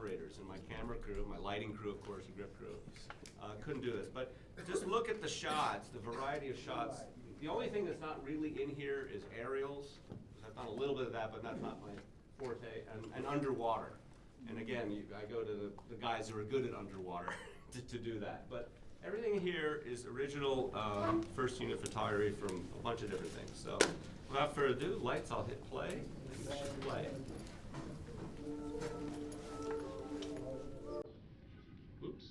operators and my camera crew, my lighting crew, of course, and grip crew, couldn't do this. But just look at the shots, the variety of shots. The only thing that's not really in here is aerials. I've done a little bit of that, but that's not my forte, and underwater. And again, I go to the guys who are good at underwater to do that. But everything here is original first unit photography from a bunch of different things. So without further ado, lights, I'll hit play, and we should play. Oops,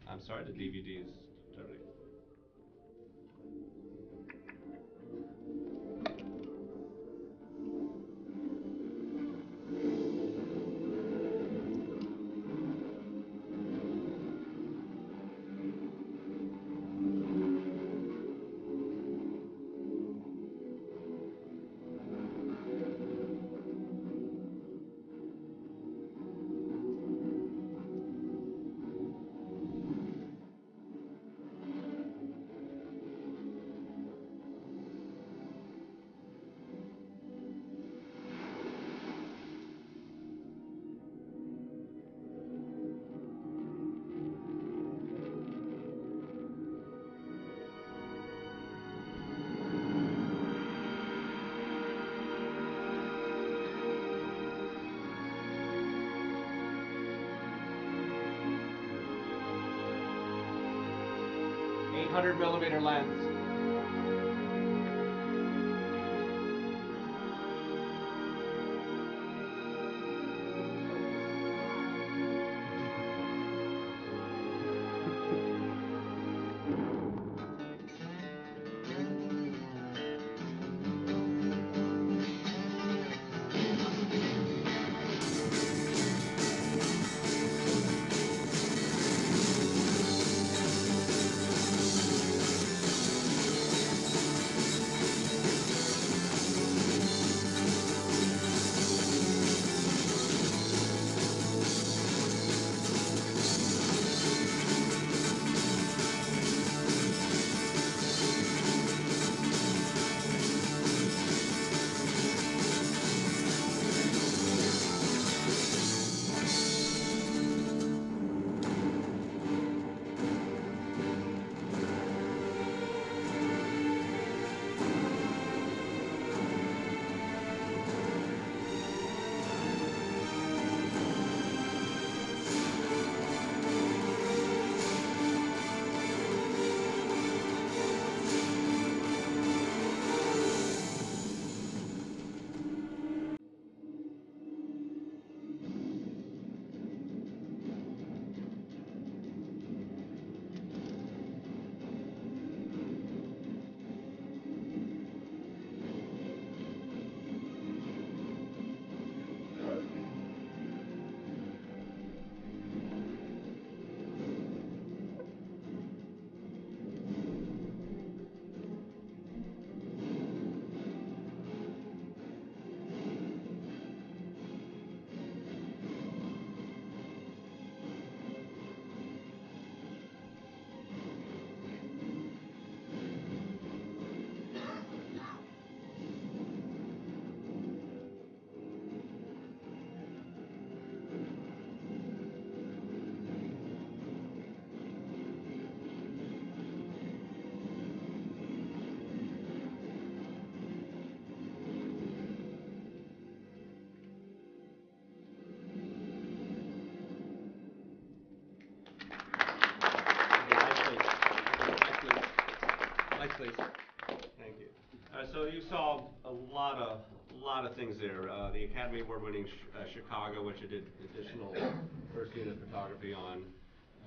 I'm sorry, the DVD is totally. $800mm lens. Please. Thank you. So you saw a lot of things there. The Academy Award-winning Chicago, which I did additional first unit photography on.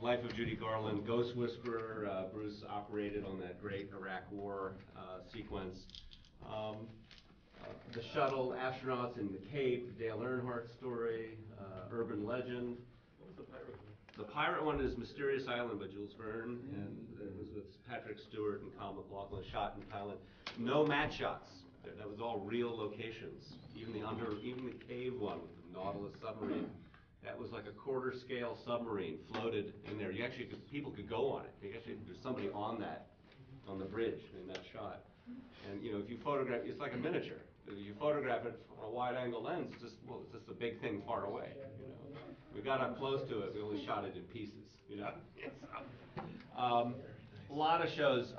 Life of Judy Garland, Ghost Whisperer. Bruce operated on that great Iraq War sequence. The shuttle, astronauts in the Cape, Dale Earnhardt story, urban legend. What was the pirate one? The pirate one is Mysterious Island by Jules Verne, and it was with Patrick Stewart and Kyle MacLachlan, shot in Thailand. No matte shots. That was all real locations. Even the cave one with the Nautilus submarine. That was like a quarter-scale submarine floated in there. You actually people could go on it. There's somebody on the bridge in that shot. And if you photograph, it's like a miniature. You photograph it on a wide-angle lens, it's just a big thing far away. You know, we got up close to it, we only shot it in pieces. You know, a lot of shows.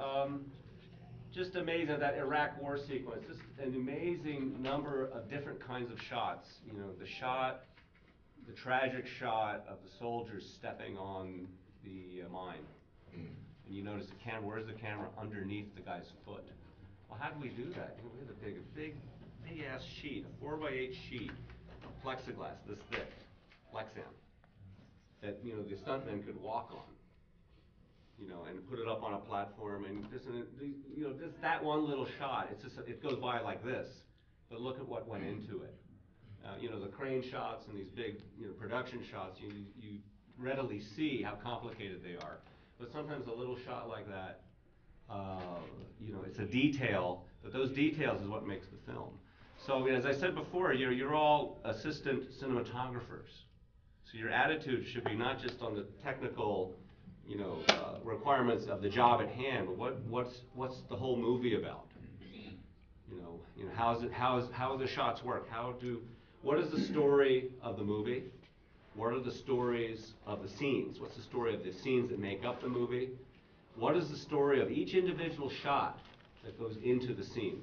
Just amazing that Iraq war sequence. Just an amazing number of different kinds of shots. You know, the tragic shot of the soldiers stepping on the mine. And you notice the camera, where's the camera? Underneath the guy's foot. Well, how do we do that? You know, we have a big ass sheet, a 4x8 sheet of plexiglass, this thick, Lexan, that, you know, the stuntmen could walk on. You know, and put it up on a platform, and just, you know, just that one little shot, it's just, it goes by like this, but look at what went into it. You know, the crane shots and these big, you know, production shots, you readily see how complicated they are. But sometimes a little shot like that, you know, it's a detail, but those details is what makes the film. So as I said before, you're all assistant cinematographers. So your attitude should be not just on the technical, you know, requirements of the job at hand, but what's the whole movie about? You know, how the shots work? What is the story of the movie? What are the stories of the scenes? What's the story of the scenes that make up the movie? What is the story of each individual shot that goes into the scene?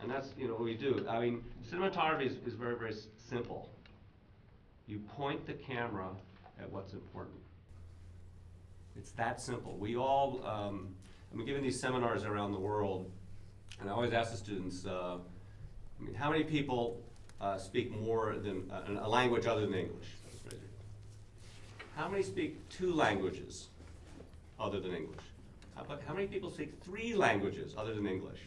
And that's, you know, what we do. I mean, cinematography is very, very simple. You point the camera at what's important. It's that simple. We all, I'm giving these seminars around the world, and I always ask the students, I mean, how many people speak more than a language other than English? How many speak 2 languages other than English? How many people speak 3 languages other than English?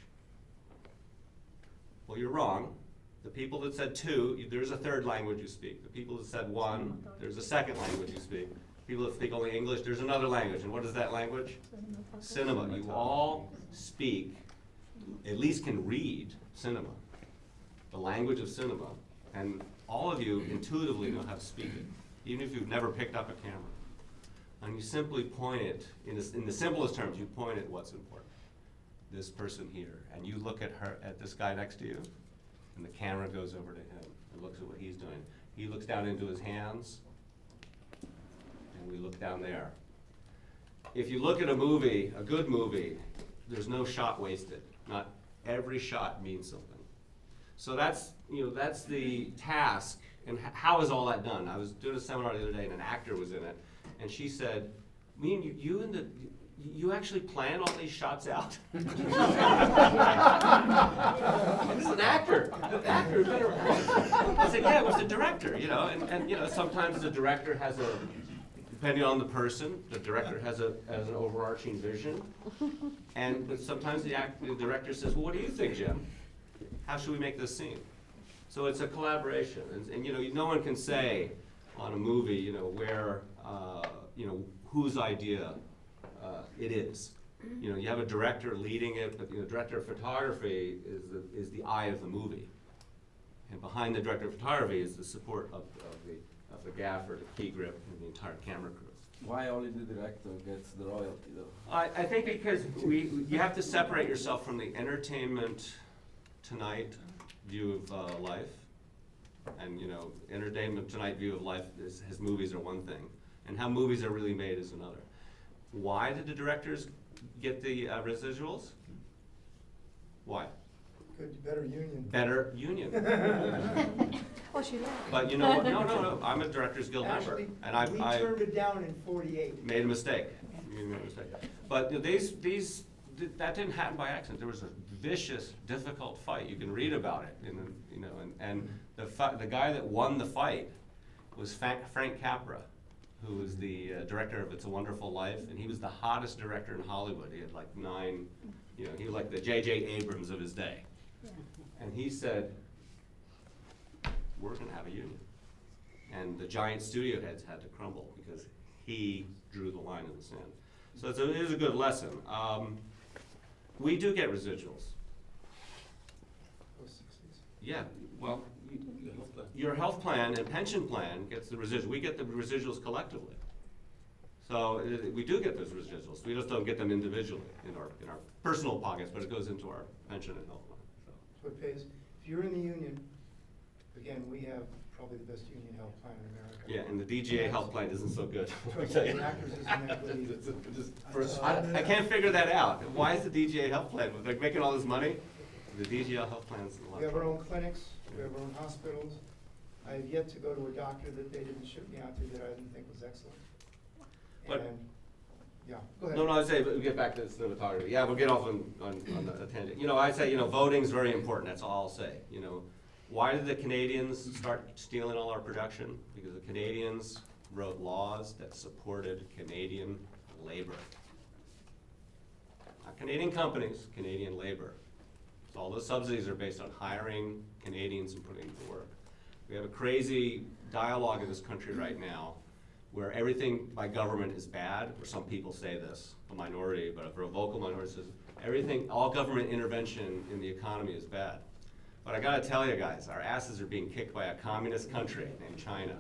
Well, you're wrong. The people that said 2, there's a 3rd language you speak. The people that said 1, there's a 2nd language you speak. People that speak only English, there's another language. And what is that language? Cinema. You all speak, at least can read cinema, the language of cinema. And all of you intuitively know how to speak it, even if you've never picked up a camera. And you simply point it, in the simplest terms, you point at what's important. This person here. And you look at this guy next to you, and the camera goes over to him and looks at what he's doing. He looks down into his hands, and we look down there. If you look at a movie, a good movie, there's no shot wasted. Not every shot means something. So that's, you know, that's the task. And how is all that done? I was doing a seminar the other day, and an actor was in it, and she said, "Me and you actually plan all these shots out?" And this is an actor. The actor is better. I said, "Yeah, it was the director, you know." And you know, sometimes the director has a, depending on the person, the director has an overarching vision, but sometimes the director says, "Well, what do you think, Jim? How should we make this scene?" So it's a collaboration, and you know, no one can say on a movie, you know, where, you know, whose idea it is. You know, you have a director leading it, but the director of photography is the eye of the movie, and behind the director of photography is the support of the gaffer, the key grip, and the entire camera crew. Why only the director gets the royalty, though? I think because you have to separate yourself from the Entertainment Tonight view of life, and you know, Entertainment Tonight view of life his movies are one thing, and how movies are really made is another. Why did the directors get the residuals? Why? Good, better union. Better union. Oh, she laughed. But you know what? No. I'm a Directors Guild member, Actually, and we turned it down in '48. made a mistake. You made a mistake. But you know, that didn't happen by accident. There was a vicious, difficult fight. You can read about it, you know, and the guy that won the fight was Frank Capra, who was the director of It's a Wonderful Life, and he was the hottest director in Hollywood. He had like 9, you know, he was like the J.J. Abrams of his day. Yeah. And he said, "We're gonna have a union." And the giant studio heads had to crumble because he drew the line in the sand. So it is a good lesson. We do get residuals. Yeah, well, your health plan and pension plan gets the residuals. We get the residuals collectively. So we do get those residuals. We just don't get them individually in our personal pockets, but it goes into our pension and health plan. So what pays. If you're in the union, again, we have probably the best union health plan in America. Yeah, and the DGA health plan isn't so good. Trust me, the actors isn't that good either. I can't figure that out. Why is the DGA health plan, they're making all this money? The DGA health plan's a lot. We have our own clinics, we have our own hospitals. I have yet to go to a doctor that they didn't ship me out to that I didn't think was excellent. But- And, yeah, go ahead. No, I was saying, but we get back to the cinematography. Yeah, we'll get off on a tangent. You know, I say, voting's very important, that's all I'll say. Why did the Canadians start stealing all our production? Because the Canadians wrote laws that supported Canadian labor. Not Canadian companies, Canadian labor. So all those subsidies are based on hiring Canadians and putting them to work. We have a crazy dialogue in this country right now where everything by government is bad, or some people say this, a minority, but a vocal minority says, all government intervention in the economy is bad. But I gotta tell you guys, our asses are being kicked by a communist country named China.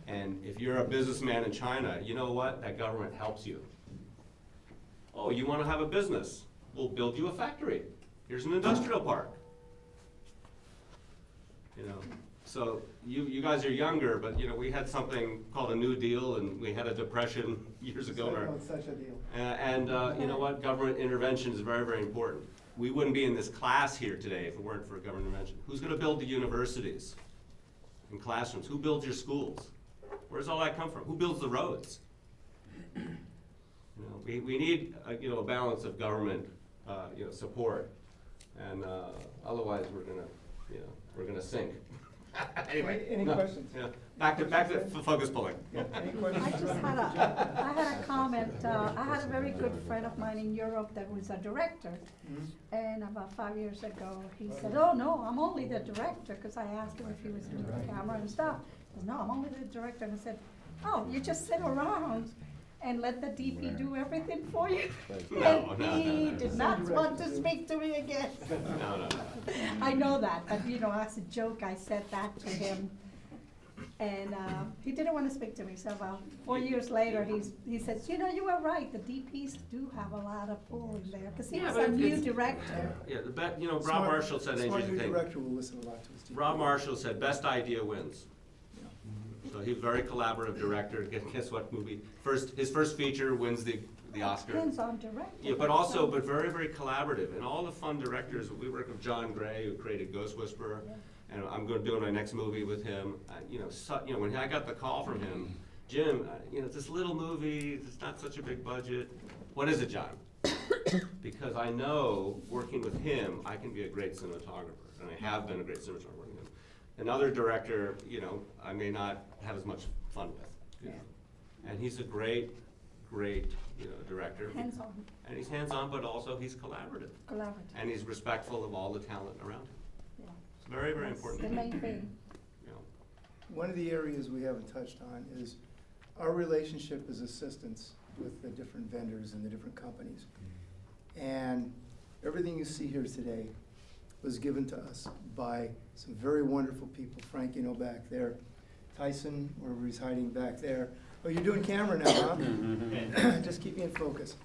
And if you're a businessman in China, you know what? That government helps you. Oh, you wanna have a business? We'll build you a factory. Here's an industrial park. So you guys are younger, but we had something called a New Deal, and we had a depression years ago. It's such a deal. And you know what? Government intervention is very, very important. We wouldn't be in this class here today if it weren't for government intervention. Who's going to build the universities and classrooms? Who builds your schools? Where's all that come from? Who builds the roads? We need a balance of government support, and otherwise we're gonna sink. Anyway, Any questions? Yeah, back to focus pulling. Yeah, any questions? I just had a comment. I had a very good friend of mine in Europe that was a director. Mhm. And about 5 years ago, he said, "Oh, no, I'm only the director," because I asked him if he was doing the camera and stuff. He said, "No, I'm only the director." And I said, "Oh, you just sit around and let the DP do everything for you?" No, And no, he no. did not want to speak to me again. No. I know that, but as a joke, I said that to him. And he didn't want to speak to me, so about 4 years later, he says, "You were right, the DPs do have a lot of pull in there," because he Yeah, was but a new it's- director. Yeah, Rob Smart- Marshall said an smart interesting new thing. director will listen a lot to his team. Rob Marshall said, best idea wins. Yeah. So he's a very collaborative director. Guess what movie? His first feature wins the Oscar. Depends on director. Yeah, but very, very collaborative. And all the fun directors, we work with John Gray, who created Ghost Whisperer, and I'm going to do my next movie with him. When I got the call from him, Jim, it's this little movie, it's not such a big budget. What is it, John? Because I know, working with him, I can be a great cinematographer, and I have been a great cinematographer working with him. Another director, I may not have as much fun with. And he's a great director. Hands-on, And he's hands-on, but also he's collaborative. collaborative. And he's respectful of all the talent around him. Yeah. It's very, very That's important. the main thing. One of the areas we haven't touched on is our relationship as assistants with the different vendors and the different companies. And everything you see here today was given to us by some very wonderful people. Frank, back there. Tyson, wherever he's hiding back there. Oh, you're doing camera now, huh? Just keep me in focus.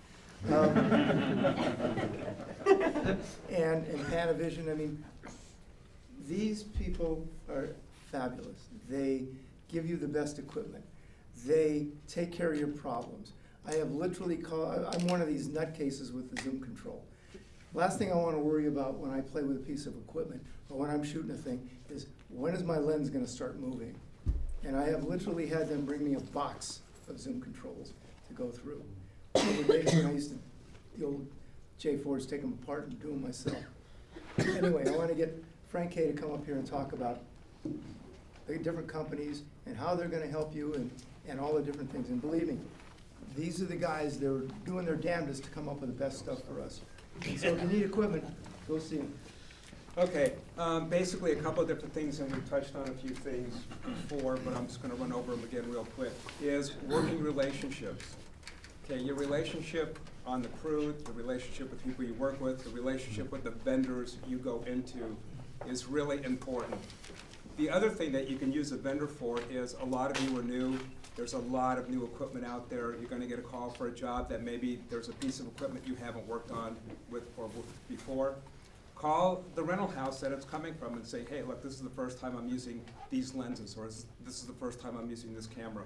And Panavision, these people are fabulous. They give you the best equipment. They take care of your problems. I have literally I'm one of these nutcases with the zoom control. Last thing I want to worry about when I play with a piece of equipment or when I'm shooting a thing is, when is my lens going to start moving? And I have literally had them bring me a box of zoom controls to go through. Over the days when I used to, the old J4s, take them apart and do them myself. Anyway, I want to get Frank K. to come up here and talk about the different companies and how they're going to help you and all the different things. And believe me, these are the guys that are doing their damnedest to come up with the best stuff for us. So if you need equipment, go see them. Okay, basically a couple of different things, and we touched on a few things before, but I'm just going to run over them again real quick, is working relationships. Okay, your relationship on the crew, the relationship with people you work with, the relationship with the vendors you go into is really important. The other thing that you can use a vendor for is, a lot of you are new. There's a lot of new equipment out there. You're going to get a call for a job that maybe there's a piece of equipment you haven't worked on with before. call the rental house that it's coming from and say, hey, look, this is the first time I'm using these lenses, or this is the first time I'm using this camera.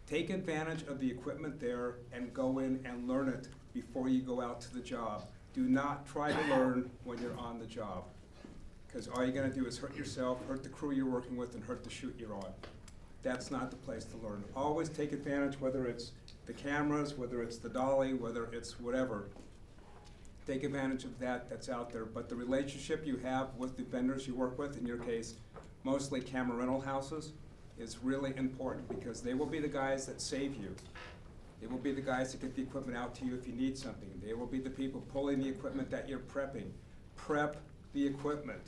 Take advantage of the equipment there and go in and learn it before you go out to the job. Do not try to learn when you're on the job, because all you're gonna do is hurt yourself, hurt the crew you're working with, and hurt the shoot you're on. That's not the place to learn. Always take advantage, whether it's the cameras, whether it's the dolly, whether it's whatever. Take advantage of that that's out there. But the relationship you have with the vendors you work with, in your case, mostly camera rental houses, is really important, because they will be the guys that save you. They will be the guys that get the equipment out to you if you need something. They will be the people pulling the equipment that you're prepping. Prep the equipment.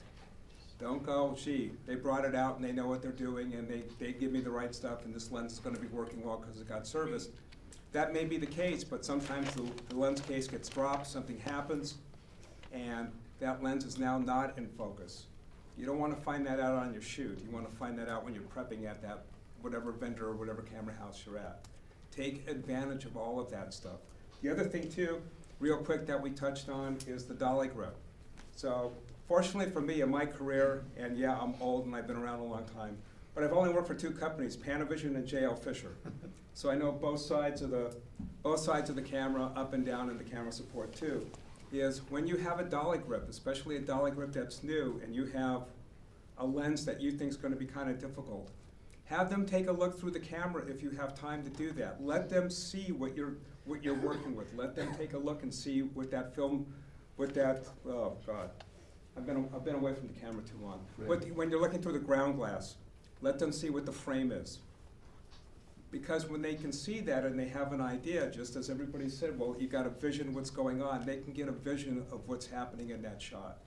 Don't go, gee, they brought it out and they know what they're doing and they give me the right stuff and this lens is gonna be working well because it got serviced. That may be the case, but sometimes the lens case gets dropped, something happens, and that lens is now not in focus. You don't wanna find that out on your shoot. You wanna find that out when you're prepping at that whatever vendor or whatever camera house you're at. Take advantage of all of that stuff. The other thing too, real quick, that we touched on is the dolly grip. So fortunately for me in my career, and yeah, I'm old and I've been around a long time, but I've only worked for two companies, Panavision and J.L. Fisher. So I know both sides of the camera, up and down, and the camera support too, is when you have a dolly grip, especially a dolly grip that's new, and you have a lens that you think is gonna be kind of difficult, have them take a look through the camera if you have time to do that. Let them see what you're working with. Let them take a look and see what that film, oh God. I've been away from the camera too long. Right. When you're looking through the ground glass, let them see what the frame is. Because when they can see that and they have an idea, just as everybody said, well, you got a vision of what's going on, they can get a vision of what's happening in that shot.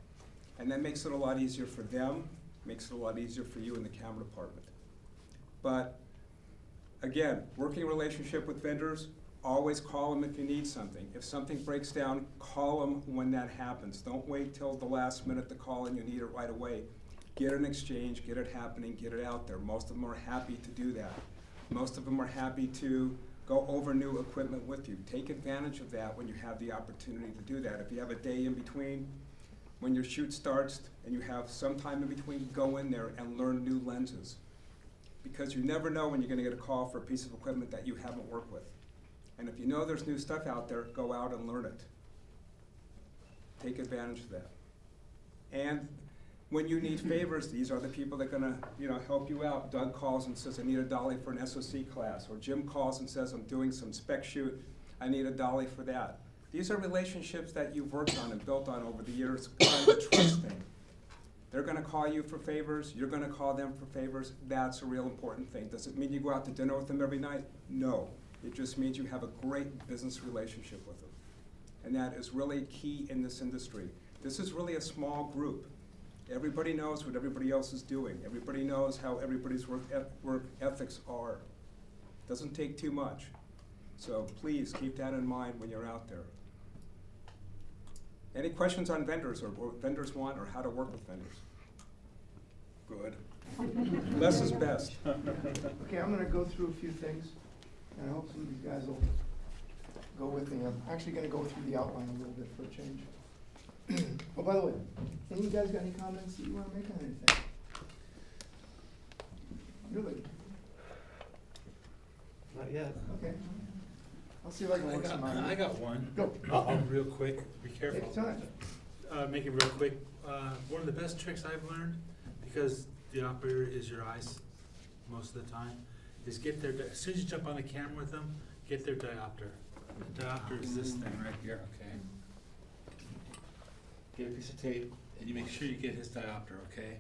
And that makes it a lot easier for them, makes it a lot easier for you in the camera department. But again, working relationship with vendors, always call them if you need something. If something breaks down, call them when that happens. Don't wait till the last minute to call and you need it right away. Get an exchange, get it happening, get it out there. Most of them are happy to do that. Most of them are happy to go over new equipment with you. Take advantage of that when you have the opportunity to do that. If you have a day in between, when your shoot starts and you have some time in between, go in there and learn new lenses. Because you never know when you're gonna get a call for a piece of equipment that you haven't worked with. And if you know there's new stuff out there, go out and learn it. Take advantage of that. And when you need favors, these are the people that are gonna help you out. Doug calls and says, I need a dolly for an SOC class. Or Jim calls and says, I'm doing some spec shoot, I need a dolly for that. These are relationships that you've worked on and built on over the years, kind of a trust thing. They're gonna call you for favors, you're gonna call them for favors. That's a real important thing. Does it mean you go out to dinner with them every night? No. It just means you have a great business relationship with them. And that is really key in this industry. This is really a small group. Everybody knows what everybody else is doing. Everybody knows how everybody's work ethics are. Doesn't take too much. So please keep that in mind when you're out there. Any questions on vendors, or what vendors want, or how to work with vendors? Good. Less is best. Okay, I'm gonna go through a few things, and I hope some of you guys will go with me. I'm actually gonna go through the outline a little bit for a change. Oh, by the way, any of you guys got any comments that you wanna make on anything? Really? Not yet. Okay. I'll see if I can work some I out. got one. Go. Real quick, be careful. Take your time. Make it real quick. One of the best tricks I've learned, because the operator is your eyes most of the time, is get their, as soon as you jump on the camera with them, get their diopter. The diopter is this thing right here, okay? Get a piece of tape, and you make sure you get his diopter, okay?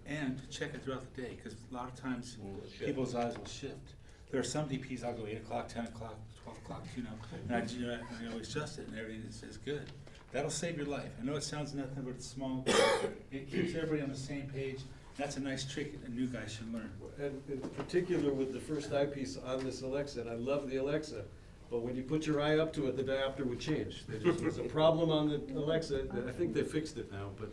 And check it throughout the day, because a lot of times people's eyes will shift. There are some DPs, I'll go 8 o'clock, 10 o'clock, 12 o'clock, and I always adjust it, and everything is good. That'll save your life. I know it sounds nothing, but it's small. It keeps everybody on the same page. That's a nice trick that new guys should learn. And in particular with the first eyepiece on this Alexa, and I love the Alexa, but when you put your eye up to it, the diopter would change. There was a problem on the Alexa, I think they fixed it now, but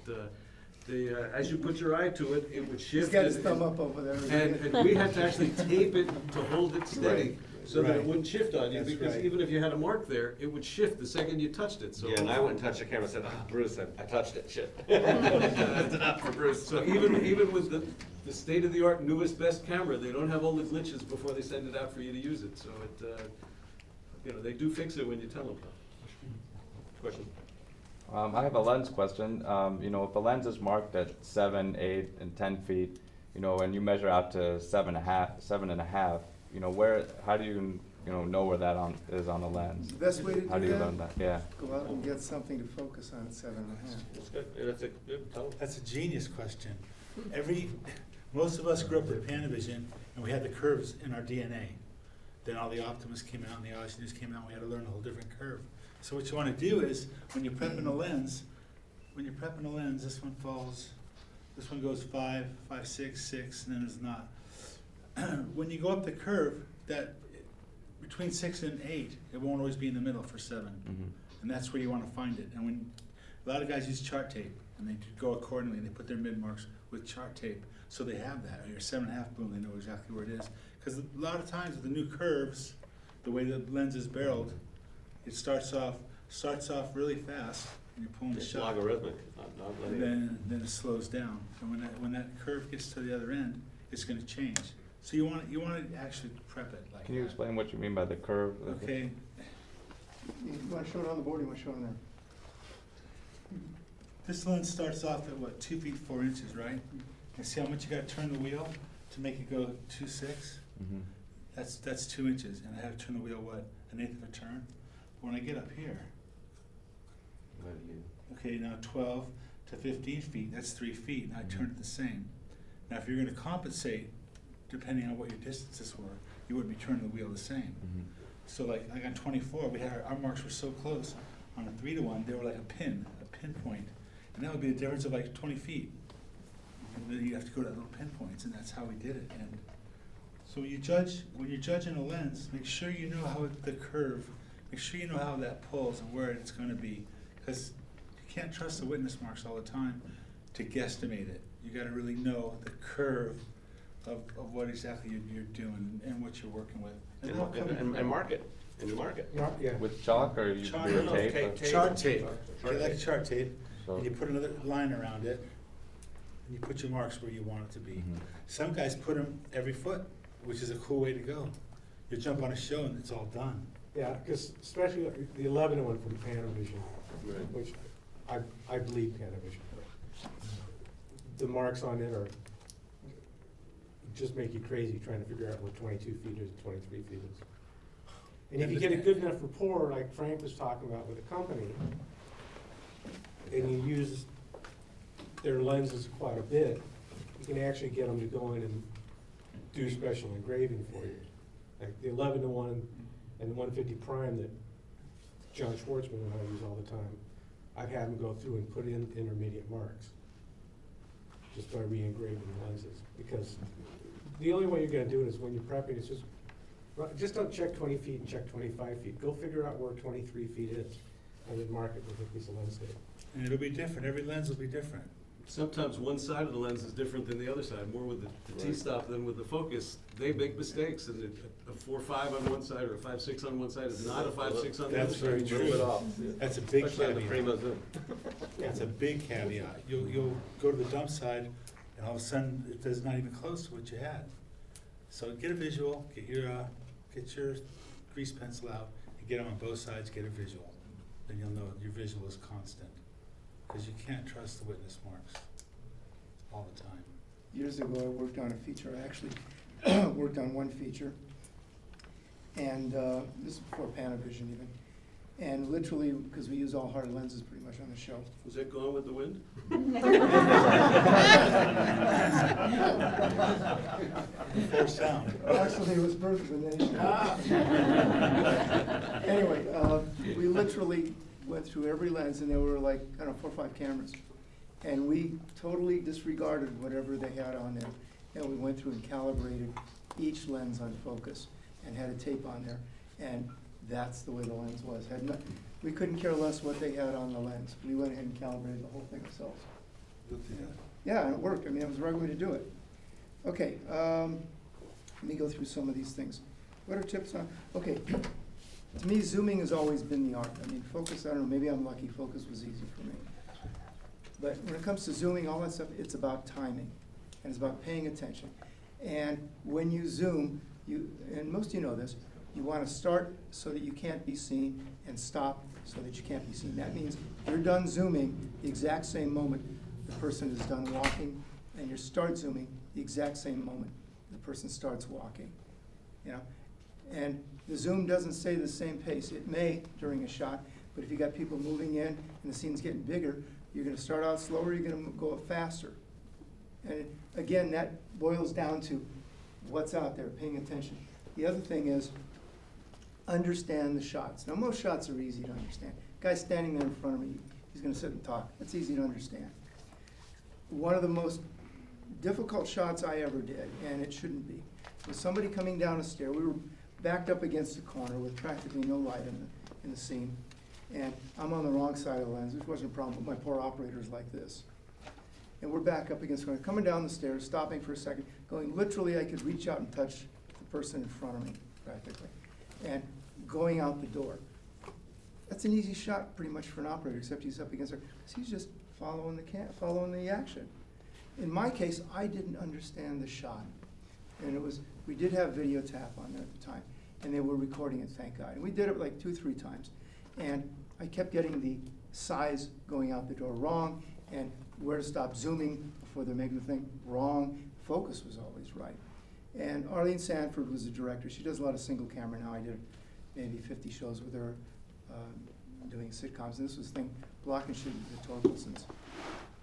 as you put your eye to it, it would shift. He's got his thumb up over there. And we had to actually tape it to hold it steady. so that it Right. wouldn't shift on you, That's because right. even if you had a mark there, it would shift the second you touched it, so. Yeah, and I went and touched the camera and said, Bruce, I touched it, shit. That's enough for Bruce. So even with the state-of-the-art newest best camera, they don't have all the glitches before they send it out for you to use it, so they do fix it when you tell them. Question? I have a lens question. If a lens is marked at 7, 8, and 10 feet, and you measure out to 7.5, how do you, know where that is on the lens? The best way to do How do you that? learn that? Yeah. Go out and get something to focus on at 7.5. That's good, yeah, that's a good, tell them. That's a genius question. Most of us grew up with Panavision, and we had the curves in our DNA. Then all the Optimus came out, and the Odyssey News came out, we had to learn a whole different curve. So what you want to do is, when you're prepping a lens, this one falls, this one goes 5, 5, 6, 6, and then it's not. When you go up the curve, that between 6 and 8, it won't always be in the middle for 7. Mm-hmm. And that's where you want to find it. And when a lot of guys use chart tape, and they go accordingly, they put their mid marks with chart tape, so they have that. Or your 7.5 boom, they know exactly where it is. Because a lot of times with the new curves, the way the lens is barreled, it starts off really fast, and you're pulling the It's shot. logarithmic, not And linear. then it slows down. And when that curve gets to the other end, it's going to change. So you want to actually prep it like Can you that. explain what you mean by the curve? Okay. You want to show it on the board, or you want to show it on there? This lens starts off at what, 2 feet 4 inches, right? And see how much you got to turn the wheel to make it go 2.6? Mm-hmm. That's 2 inches, and I have to turn the wheel what, 1/8 of a turn. When I get up here, okay, now 12 to 15 feet, that's 3 feet, and I turn it the same. Now, if you're going to compensate, depending on what your distances were, you wouldn't be turning the wheel the same. Mm-hmm. So like on 24, we had our marks were so close. On a 3-to-1, they were like a pinpoint, and that would be a difference of like 20 feet. And then you have to go to little pinpoints, and that's how we did it. And so when you're judging a lens, make sure you know how the curve, make sure you know how that pulls and where it's going to be, because you can't trust the witness marks all the time to guesstimate it. You got to really know the curve of what exactly you're doing and what you're working with. And they'll come in. And mark it, and you mark it. With chalk or you Chart, do no, tape? tape, or- tape. Chart tape. Chart You like tape. chart tape, So- and you put another line around it, and you put your marks where you want it to be. Mhm. Some guys put them every foot, which is a cool way to go. You jump on a show and it's all done. Yeah, because especially the 11 one from Panavision, Right. which I believe Panavision. The marks on it are, just make you crazy trying to figure out what 22 feet is and 23 feet is. And if you get a good enough rapport, like Frank was talking about with a company, and you use their lenses quite a bit, you can actually get them to go in and do special engraving for you. Like the 11-to-1 and the 150 prime that John Schwartzman and I use all the time, I've had them go through and put in intermediate marks just by re-engraving the lenses. Because the only way you're gonna do it is when you're prepping, it's just don't check 20 feet and check 25 feet. Go figure out where 23 feet is and then mark it with a piece of lens tape. And it'll be different, every lens will be different. Sometimes one side of the lens is different than the other side, more with the T-stop than with the focus. They make mistakes, and a 4.5 on one side or a 5.6 on one side is not a 5.6 on the other That's side. very Move it off. That's a big Especially on the caveat. Prima Zoom. That's a big caveat. You'll go to the dump side, and all of a sudden, it is not even close to what you had. So get a visual, get your grease pencil out, and get them on both sides, get a visual. Then you'll know your visual is constant. Because you can't trust the witness marks all the time. Years ago, I worked on a feature. I actually worked on one feature, and this is before Panavision even. And literally, because we use all hard lenses pretty much on the show. Was that Gone with the Wind? Before sound. Actually, it was Birth of a Nation. Anyway, we literally went through every lens, and there were like, I don't know, 4 or 5 cameras. And we totally disregarded whatever they had on there. And we went through and calibrated each lens on focus and had a tape on there. And that's the way the lens was. We couldn't care less what they had on the lens. We went ahead and calibrated the whole thing ourselves. Yeah, and it worked. I mean, it was the right way to do it. Okay, let me go through some of these things. What are tips on, okay, to me, zooming has always been the art. I mean, focus, I don't know, maybe I'm lucky, focus was easy for me. But when it comes to zooming, all that stuff, it's about timing, and it's about paying attention. And when you zoom, and most of you know this, you want to start so that you can't be seen, and stop so that you can't be seen. That means you're done zooming the exact same moment the person is done walking, and you start zooming the exact same moment the person starts walking. You know? And the zoom doesn't stay the same pace. It may during a shot, but if you got people moving in and the scene's getting bigger, you're gonna start out slower, you're gonna go up faster. And again, that boils down to what's out there, paying attention. The other thing is, understand the shots. Now, most shots are easy to understand. Guy's standing there in front of me, he's gonna sit and talk. That's easy to understand. One of the most difficult shots I ever did, and it shouldn't be, was somebody coming down a stair. We were backed up against the corner with practically no light in the scene. And I'm on the wrong side of the lens, which wasn't a problem, but my poor operator's like this. And we're back up against the corner, coming down the stairs, stopping for a second, going literally, I could reach out and touch the person in front of me, practically, and going out the door. That's an easy shot pretty much for an operator, except he's up against her, because he's just following the action. In my case, I didn't understand the shot. And it was, we did have video tap on there at the time, and they were recording it, thank God. And we did it like 2-3 times. And I kept getting the size going out the door wrong, and where to stop zooming before they're making the thing wrong. Focus was always right. And Arlene Sanford was the director. She does a lot of single camera now. I did maybe 50 shows with her doing sitcoms. And this was the thing, Block and Shoot with the Torkelsons.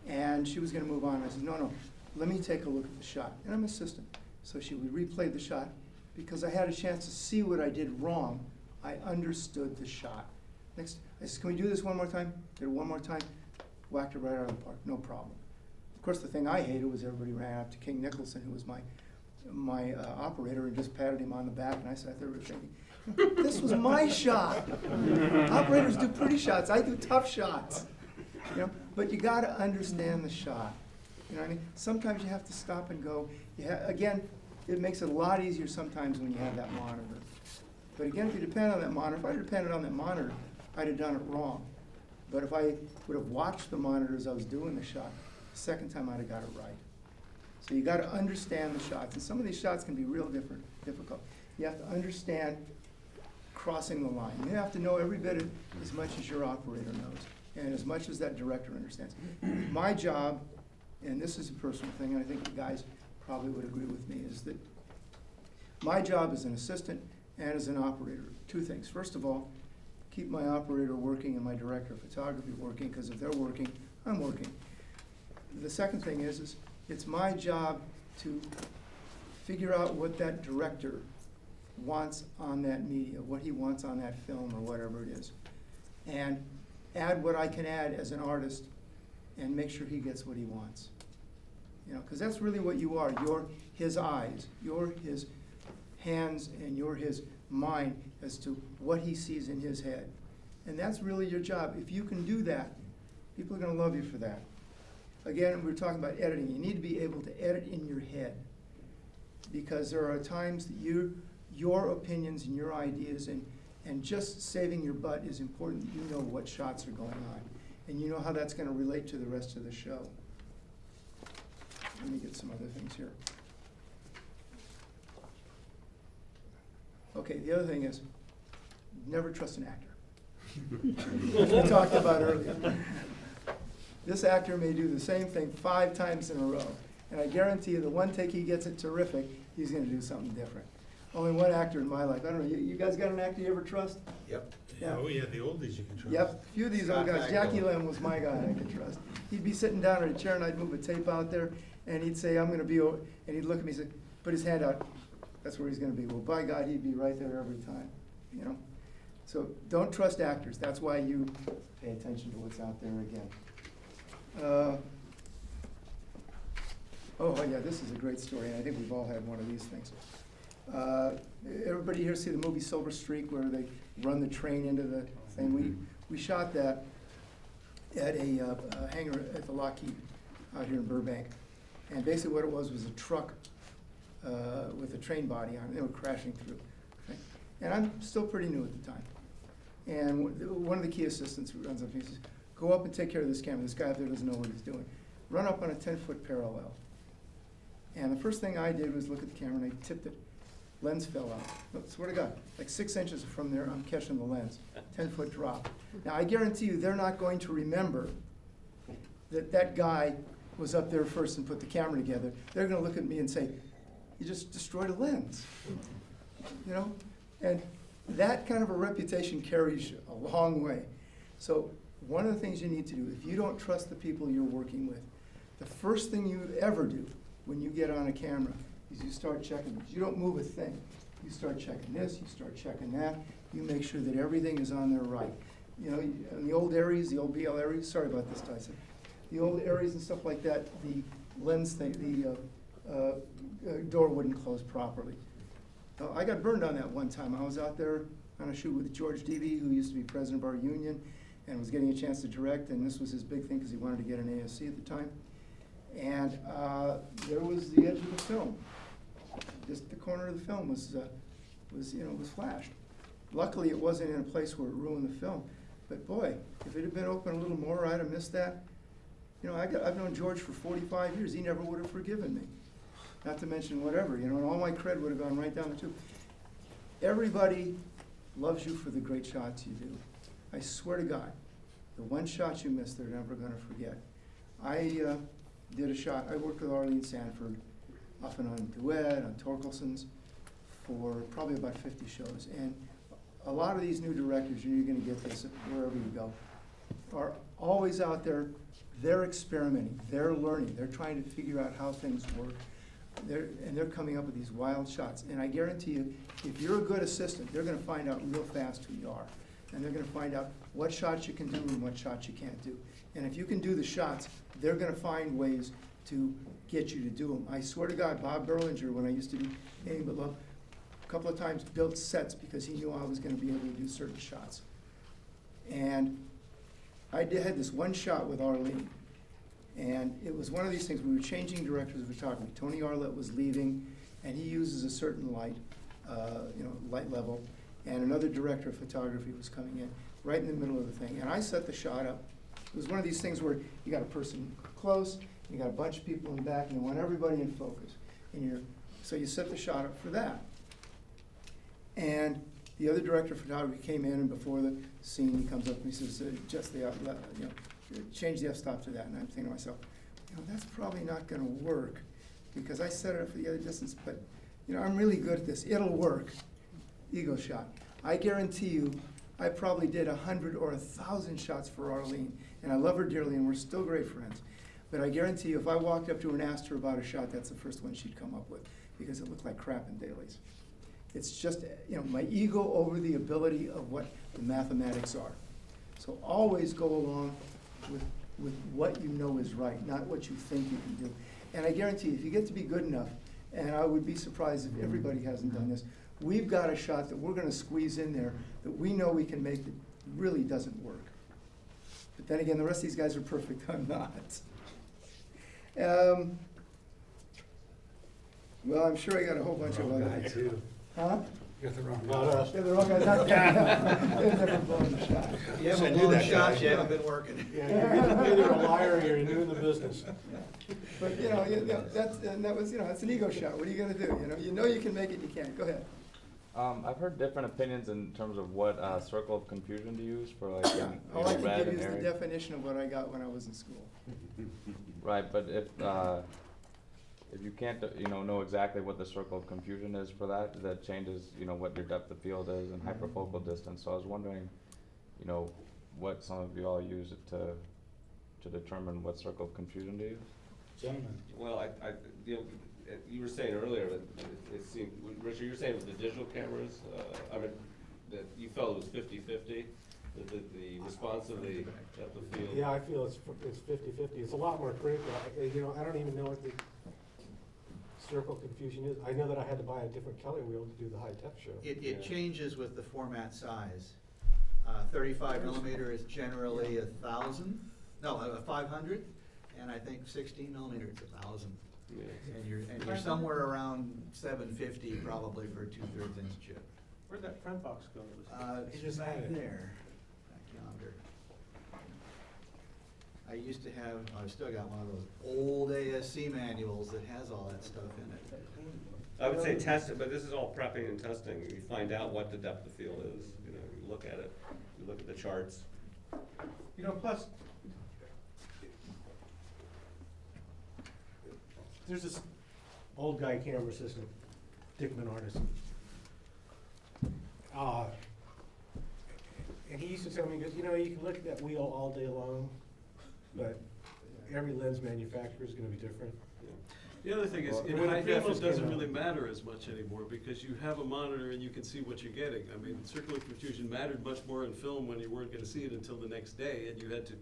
And she was gonna move on. I said, no, let me take a look at the shot. And I'm an assistant. So she would replay the shot. Because I had a chance to see what I did wrong, I understood the shot. Next, I said, can we do this one more time? Did it one more time. Whacked it right out of the park, no problem. Of course, the thing I hated was everybody ran up to King Nicholson, who was my operator, and just patted him on the back, and I sat there thinking, this was my shot. Operators do pretty shots, I do tough shots. You know, but you gotta understand the shot. You know what I mean? Sometimes you have to stop and go. Again, it makes it a lot easier sometimes when you have that monitor. But again, if you depend on that monitor, if I depended on that monitor, I'd have done it wrong. But if I would have watched the monitor as I was doing the shot, the second time I'd have got it right. So you gotta understand the shots. And some of these shots can be real difficult. You have to understand crossing the line. You have to know every bit as much as your operator knows, and as much as that director understands. My job, and this is a personal thing, and I think you guys probably would agree with me, is that my job as an assistant and as an operator, two things. First of all, keep my operator working and my director of photography working, because if they're working, I'm working. The second thing is it's my job to figure out what that director wants on that media, what he wants on that film or whatever it is, and add what I can add as an artist and make sure he gets what he wants. You know, because that's really what you are. You're his eyes, you're his hands, and you're his mind as to what he sees in his head. And that's really your job. If you can do that, people are gonna love you for that. Again, we're talking about editing. You need to be able to edit in your head, because there are times that your opinions and your ideas and just saving your butt is important, that you know what shots are going on, and you know how that's gonna relate to the rest of the show. Let me get some other things here. Okay, the other thing is, never trust an actor. Which we talked about earlier. This actor may do the same thing 5 times in a row, and I guarantee you the one take he gets it terrific, he's gonna do something different. Only one actor in my life. I don't know, you guys got an actor you ever trust? Yep. Yeah. Oh, yeah, the oldies you can trust. Yep, a few of these old guys. Jackie Lim was my guy I could trust. He'd be sitting down in a chair and I'd move a tape out there, and he'd say, I'm gonna be over, and he'd look at me and say, put his hand out, that's where he's gonna be. Well, by God, he'd be right there every time, you know? So don't trust actors. That's why you pay attention to what's out there again. Oh yeah, this is a great story, and I think we've all had one of these things. Everybody here see the movie Silver Streak, where they run the train into the thing? We shot that at a hangar at the Lockheed out here in Burbank. And basically what it was a truck with a train body on it. They were crashing through. Okay? And I'm still pretty new at the time. And one of the key assistants who runs up to me says, go up and take care of this camera. This guy up there doesn't know what he's doing. Run up on a 10-foot parallel. And the first thing I did was look at the camera and I tipped it. Lens fell out. Look, swear to God, like 6 inches from there, I'm catching the lens. 10-foot drop. Now, I guarantee you they're not going to remember that that guy was up there first and put the camera together. They're going to look at me and say, you just destroyed a lens. You know? And that kind of a reputation carries you a long way. So one of the things you need to do, if you don't trust the people you're working with, the first thing you ever do when you get on a camera is you start checking this. You don't move a thing. You start checking this, you start checking that. You make sure that everything is on there right. You know, in the old Aries, the old BL Aries, sorry about this, Tyson. The old Aries and stuff like that, the lens thing, the door wouldn't close properly. I got burned on that one time. I was out there on a shoot with George Deavy, who used to be president of our union, and was getting a chance to direct, and this was his big thing because he wanted to get an ASC at the time. And there was the edge of the film. Just the corner of the film was flashed. Luckily, it wasn't in a place where it ruined the film. But boy, if it had been open a little more, I'd have missed that. You know, I've known George for 45 years. He never would have forgiven me. Not to mention whatever, you know, and all my cred would have gone right down the tube. Everybody loves you for the great shots you do. I swear to God, the one shot you miss, they're never going to forget. I did a shot. I worked with Arlene Sanford, often on Duet, on Torkelson's, for probably about 50 shows. And a lot of these new directors, and you're going to get this wherever you go, are always out there. They're experimenting. They're learning. They're trying to figure out how things work. They're coming up with these wild shots. And I guarantee you, if you're a good assistant, they're going to find out real fast who you are. And they're going to find out what shots you can do and what shots you can't do. And if you can do the shots, they're going to find ways to get you to do them. I swear to God, Bob Berlinger, when I used to do Anything But Love, a couple of times built sets because he knew I was going to be able to do certain shots. And I had this one shot with Arlene. And it was one of these things, we were changing directors of photography. Tony Arlett was leaving, and he uses a certain light, light level, and another director of photography was coming in right in the middle of the thing. And I set the shot up. It was one of these things where you got a person close, you got a bunch of people in the back, and you want everybody in focus. So you set the shot up for that. And the other director of photography came in, and before the scene, he comes up and he says, change the f-stop to that. And I'm thinking to myself, that's probably not going to work because I set it up for the other distance, but I'm really good at this. It'll work. Ego shot. I guarantee you, I probably did 100 or 1,000 shots for Arlene, and I love her dearly, and we're still great friends. But I guarantee you, if I walked up to her and asked her about a shot, that's the first one she'd come up with because it looked like crap in dailies. It's just, my ego over the ability of what the mathematics are. So always go along with what you know is right, not what you think you can do. And I guarantee you, if you get to be good enough, and I would be surprised if everybody hasn't done this, we've got a shot that we're going to squeeze in there that we know we can make that really doesn't work. But then again, the rest of these guys are perfect. I'm not. Well, I'm sure I got a whole bunch of other guy, too. Huh? You got the wrong Not guy. us. Yeah, the wrong guy. Not that. They've never blown the shot. You haven't blown shots, you haven't been working. Yeah, you're either a liar or you're new in the business. But that's an ego shot. What are you going to do? You can make it. You can't. Go ahead. I've heard different opinions in terms of what circle of confusion to use for like All I can red give you and is the area. definition of what I got when I was in school. Right, but if you can't know exactly what the circle of confusion is for that changes what your depth of field is and hyperfocal distance. So I was wondering, what some of you all use to determine what circle of confusion to use. Gentlemen. Well, you were saying earlier that it seemed, Richard, you were saying with the digital cameras, that you felt it was 50-50, the response of the depth of field. Yeah, I feel it's 50-50. It's a lot more critical. I don't even know what the circle confusion is. I know that I had to buy a different color wheel to do the high-tech show. It changes with the format size. 35 millimeter is generally 500, and I think 16 millimeter is 1,000. Yeah. And you're somewhere around 750 probably for a 2/3 inch chip. Where'd that front box go? It's just back had it. there, back yonder. I used to have, I've still got one of those old ASC manuals that has all that stuff in it. I would say test it, but this is all prepping and testing. You find out what the depth of field is, you know, you look at it, you look at the charts. You know, plus, there's this old guy camera assistant, Dickman artist. And he used to tell me, he goes, you know, you can look at that wheel all day long, but every lens manufacturer is gonna be different. The other thing is, in When high the def, Pitfalls it doesn't came out- really matter as much anymore, because you have a monitor and you can see what you're getting. I mean, circular perfusion mattered much more in film when you weren't gonna see it until the next day, and you had to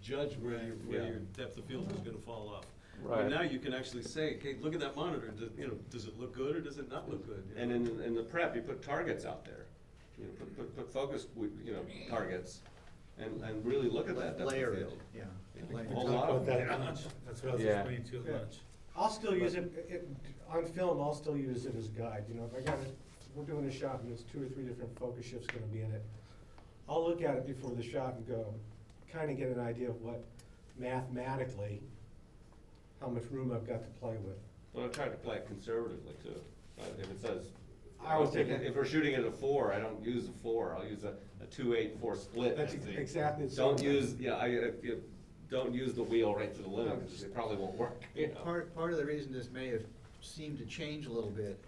judge where Yeah. your depth of field was gonna fall off. Right. But now you can actually say, hey, look at that monitor, does it look good or does it not look good? You And know? in the prep, you put targets out there. You know, put focus, targets, and really look at that depth of Layer it, field. yeah. Yeah. Layer A whole it. lot of That- them. That's what I was Yeah. explaining to you at lunch. I'll still use it, on film, I'll still use it as a guide, you know, if I got it, we're doing a shot and there's 2 or 3 different focus shifts gonna be in it. I'll look at it before the shot and go, kinda get an idea of what mathematically, how much room I've got to play with. Well, I try to play it conservatively too. If it says, I would take it- if we're shooting at a 4, I don't use a 4, I'll use a 2-8-4 split. That's as the- exactly the Don't same. use, don't use the wheel right to the limit, because it probably won't work, you know. Part of the reason this may have seemed to change a little bit,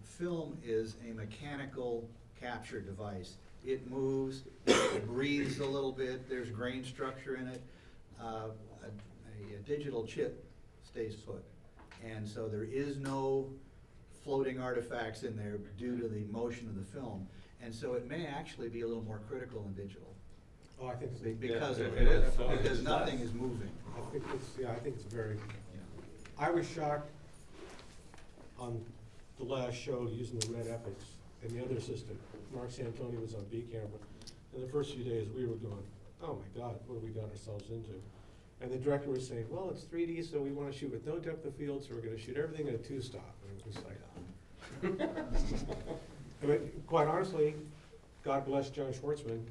film is a mechanical capture device. It moves, it breathes a little bit, there's grain structure in it. A digital chip stays put. And so there is no floating artifacts in there due to the motion of the film. And so it may actually be a little more critical in digital. Oh, I think it's, Because Yeah, of it is. because It's nothing less. is moving. I think it's very, Yeah. I was shocked on the last show using the red epics, and the other assistant, Mark Santoni, was on B camera. And the first few days, we were going, oh my God, what have we gotten ourselves into? And the director was saying, well, it's 3D, so we want to shoot with no depth of field, so we're going to shoot everything at a 2-stop. And it was like, I mean, quite honestly, God bless John Schwartzman,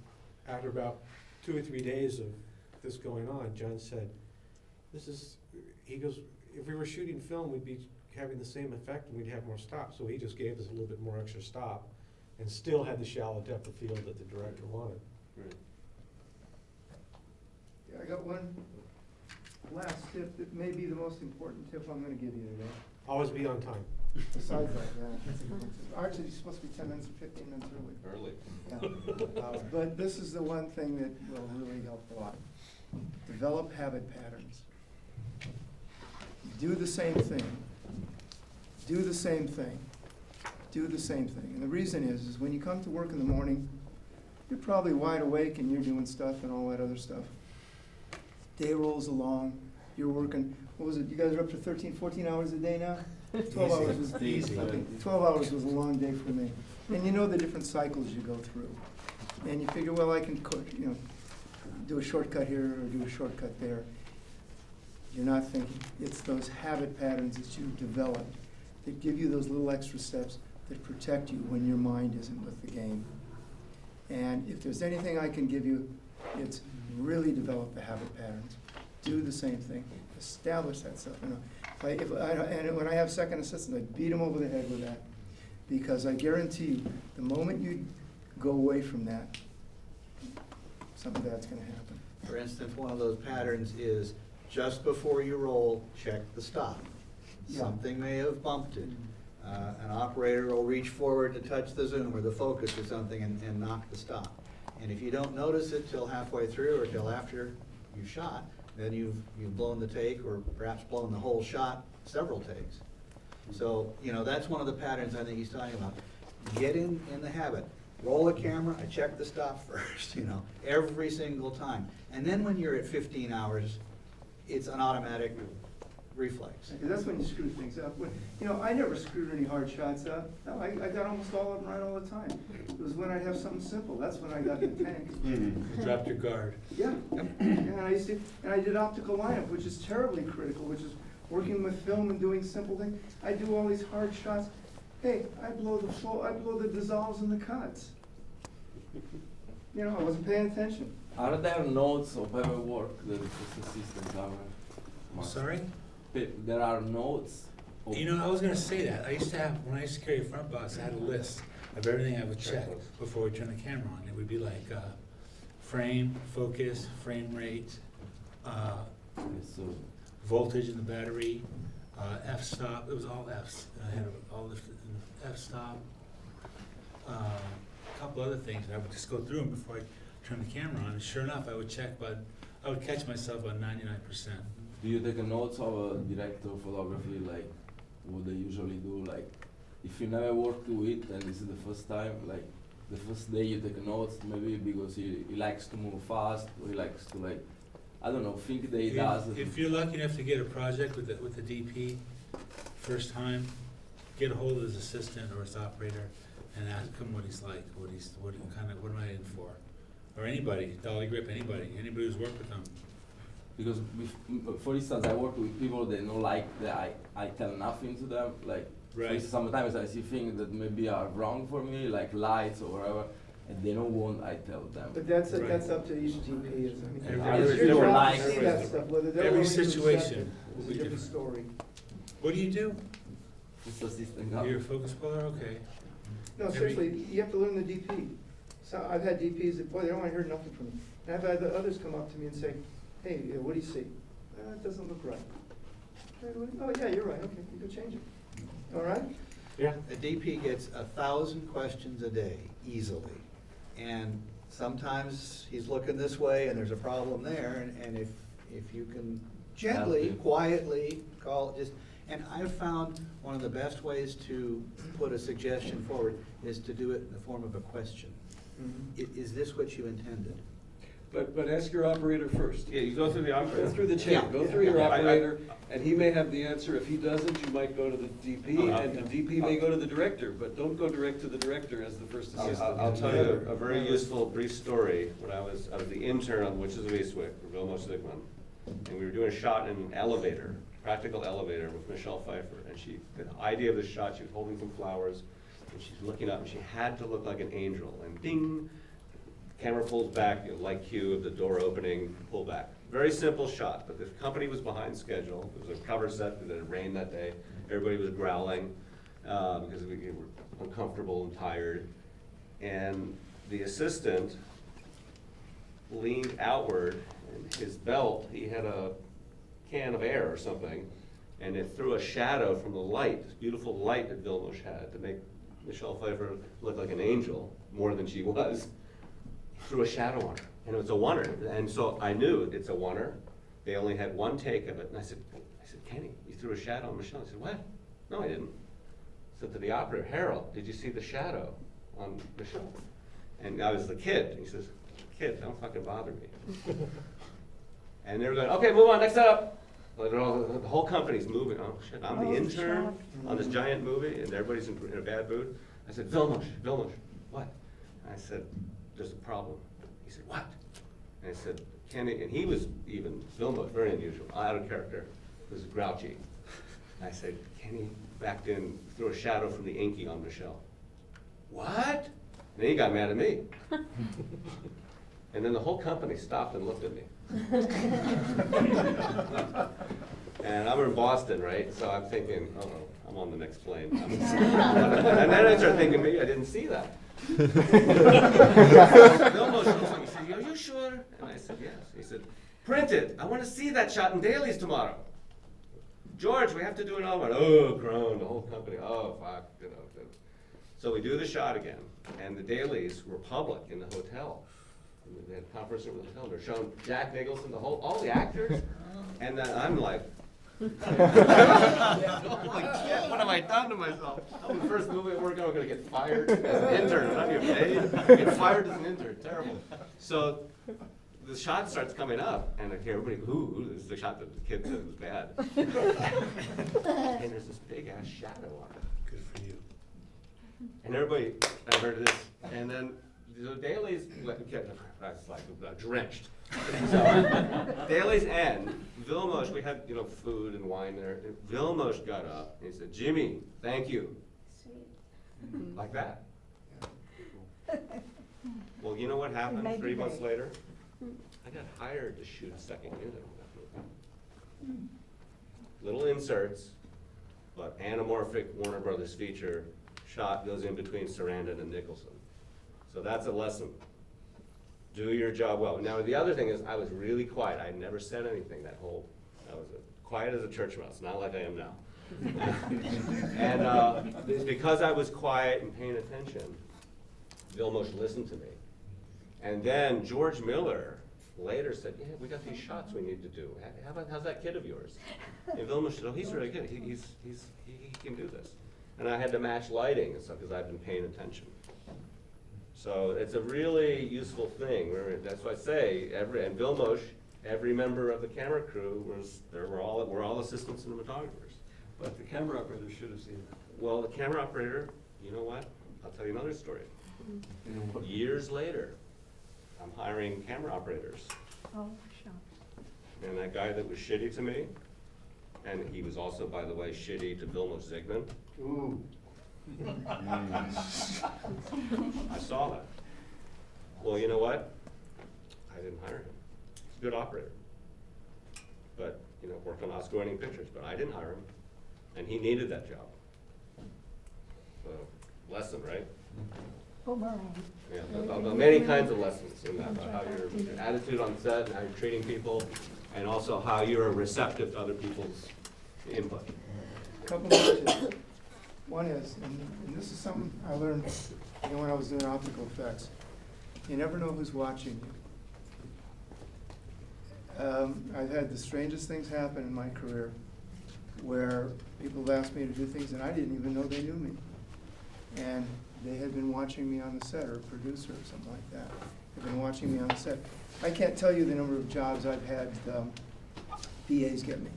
after about 2 or 3 days of this going on, John said, he goes, if we were shooting film, we'd be having the same effect and we'd have more stops. So he just gave us a little bit more extra stop and still had the shallow depth of field that the director wanted. Right. Yeah, I got one last tip that may be the most important tip I'm gonna give you today. Always be on time. Besides that, yeah, that's a good one. Actually, you're supposed to be 10 minutes or 15 minutes early. Early. But this is the one thing that will really help a lot. Develop habit patterns. Do the same thing. Do the same thing. Do the same thing. And the reason is when you come to work in the morning, you're probably wide awake and you're doing stuff and all that other stuff. Day rolls along, you're working, what was it, you guys are up to 13, 14 hours a day now? 12 hours was Easy. okay, 12 hours was a long day for me. And you know the different cycles you go through. And you figure, well, I can do a shortcut here or do a shortcut there. You're not thinking. It's those habit patterns that you've developed that give you those little extra steps that protect you when your mind isn't with the game. And if there's anything I can give you, it's really develop the habit patterns. Do the same thing. Establish that stuff. You know, and when I have second assistants, I beat them over the head with that. Because I guarantee you, the moment you go away from that, something bad's gonna happen. For instance, one of those patterns is just before you roll, check the stop. Yeah. Something may have bumped it. An operator will reach forward to touch the zoom or the focus or something and knock the stop. And if you don't notice it till halfway through or till after you shot, then you've blown the take or perhaps blown the whole shot several takes. So, that's one of the patterns I think he's talking about. Get in the habit. Roll the camera, I check the stop first, every single time. And then when you're at 15 hours, it's an automatic reflex. Because that's when you screw things up. I never screwed any hard shots up. No, I got almost all of them right all the time. It was when I'd have something simple. That's when I got in the tank. You dropped your guard. Yeah. And I did optical lineup, which is terribly critical, which is working with film and doing simple things. I do all these hard shots, hey, I blow the dissolves in the cuts. You know, I wasn't paying attention. Are there notes of every work that is assistant camera? Sorry? There are notes. Of You know, I was gonna say that. I used to have, when I used to carry a front box, I had a list of everything I would check before we turn the camera on. It would be like, frame, focus, frame rate, so voltage in the battery, f-stop, it was all Fs. I had all the f-stop, a couple other things. I would just go through them before I turn the camera on. And sure enough, I would I would catch myself on 99%. do you take a notes of a director of photography, like what they usually do? Like, if you never work to it and this is the first time, like the first day you take a notes, maybe because he likes to move fast, or he likes to, like, I don't know, think that he does. If you're lucky enough to get a project with the DP, first time, get a hold of his assistant or his operator and ask him what he's like, what am I in for? Or anybody, Dolly Grip, anybody who's worked with them. Because, for instance, I work with people that don't like that I tell nothing to them. Like, for instance, sometimes I see things that maybe are wrong for me, like lights or whatever, and they don't want I tell them. But that's Right. up to each GP, isn't it? Every- It's your job every- to see that stuff, whether they're every willing to accept situation it will is be a different different. story. What do you do? It's assistant You're a camera. focus puller, okay. No, seriously, you have to learn the DP. So I've had DPs that, boy, they don't want to hear nothing from me. And I've had the others come up to me and say, hey, what do you see? It doesn't look right. Oh, yeah, you're right, okay, you can change it. All right? Yeah. A DP gets 1,000 questions a day, easily. And sometimes he's looking this way and there's a problem there, and if you can gently, quietly call, and I've found one of the best ways to put a suggestion forward is to do it in the form of a question. Is this what you intended? But ask your operator first. Yeah, you go through the Go operator. through the chain, Yeah. go through your Yeah. operator, and he may have the answer. If he doesn't, you might go to the DP, and the DP may go to the director, but don't go direct to the director as the first assistant. I'll tell you a very useful brief story. When I was the intern on Witches of Eastwick for Vilmos Zsigmond, and we were doing a shot in an elevator, practical elevator with Michelle Pfeiffer, and the idea of the shot, she was holding some flowers, and she's looking up, and she had to look like an angel, and ding, camera pulls back, like cue of the door opening, pull back. Very simple shot, but the company was behind schedule. It was a cover set that had rained that day. Everybody was growling because we were uncomfortable and tired. And the assistant leaned outward, and his belt, he had a can of air or something, and it threw a shadow from the light, this beautiful light that Vilmos had to make Michelle Pfeiffer look like an angel, more than she was. Threw a shadow on her, and it was a oneer. And so I knew it's a oneer. They only had one take of it, and I said, Kenny, you threw a shadow on Michelle. He said, what? No, I didn't. I said to the operator, Harold, did you see the shadow on Michelle? And I was the kid. And he says, kid, don't fucking bother me. And they were going, okay, move on, next up. Like, the whole company's moving. Oh shit, I'm the intern on this giant movie, and everybody's in a bad mood. I said, Vilmos, what? And I said, there's a problem. He said, what? And I said, Kenny, and he was even, Vilmos, very unusual, out of character, was grouchy. And I said, Kenny backed in, threw a shadow from the inky on Michelle. What? And then he got mad at me. And then the whole company stopped and looked at me. And I'm in Boston, right? So I'm thinking, oh, I'm on the next plane. And then I started thinking, maybe I didn't see that. Vilmos looks like, he said, are you sure? And I said, yes. He said, print it. I want to see that shot in dailies tomorrow. George, we have to do another one. Oh, groan, the whole company. Oh, fuck. You know. So we do the shot again, and the dailies were public in the hotel. And they had a conference room in the hotel. They're showing Jack Nicholson, all the actors, and then I'm like, oh my shit, what have I done to myself? I'm the first movie I work on, I'm gonna get fired as an intern. I'm not even paid. Get fired as an intern. Terrible. So the shot starts coming up, and I hear everybody, ooh, this is the shot that the kid said was bad. And there's this big ass shadow on it. Good for you. And everybody, I heard this, and then the dailies, I was like drenched. So dailies end. Vilmos, we had food and wine there. And Vilmos got up and he said, Jimmy, thank you. Sweet. like that. Well, you know what It happened may be 3 months vague. later? I got hired to shoot a second unit on that movie. Little inserts, but anamorphic Warner Brothers feature shot goes in between Sarandon and Nicholson. So that's a lesson. Do your job well. Now, the other thing is, I was really quiet. I never said anything I was quiet as a church mouse, not like I am now. And it's because I was quiet and paying attention, Vilmos listened to me. And then George Miller later said, yeah, we got these shots we need to do. How's that kid of yours? And Vilmos said, oh, he's really good. He can do this. And I had to match lighting and stuff because I've been paying attention. So it's a really useful thing. That's why I say, and Vilmos, every member of the camera crew we're all assistant cinematographers. But the camera operator should have seen that. Well, the camera operator, you know what? I'll tell you another story. Years later, I'm hiring camera operators. Oh, sure. And that guy that was shitty to me, and he was also, by the way, shitty to Vilmos Zsigmond. Ooh. I saw that. Well, you know what? I didn't hire him. He's a good operator. But, worked on Oscar-winning pictures, but I didn't hire him. And he needed that job. So, lesson, right? Boomerang. Yeah, many kinds of lessons in that, about how your attitude on set, and how you're treating people, and also how you're receptive to other people's input. Couple of things. One is, and this is something I learned when I was doing optical effects, you never know who's watching you. I've had the strangest things happen in my career where people have asked me to do things and I didn't even know they knew me. And they had been watching me on the set, or a producer or something like that. They've been watching me on the set. I can't tell you the number of jobs I've had PAs get me,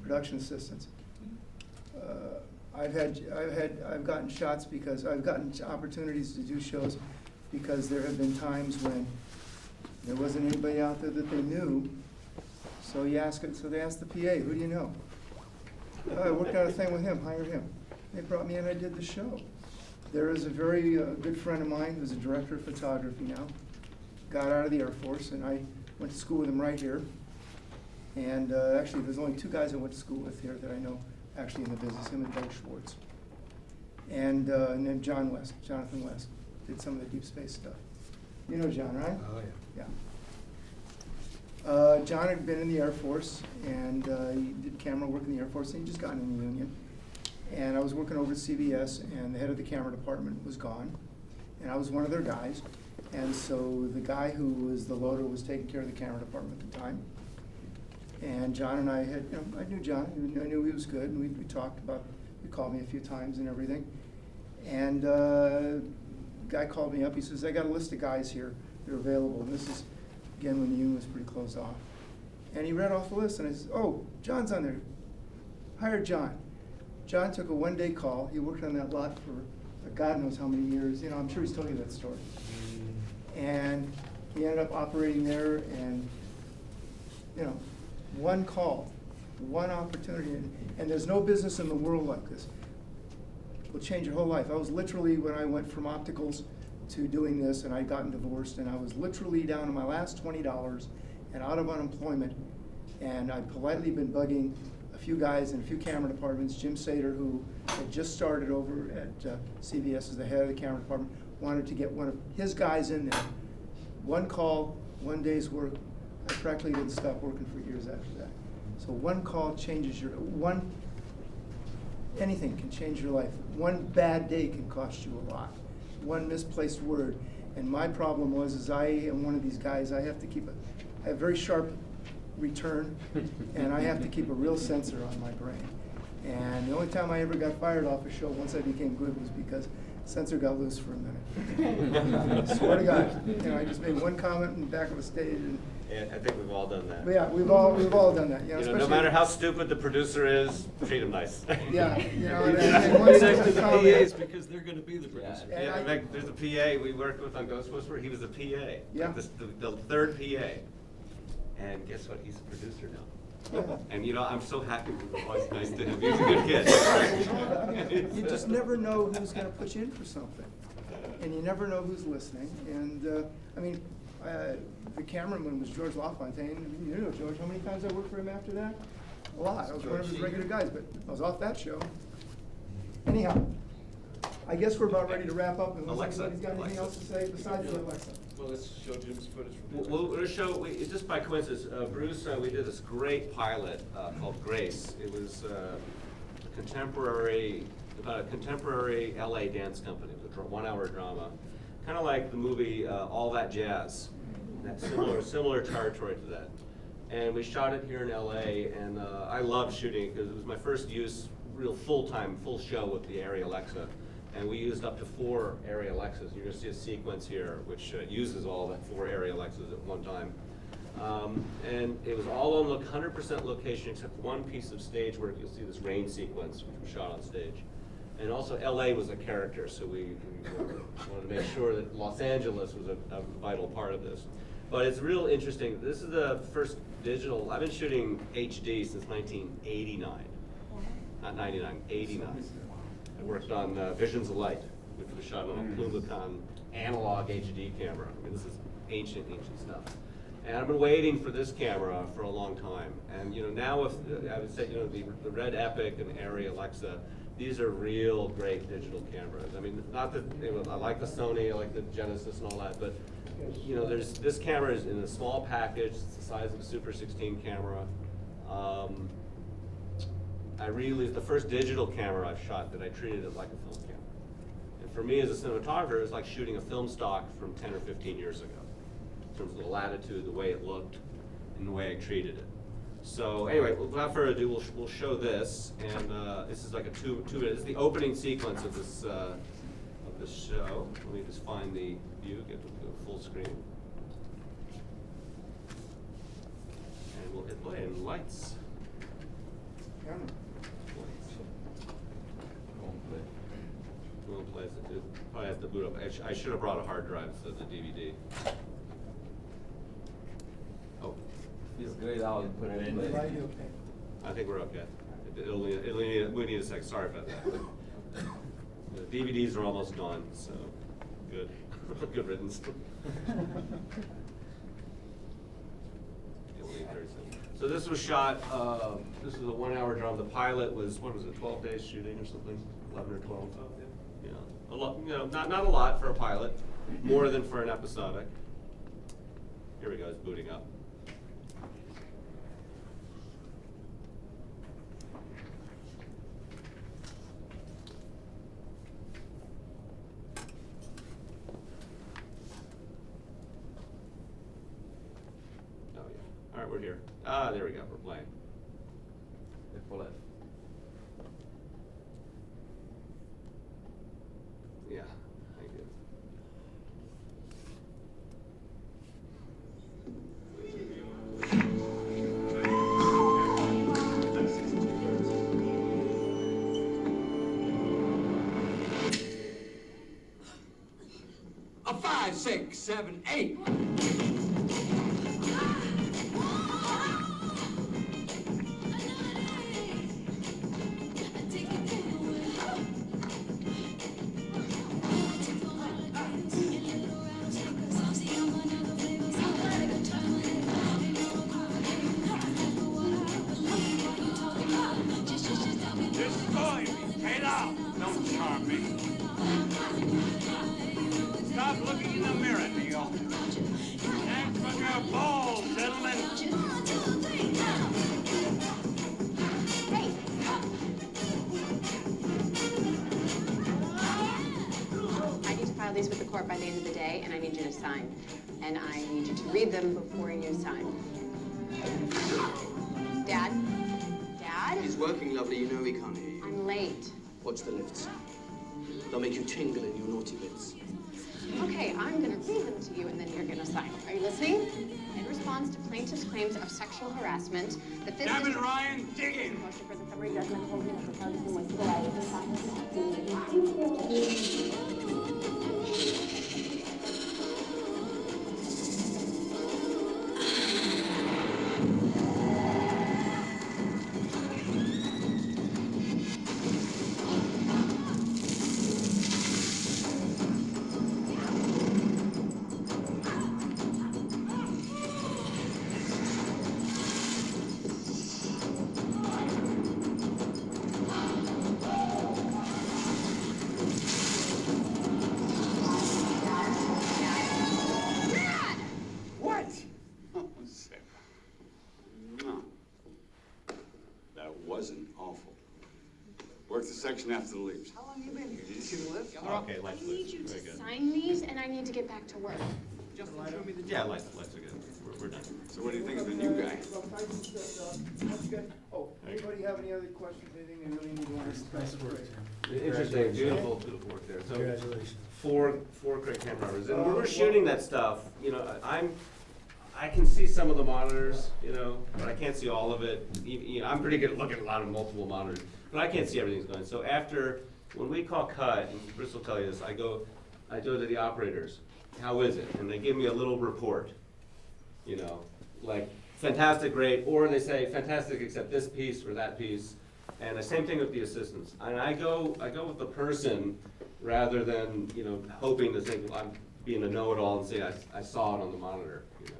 production assistants. I've gotten shots because I've gotten opportunities to do shows because there have been times when there wasn't anybody out there that they knew. So they asked the PA, who do you know? Oh, I worked out a thing with him, hired him. They brought me in, I did the show. There is a very good friend of mine who's a director of photography now. Got out of the Air Force, and I went to school with him right here. And actually, there's only two guys I went to school with here that I know actually in the business, him and Doug Schwartz. And then Jonathan West, did some of the deep space stuff. You know John, right? Oh, yeah. Yeah. John had been in the Air Force, and he did camera work in the Air Force, and he just got in the union. And I was working over at CBS, and the head of the camera department was gone, and I was one of their guys. And so the guy who was the loader was taking care of the camera department at the time. And John and I had, I knew John, I knew he was good, and we talked about, he called me a few times and everything. And guy called me up, he says, I got a list of guys here, they're available. And this is, again, when the union was pretty closed off. And he read off the list, and I said, oh, John's on there. Hired John. John took a one-day call. He worked on that lot for God knows how many years. I'm sure he's told you that story. And he ended up operating there, and one call, one opportunity, and there's no business in the world like this. It will change your whole life. I was literally, when I went from opticals to doing this, and I'd gotten divorced, and I was literally down to my last $20 and out of unemployment, and I'd politely been bugging a few guys in a few camera departments. Jim Sater, who had just started over at CBS as the head of the camera department, wanted to get one of his guys in there. One call, one day's work. I practically didn't stop working for years after that. So one call changes anything can change your life. One bad day can cost you a lot. One misplaced word. And my problem was, I am one of these guys, I have a very sharp return, and I have to keep a real sensor on my brain. And the only time I ever got fired off a show once I became good was because sensor got loose for a minute. I swear to God. I just made one comment in the back of a stage. Yeah, I think we've all done that. But yeah, we've all done that. No matter how stupid the producer is, treat him nice. Yeah, And once actually the comment- PAs, because they're gonna be the producer. And Yeah, I- in fact, there's a PA we worked with on Ghostbusters. He was a PA. Yeah. The third PA. And guess what? He's a producer now. And you know, I'm so happy with him. It's nice to have. He's a good kid. You just never know who's gonna put you in for something, and you never know who's listening. And, I mean, the cameraman was George LaFontaine. You know George, how many times I worked for him after that? A lot. I was one of his regular guys, but I was off that show. Anyhow, I guess we're about ready to wrap up, unless Alexa. anybody's got anything else to say besides the Alexa. Well, let's show Jim's footage from the. We'll show, just by coincidence, Bruce, we did this great pilot called Grace. It was about a contemporary LA dance company. It was a 1-hour drama, kind of like the movie All That Jazz. That similar territory to that. And we shot it here in LA, and I loved shooting it because it was my first real full-time, full show with the Arri Alexa. And we used up to 4 Arri Alexas. You're gonna see a sequence here which uses all the 4 Arri Alexas at one time. And it was all on 100% location except one piece of stage work. You'll see this rain sequence which was shot on stage. And also LA was a character, so we wanted to make sure that Los Angeles was a vital part of this. But it's real interesting. This is the first digital, I've been shooting HD since 1989. Not 99, 89. I worked on Visions of Light, which was shot on a Lumicon analog HD camera. I mean, this is ancient stuff. And I've been waiting for this camera for a long time. And you know, now if I would say, you know, the Red Epic and Arri Alexa, these are real great digital cameras. I mean, not that, you know, I like the Sony, I like the Genesis and all that, but you know, this camera is in a small package. It's the size of a Super 16 camera. It's the first digital camera I've shot that I treated it like a film camera. And for me as a cinematographer, it's like shooting a film stock from 10 or 15 years ago, in terms of the latitude, the way it looked, and the way I treated it. So anyway, without further ado, we'll show this, and this is like a two minute. This is the opening sequence of this show. Let me just find the view, get the full screen, and we'll hit play and lights. We'll play it. Probably have to boot up. I should have brought a hard drive instead of the DVD. Oh, Feels great out and put it in there. I think we're okay. We need a sec. Sorry about that. The DVDs are almost gone, so good. Good riddance. So this was shot, this was a 1-hour drama. The pilot was, what was it, 12 days shooting or something? 11 or 12? Yeah. A lot, you know, not a lot for a pilot, more than for an episodic. Here we go, it's booting up. Oh yeah, all right, we're here. Ah, there we go, we're playing. Yeah, thank you. A 5, 6, 7, 8. Destroy me. Get out. Don't charm me. Stop looking in the mirror, Neil. Hang from your balls, gentlemen. I need to file these with the court by the end of the day, and I need you to sign. And I need you to read them before you sign. Dad? Dad? He's working, lovely. You know he can't hear you. I'm late. Watch the lifts. They'll make you tingle in your naughty bits. Okay, I'm gonna read them to you, and then you're gonna sign. Are you listening? In response to plaintiff's claims of sexual harassment, that this Damn it, is... Ryan, dig in! Motion for the summary judgment holding that the charges in which section after the leaves. How long have you been here? Did you see the lift? Okay, I lights, need you very to good. sign these, and I need to get back to work. Yeah, lights are good. We're done. So what do you think of the new guy? That's good. Oh, anybody have any other questions, anything they really need to want to discuss? Interesting, beautiful work there. So, Congratulations. four great cameras. And when we're shooting that stuff, you know, I can see some of the monitors, you know, but I can't see all of it. You know, I'm pretty good at looking at a lot of multiple monitors, but I can't see everything's going. So when we call cut, and Bruce will tell you this, I go to the operators, how is it? And they give me a little report, you know, like fantastic, great, or they say fantastic except this piece or that piece. And the same thing with the assistants. And I go with the person rather than, you know, hoping to think, well, I'm being a know-it-all and say I saw it on the monitor, you know.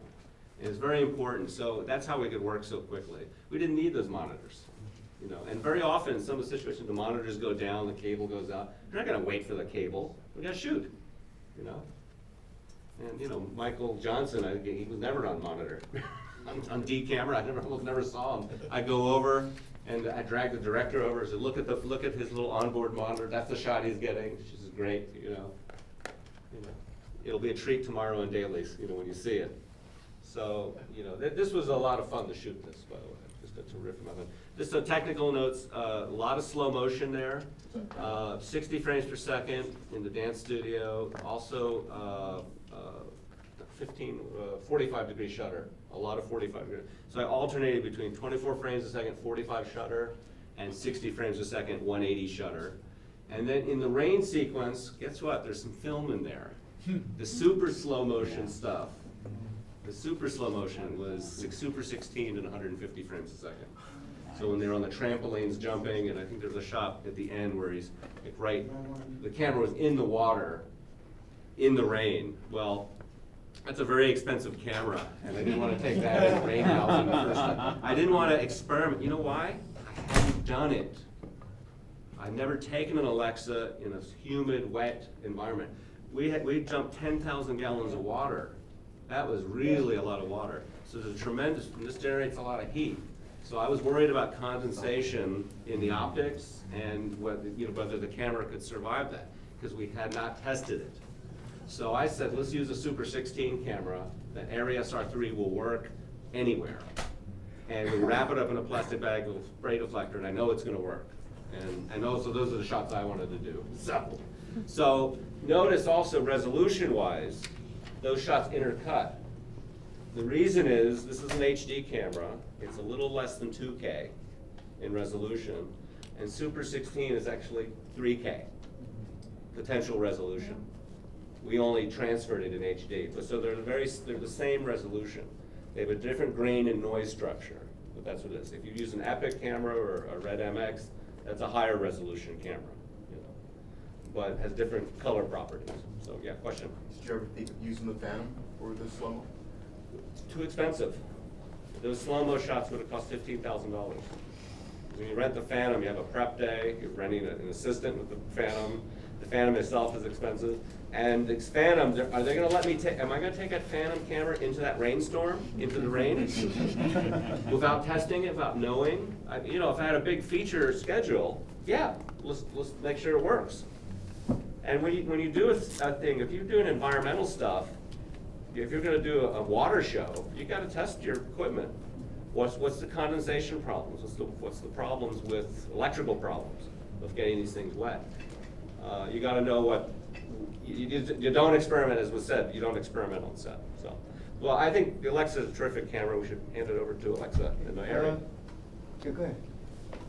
And it's very important. So that's how we could work so quickly. We didn't need those monitors, you know. And very often in some of the situations, the monitors go down, the cable goes out. You're not gonna wait for the cable. We gotta shoot, you know. And, you know, Michael Johnson, he was never on monitor. on D camera, I almost never saw him. I go over and I drag the director over and say, look at his little onboard monitor. That's the shot he's getting. She's great, you know. It'll be a treat tomorrow in dailies, you know, when you see it. So, you know, this was a lot of fun to shoot this, by the way. Just to riff about it. Just some technical notes, a lot of slow motion there. 60 frames per second in the dance studio. Also, 45-degree shutter, a lot of 45 degree. So I alternated between 24 frames a second, 45 shutter, and 60 frames a second, 180 shutter. And then in the rain sequence, guess what? There's some film in there. The super slow motion stuff. The super slow motion was Super 16 and 150 frames a second. So when they're on the trampolines jumping, and I think there's a shot at the end where he's like the camera was in the water, in the rain. Well, that's a very expensive camera, and I didn't want to take that in rain house the first time. I didn't want to experiment. You know why? I hadn't done it. I've never taken an Alexa in a humid, wet environment. We jumped 10,000 gallons of water. That was really a lot of water. So there's a tremendous, and this generates a lot of heat. So I was worried about condensation in the optics and whether the camera could survive that, because we had not tested it. So I said, let's use a Super 16 camera. The ARRI-SR3 will work anywhere. And we wrap it up in a plastic bag with spray deflector, and I know it's gonna work. And also those are the shots I wanted to do. So notice also resolution-wise, those shots intercut. The reason is, this is an HD camera. It's a little less than 2K in resolution. And Super 16 is actually 3K potential resolution. We only transferred it in HD, but so they're the same resolution. They have a different grain and noise structure, but that's what it is. If you use an Epic camera or a Red MX, that's a higher resolution camera, you know, but has different color properties. So yeah, question. Did you ever think of using the Phantom for the slow-mo? Too expensive. Those slow-mo shots would have cost $15,000. When you rent the Phantom, you have a prep day, you're renting an assistant with the Phantom. The Phantom itself is expensive. And the Phantom, are they gonna let me am I gonna take that Phantom camera into that rainstorm, into the rain? Without testing it, without knowing? You know, if I had a big feature schedule, yeah, let's make sure it works. And when you do a thing, if you're doing environmental stuff, if you're gonna do a water show, you gotta test your equipment. What's the condensation problems? What's the problems with electrical problems of getting these things wet? You gotta know what, you don't experiment, as was said, you don't experiment on set, so. Well, I think the Alexa is a terrific camera. We should hand it over to Alexa in the area. Yeah, go ahead.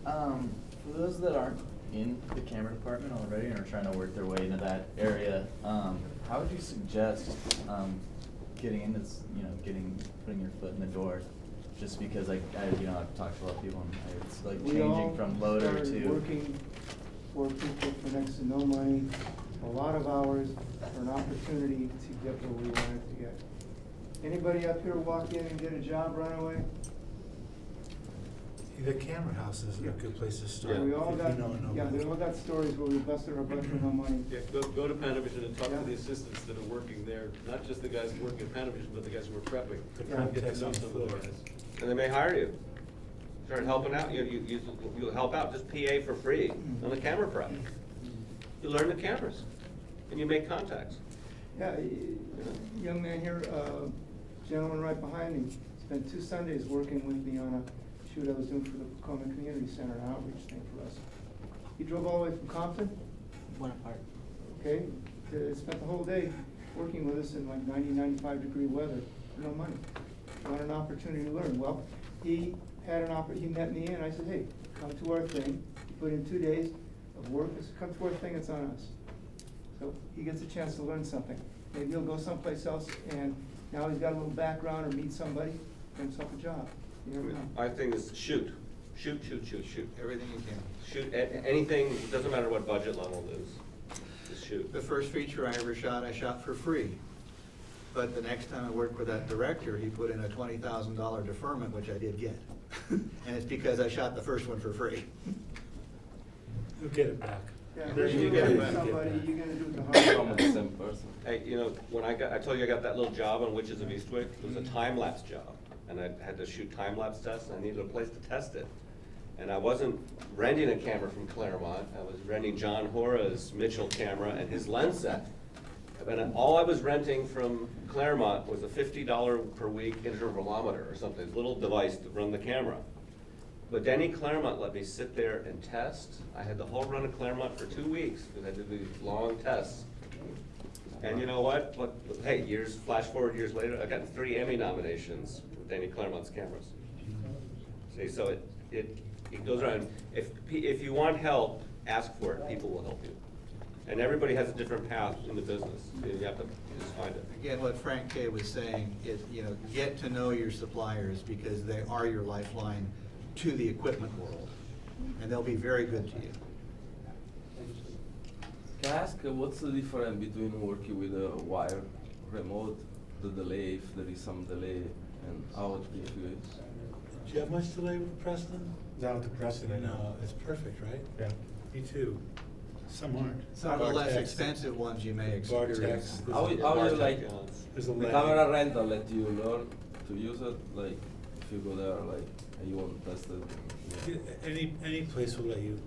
For those that aren't in the camera department already and are trying to work their way into that area, how would you suggest getting into this, putting your foot in the door? Just because I've talked to a lot of people and it's like changing from loader to. We all started working for people for next to no money, a lot of hours for an opportunity to get where we wanted to get. Anybody up here walk in and get a job right away? The camera house is a good place to start. We all got stories where we busted our butt for no money. Yeah, go to Panavision and talk to the assistants that are working there, not just the guys who work at Panavision, but the guys who are prepping. Yeah. Get to know some of the guys. And they may hire you. start helping out, you help out, just PA for free on the camera prep. You learn the cameras, and you make contacts. Yeah, young man here, gentleman right behind me, spent 2 Sundays working with me on a shoot I was doing for the Coleman Community Center, an outreach thing for us. He drove all the way from Compton, One apart. okay, spent the whole day working with us in like 90, 95-degree weather for no money. Wanted an opportunity to learn. Well, he had he met me and I said, hey, come to our thing. He put in 2 days of work. I said, come to our thing, it's on us. So he gets a chance to learn something. Maybe he'll go someplace else and now he's got a little background or meet somebody, get himself a job. You never know. My thing is shoot. Shoot. Everything you can. Shoot, anything, it doesn't matter what budget level it is, just shoot. The first feature I ever shot, I shot for free. But the next time I worked with that director, he put in a $20,000 deferment, which I did get. And it's because I shot the first one for free. You'll get it back. Yeah, There's if you you're get it with back. somebody, you're gonna do it the hard Almost way. the same person. Hey, when I told you I got that little job on Witches of Eastwick, it was a time-lapse job. And I had to shoot time-lapse tests, and I needed a place to test it. And I wasn't renting a camera from Claremont, I was renting John Hora's Mitchell camera and his lens set. And all I was renting from Claremont was a $50 per week intervalometer or something, this little device to run the camera. But Denny Claremont let me sit there and test. I had the whole run of Claremont for 2 weeks, because I did these long tests. And you know what? Hey, flash forward years later, I got 3 Emmy nominations with Denny Claremont's cameras. See, so it goes around. If you want help, ask for it, people will help you. And everybody has a different path in the business. You have to just find it. Again, what Frank K. was saying is, get to know your suppliers because they are your lifeline to the equipment world. And they'll be very good to you. Can I ask what's the difference between working with a wire remote, the delay, if there is some delay, and how it is? Do you have much delay with the Preston? Not with the precedent. No, it's perfect, right? Yeah. Me too. Some aren't. Some of the less Vortex. expensive ones you may Vortex. experience. How you like, There's a the lag. camera rental let you learn to use it, like, if you go there, like, and you want to test it? Any place will let you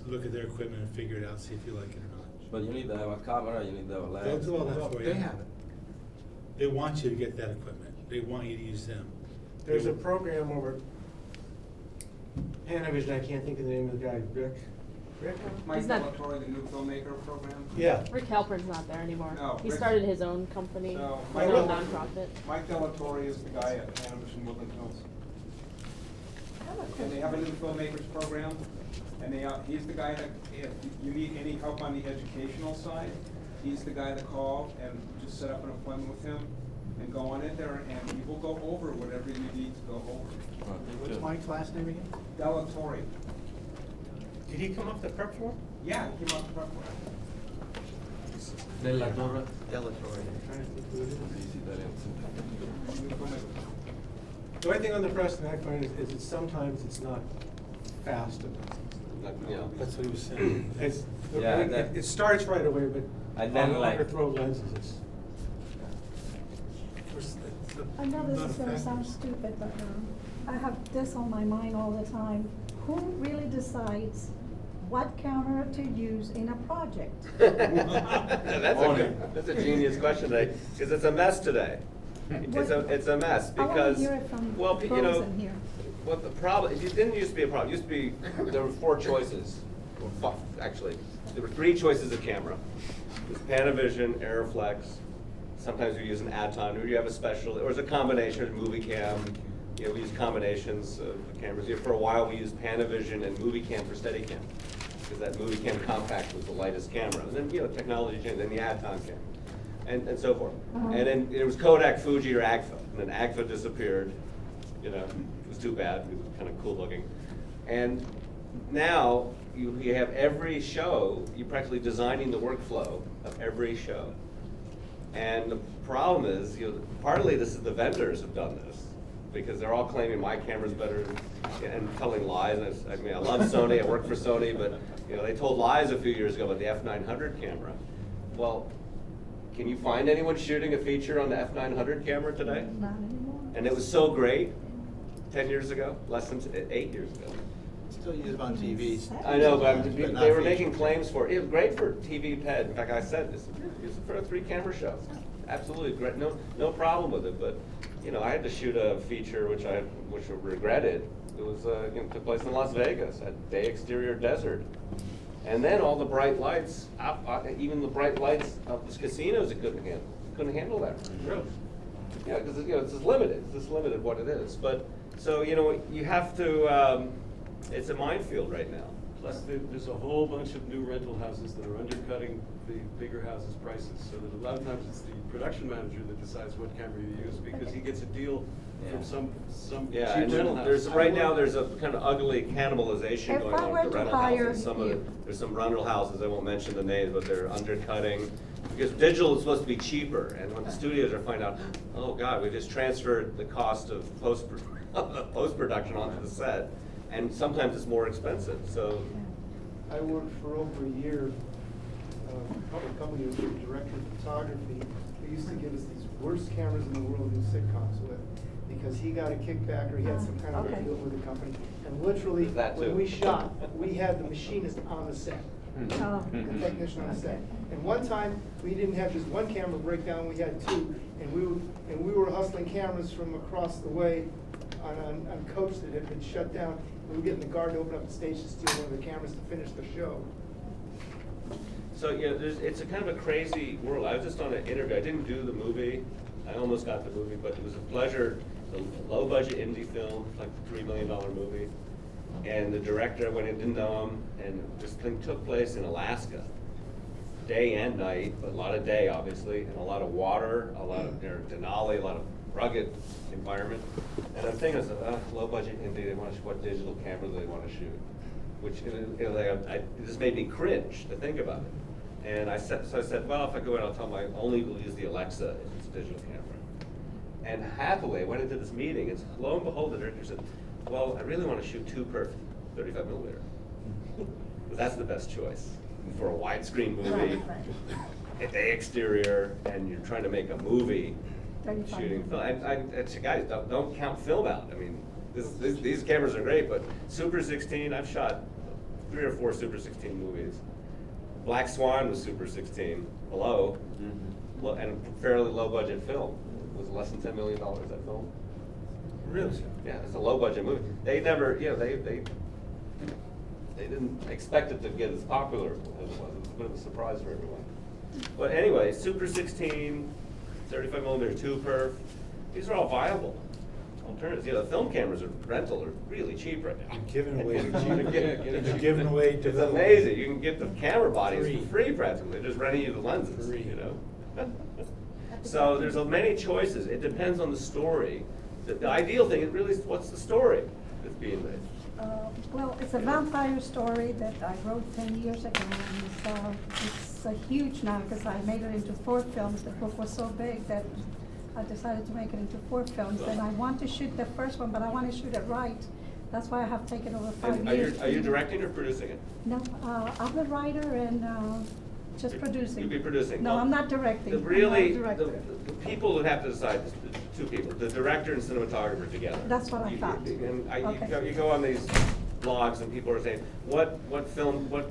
look at their equipment and figure it out, see if you like it or not. But you need to have a camera, you need to have a They'll lens. do all that for you. They have it. They want you to get that equipment. They want you to use them. There's a program over Panavision, I can't think of the name of the guy, Rick? Mike He's not- Delatorre, the new filmmaker program. Yeah. Rick Halpern's not there anymore. No, He Rick- started his own company, No, his Mike own Delatorre- nonprofit. Mike Delatorre is the guy at Panavision Woodland Hills. And they have a new filmmakers program, and he's the guy that, if you need any help on the educational side, he's the guy to call and just set up an appointment with him and go on in there, and he will go over whatever you need to go over. What's Mike's last name again? Delatorre. Did he come off the prep floor? Yeah, he came up with De La Torre. Delatorre. The only thing on the Preston I find is that sometimes it's not fast enough. That's what he was saying. It's, Yeah, it starts right away, but And then, on like- longer throw lenses, it's. I know this Not is gonna effective. sound stupid, but I have this on my mind all the time. Who really decides what camera to use in a project? That's a genius question today, because it's a mess today. It's a mess, I wanna because, hear it from well, pros in here. what the problem, it didn't used to be a problem, it used to be, there were 4 choices, or actually, there were 3 choices of camera. It was Panavision, Aeroflex, sometimes we use an Aton, or you have a special, or it's a combination of movie cam, we use combinations of cameras. For a while, we used Panavision and movie cam for Steadicam, because that movie cam compact was the lightest camera. And then, technology changed, then the Aton cam, and so forth. And then it was Kodak, Fuji, or Agfa, and then Agfa disappeared. It was too bad, it was kind of cool looking. And now, you have every show, you're practically designing the workflow of every show. And the problem is, partly this is the vendors have done this, because they're all claiming my camera's better and telling lies. I mean, I love Sony, I work for Sony, but they told lies a few years ago about the F900 camera. Well, can you find anyone shooting a feature on the F900 camera today? Not anymore. And it was so great. 10 years ago, less than 8 years ago. Still use it on TV. I know, but But not they were featured. making claims for it. It was great for TV PED. In fact, I said this, use it for a 3-camera show. Absolutely great, no problem with it. But you know, I had to shoot a feature which I regretted. It was took place in Las Vegas at day exterior desert, and then all the bright lights, even the bright lights of the casinos, it couldn't handle that. Really? Yeah, because it's just limited. It's just limited what it is. But so you have to. It's a minefield right now. Plus, there's a whole bunch of new rental houses that are undercutting the bigger houses' prices, so that a lot of times it's the production manager that decides what camera you use, because he gets a deal from some Yeah, cheap and rental house. there's right now there's a kind of ugly cannibalization If going I on were with the to rental hire houses. you- There's some rental houses, I won't mention the names, but they're undercutting, because digital is supposed to be cheaper, and when the studios are finding out, oh God, we just transferred the cost of post-production onto the set, and sometimes it's more expensive, so. I worked for over a year, a company was a director of photography. They used to give us these worst cameras in the world to do sitcoms with, because he got a kickback or he had some kind of a Okay. deal with the company. And literally, That too. when we shot, we had the machinist on the set, Oh. the technician on the set. And one time, we didn't have just one camera breakdown, we had two, and we were hustling cameras from across the way on coach that had been shut down. We were getting the guard to open up the stage to steal one of the cameras to finish the show. So, it's a kind of a crazy world. I was just on an interview. I didn't do the movie. I almost got the movie, but it was a pleasure. A low-budget indie film, like a $3 million movie. And the director, when I didn't know him, and this thing took place in Alaska, day and night, but a lot of day, obviously, and a lot of water, a lot of Denali, a lot of rugged environment. And I'm thinking, low-budget indie, they want to shoot, what digital camera do they want to shoot? Which, it just made me cringe to think about it. And I said, well, if I go in, I'll tell them I only will use the Alexa if it's a digital camera. And happily, I went into this meeting, and lo and behold, the director said, well, I really want to shoot 2x 35 millimeter. But that's the best choice for a widescreen movie, Right. a day exterior, and you're trying to make a movie 35 shooting film. Guys, don't count film out. I mean, these cameras are great, but Super 16, I've shot 3 or 4 Super 16 movies. Black Swan was Super 16, below, and a fairly low budget film. It was less than $10 million, that film. Really? Yeah, it's a low budget movie. They never, they didn't expect it to get as popular as it was. It was a bit of a surprise for everyone. But anyway, Super 16, 35 millimeter 2-perf, these are all viable alternatives. The film cameras are rental are really cheap right now. Giving away, They're giving away. It's amazing. You can get the camera bodies for free practically. They're just renting you the lenses, So there's many choices. It depends on the story. The ideal thing is really what's the story that's being made. Well, it's a vampire story that I wrote 10 years ago, and it's a huge now because I made it into 4 films. The book was so big that I decided to make it into 4 films. And I want to shoot the first one, but I want to shoot it right. That's why I have taken over 5 And years. are you directing or producing it? No, I'm the writer and just producing. You'll be producing. No, Well, I'm not directing. I'm not a Really, director. the people that have to decide, 2 people, the director and cinematographer together. That's what I thought. And you go on these blogs and people are saying, what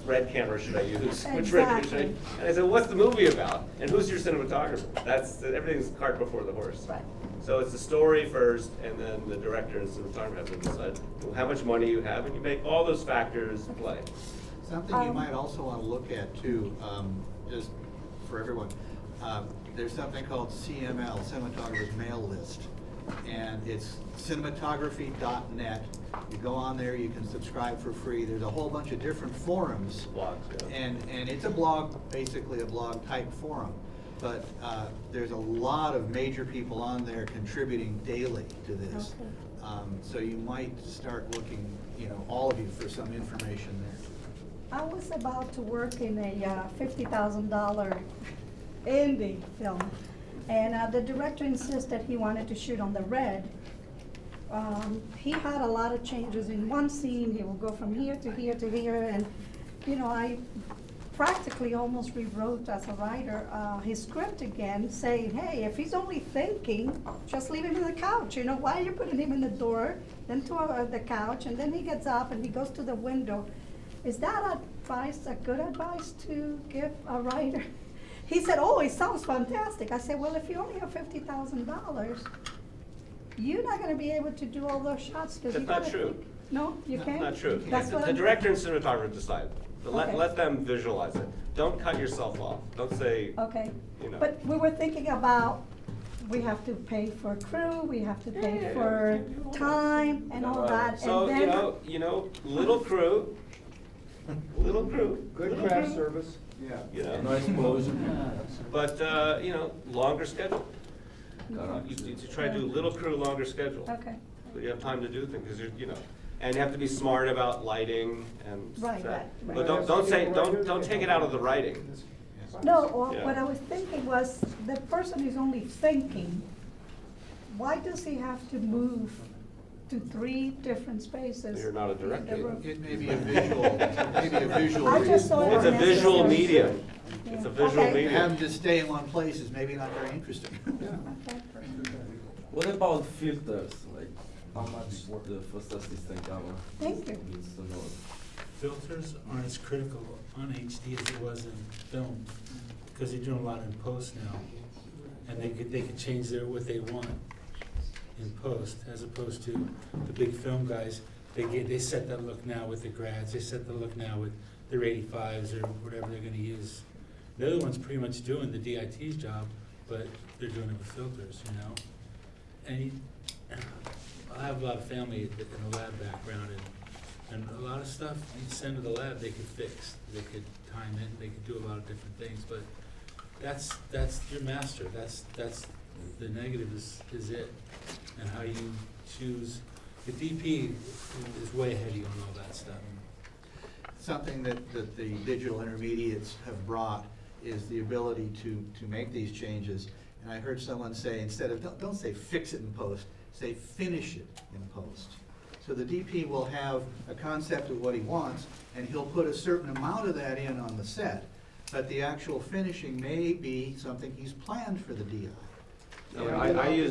red camera should I use? Which red camera should I? Exactly. And I said, what's the movie about? And who's your cinematographer? Everything's cart before the horse. Right. So it's the story first, and then the director and cinematographer have to decide how much money you have, and you make all those factors play. Something you might also want to look at too, just for everyone, there's something called CML, Cinematographer's Mail List. And it's cinematography.net. You go on there, you can subscribe for free. There's a whole bunch of different forums. Blogs, yeah. And it's a blog, basically a blog type forum. But there's a lot of major people on there contributing daily to this. Okay. So you might start looking, all of you, for some information there. I was about to work in a $50,000 indie film, and the director insisted he wanted to shoot on the red. He had a lot of changes in one scene. He will go from here to here to here, and I practically almost rewrote as a writer, his script again, saying, hey, if he's only thinking, just leave him in the couch, you know, why are you putting him in the door, then to the couch, and then he gets up and he goes to the window. Is that advice, a good advice to give a writer? He said, oh, it sounds fantastic. I said, well, if you only have $50,000, you're not gonna be able to do all those shots, because you That's not gotta true. think. No, you can't? Not true. That's what The I'm- director and cinematographer decide. But Okay. let them visualize it. Don't cut yourself off. Don't say, Okay, you know. but we were thinking about, we have to pay for crew, we have to pay for time and all that, So, and then. you know, little crew, little crew. Good little craft crew, service, yeah. You know. No explosion. But, you know, longer schedule. You try to do little crew, longer schedule. Okay, So you have time to do things, because you're, you know, and you have to be smart about lighting and. Right, that. right, But right. don't take it out of the writing. no, Yeah. what I was thinking was, the person who's only thinking, why does he have to move to 3 different spaces? You're not a director. The room? It may be a visual, maybe a visual. I just saw it It's a on visual Netflix. medium. It's a Yeah. visual Okay. medium. Having to stay in one place is maybe not very interesting. Okay. What about filters? Like, how much the first assistant camera Thank you. needs to know? Filters aren't as critical on HD as it was in film, because they're doing a lot in post now. And they could change what they want in post, as opposed to the big film guys. They set that look now with the grads, they set the look now with their 85s or whatever they're gonna use. The other one's pretty much doing the DIT's job, but they're doing it with filters, you know? And I have a lot of family in a lab background, and a lot of stuff you send to the lab, they could fix. They could time it, they could do a lot of different things, but that's your master. That's the negative is it, and how you choose. The DP is way ahead of you on all that stuff. Something that the digital intermediates have brought is the ability to make these changes. And I heard someone say, instead of, don't say fix it in post, say finish it in post. So the DP will have a concept of what he wants, and he'll put a certain amount of that in on the set, but the actual finishing may be something he's planned for the DI. Yeah,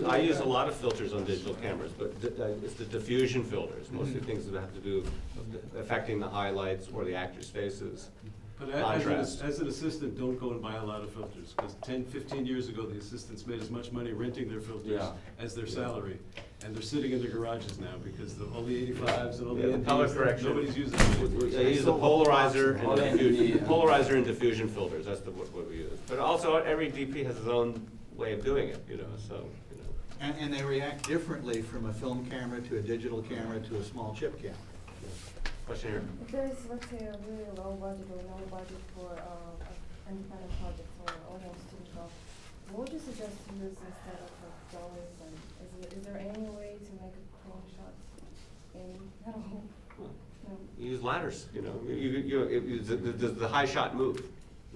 I use a lot of filters on digital cameras, but it's the diffusion filters, mostly things that have to do with affecting the highlights or the actors' faces. But Contrast. as an assistant, don't go and buy a lot of filters, because 10, 15 years ago, the assistants made as much money renting their filters Yeah. as their salary. And they're sitting in their garages now, because all the 85s and all the Yeah, color NDs, correction. nobody's using them. I use the polarizer All and ND, polarizer and diffusion filters, that's what we use. But also, every DP has his own way of doing it, you know, so, you know. And they react differently from a film camera to a digital camera to a small chip camera. Question here. If there's, let's say, a really low budget or no budget for any kind of project or almost student film, what would you suggest to use instead of dollars? And is there any way to make a clone shot in at all? No. You use ladders, you know, does the high shot move,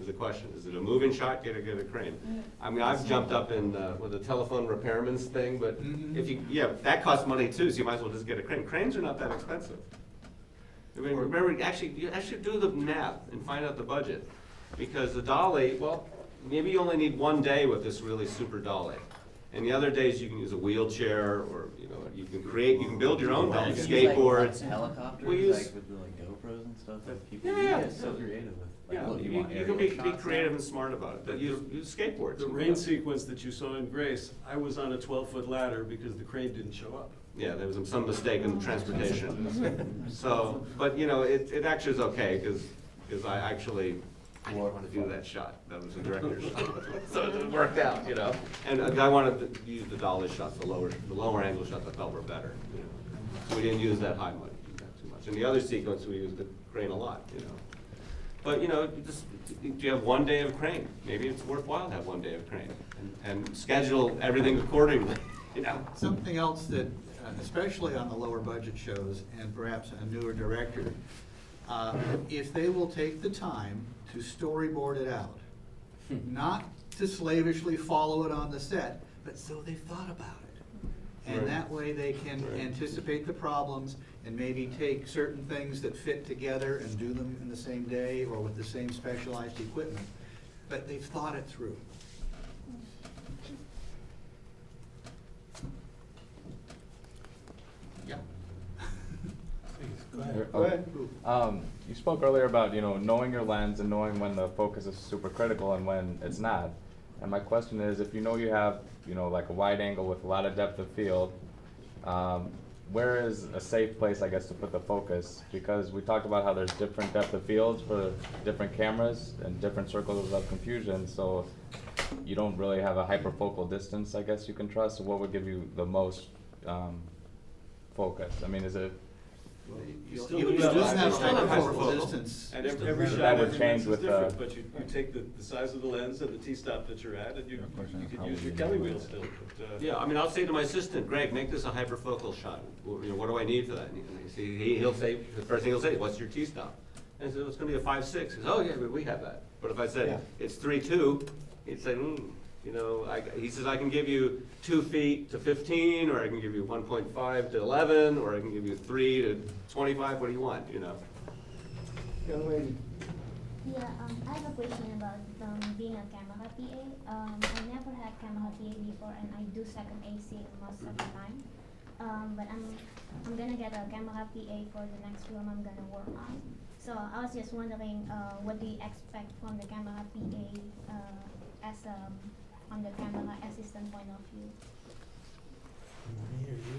is the question. Is it a moving shot, get a crane? Yeah. I mean, I've jumped up in, with the telephone repairman's thing, but Mhm. if you, yeah, that costs money too, so you might as well just get a crane. Cranes are not that expensive. I mean, remember, you actually do the math and find out the budget. Because the dolly, well, maybe you only need 1 day with this really super dolly. And the other days you can use a wheelchair, or, you know, you can build your own dolly, skateboards. Helicopters, We use- like with the GoPros and stuff, like people, Yeah, you yeah. get so creative with, like, Yeah, what, you you want can aerial be shots creative now? and smart about it, but use skateboards. The rain sequence that you saw in Grace, I was on a 12-foot ladder because the crane didn't show up. Yeah, there was some mistake in transportation. So, but, you know, it actually is okay, because I didn't want to do that shot. That was the director's shot. So it worked out, you know? And I wanted to use the dolly shots, the lower angle shots I felt were better, you know? So we didn't use that high much, too much. In the other sequence, we used the crane a lot, you know? But, you know, do you have 1 day of crane? Maybe it's worthwhile to have 1 day of crane and schedule everything accordingly, you know? Something else that, especially on the lower budget shows, and perhaps a newer director, if they will take the time to storyboard it out, not to slavishly follow it on the set, but so they've thought about it. And Right. that way they can Right. anticipate the problems and maybe take certain things that fit together and do them in the same day or with the same specialized equipment. But they've thought it through. Yeah. Go ahead. Go ahead. You spoke earlier about, knowing your lens and knowing when the focus is super critical and when it's not. And my question is, if you know you have, like a wide angle with a lot of depth of field, where is a safe place, I guess, to put the focus? Because we talked about how there's different depth of fields for different cameras and different circles of confusion, so you don't really have a hyperfocal distance, I guess, you can trust. So what would give you the most focus? I mean, is it? You You do have hyperfocal hyperfocal. distance. And every That shot, would every change lens is with, different, but you take the size of the lens and the T-stop that you're at, and you can use your Kelly wheel still. But, Yeah, I mean, I'll say to my assistant, Greg, make this a hyperfocal shot. Well, what do I need for that? And he'll say, the first thing he'll say, what's your T-stop? And I said, it's gonna be a 5.6. He says, oh yeah, but we have that. But if I said, Yeah. it's 3.2, he'd say, he says, I can give you 2 feet to 15, or I can give you 1.5 to 11, or I can give you 3 to 25, what do you want, Young lady. Yeah, I have a question about being a camera PA. I never had camera PA before, and I do second AC most of the time. But I'm gonna get a camera PA for the next film I'm gonna work on. So I was just wondering, what do you expect from the camera PA as on the camera assistant point of view?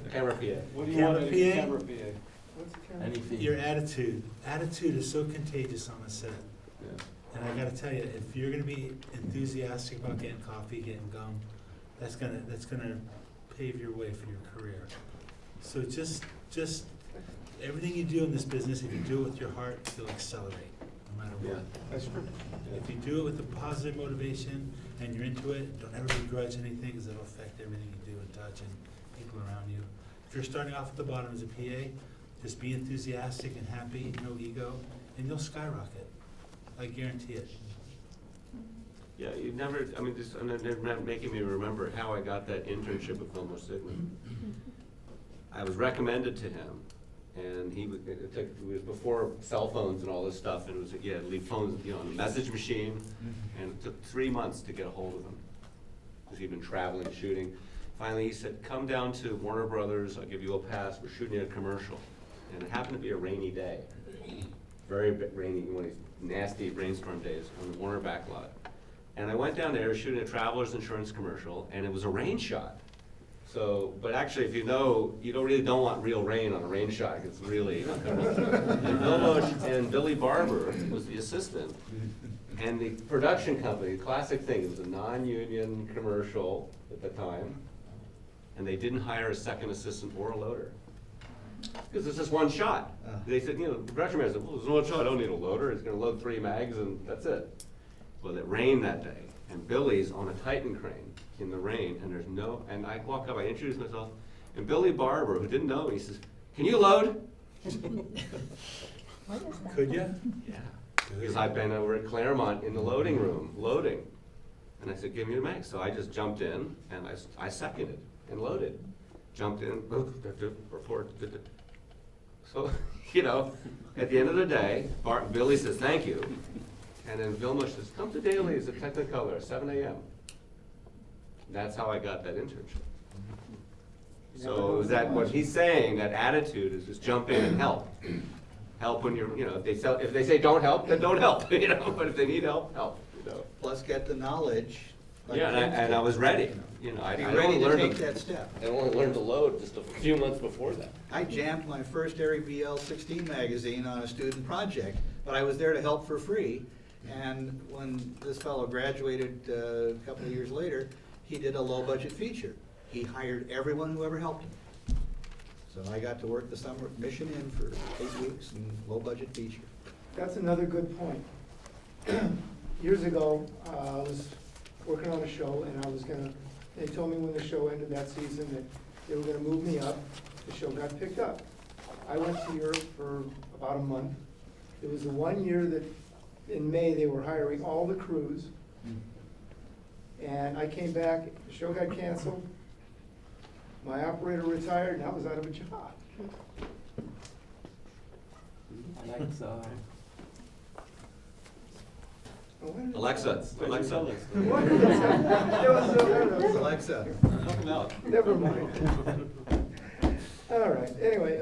A camera PA. what do you want in a Camera PA? camera PA? What's the camera? Anything. Your attitude. Attitude is so contagious on a set. Yeah. And I gotta tell you, if you're gonna be enthusiastic about getting coffee, getting gum, that's gonna pave your way for your career. So just everything you do in this business, if you do it with your heart, you'll accelerate, no matter what. That's true. If you do it with a positive motivation and you're into it, don't ever begrudge anything, because it'll affect everything you do and touch and people around you. If you're starting off at the bottom as a PA, just be enthusiastic and happy, no ego, and you'll skyrocket. I guarantee it. Yeah, you never, I mean, this, and they're making me remember how I got that internship at Fillmore Sigmund. I was recommended to him, and it was before cell phones and all this stuff, and it was, you had to leave phones, on a message machine, and it took 3 months to get a hold of him, because he'd been traveling, shooting. Finally, he said, come down to Warner Brothers, I'll give you a pass, we're shooting a commercial. And it happened to be a rainy day, very rainy, one of these nasty rainstorm days on the Warner backlot. And I went down there shooting a Travelers Insurance commercial, and it was a rain shot. So, but actually, if you know, you don't want real rain on a rain shot. It's really uncomfortable. And Bill Loesch and Billy Barber was the assistant, and the production company, classic thing, it was a non-union commercial at the time, and they didn't hire a second assistant or a loader. Because it's just one shot. They said, the production manager said, well, there's one shot, I don't need a loader, it's gonna load 3 mags and that's it. Well, it rained that day, and Billy's on a Titan crane in the rain, and I walk up, I introduce myself, and Billy Barber, who didn't know me, he says, can you load? Could you? Yeah, because I've been over at Claremont in the loading room, loading. And I said, give me the mag. So I just jumped in, and I seconded and loaded. Jumped in, report. So, at the end of the day, Billy says, thank you. And then Vilmos says, come to dailies at Technicolor at 7 a.m. That's how I got that internship. So is that what he's saying, that attitude is just jump in and help. Help when you're, if they say don't help, then don't help, but if they need help, help, Plus get the knowledge. like Yeah, James and I did. was ready, I Be only ready to learned take that step. I only learned to load just a few months before that. I jammed my first Airy BL 16 magazine on a student project, but I was there to help for free. And when this fellow graduated a couple of years later, he did a low-budget feature. He hired everyone who ever helped him. So I got to work the summer mission in for 8 weeks and low-budget feature. That's another good point. Years ago, I was working on a show, and they told me when the show ended that season that they were gonna move me up. The show got picked up. I went to Europe for about a month. It was the one year that in May they were hiring all the crews. And I came back, the show got canceled. My operator retired, and I was out of a job. Alexa. Alexa. Alexa. What? That was so good. Alexa. Help him out. Never mind. All right, anyway,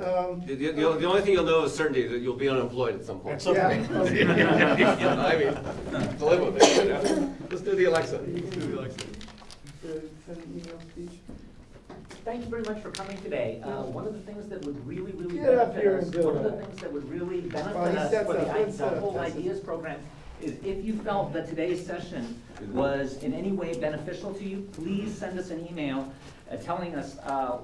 The only thing you'll know with certainty is that you'll be unemployed at some point. At some point. Yeah, I mean, to live with it. You know? Let's do the Alexa. send an email speech. Thank you very much for coming today. One of the things that would really Get up benefit here us, and do one of the it. things that would really benefit Well, he us sets for up, good the setup, whole Jesse. ideas program is if you felt that today's session was in any way beneficial to you, please send us an email telling us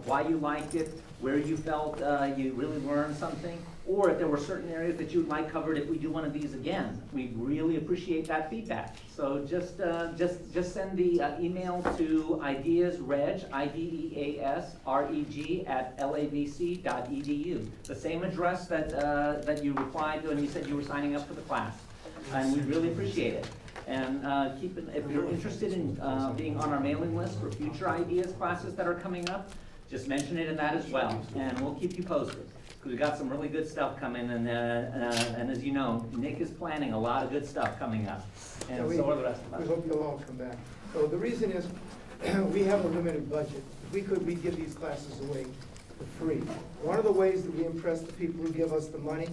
why you liked it, where you felt you really learned something, or if there were certain areas that you'd like covered if we do one of these again. We really appreciate that feedback. So just send the email to ideasreg, IDEASREG @lavc.edu. The same address that you replied to when you said you were signing up for the class. And we really appreciate it. And if you're interested in being on our mailing list for future ideas classes that are coming up, just mention it in that as well, and we'll keep you posted. Because we've got some really good stuff coming, and as you know, Nick is planning a lot of good stuff coming up, and so are the rest of us. We hope you'll all come back. So the reason is, we have a limited budget. If we could, we'd give these classes away for free. One of the ways that we impress the people who give us the money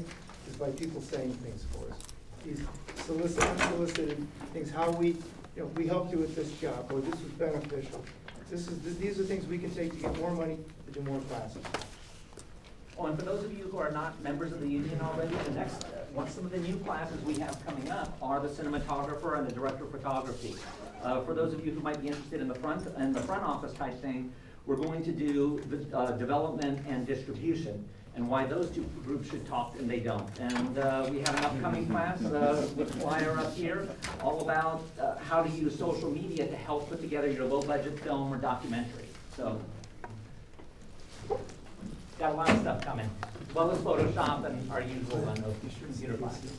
is by people saying things for us. These unsolicited things, how we helped you with this job, or this was beneficial. These are things we can take to get more money to do more classes. Oh, and for those of you who are not members of the union already, the next, some of the new classes we have coming up are the cinematographer and the director of photography. For those of you who might be interested in the front office type thing, we're going to do the development and distribution, and why those two groups should talk and they don't. And we have an upcoming class with flyer up here, all about how to use social media to help put together your low-budget film or documentary. So, got a lot of stuff coming, as well as Photoshop and our usual on those computer classes.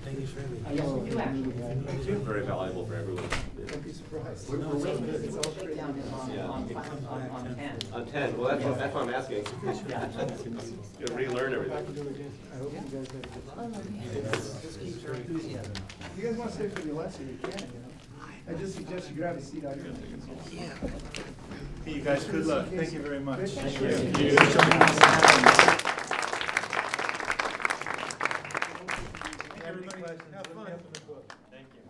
Thank you for everything. Yes, we do actually. It's very valuable for everyone. Don't be surprised. We're waiting to see what the shakedown is on 10. On 10, well, that's what I'm asking. You relearn everything. I hope you guys have a good time. Just keep your enthusiasm. If you guys want to stay for the lesson, you can, I just suggest you grab a seat out here. Hey, you guys, good luck. Thank you very much. Thank you. Everybody, have fun. Thank you.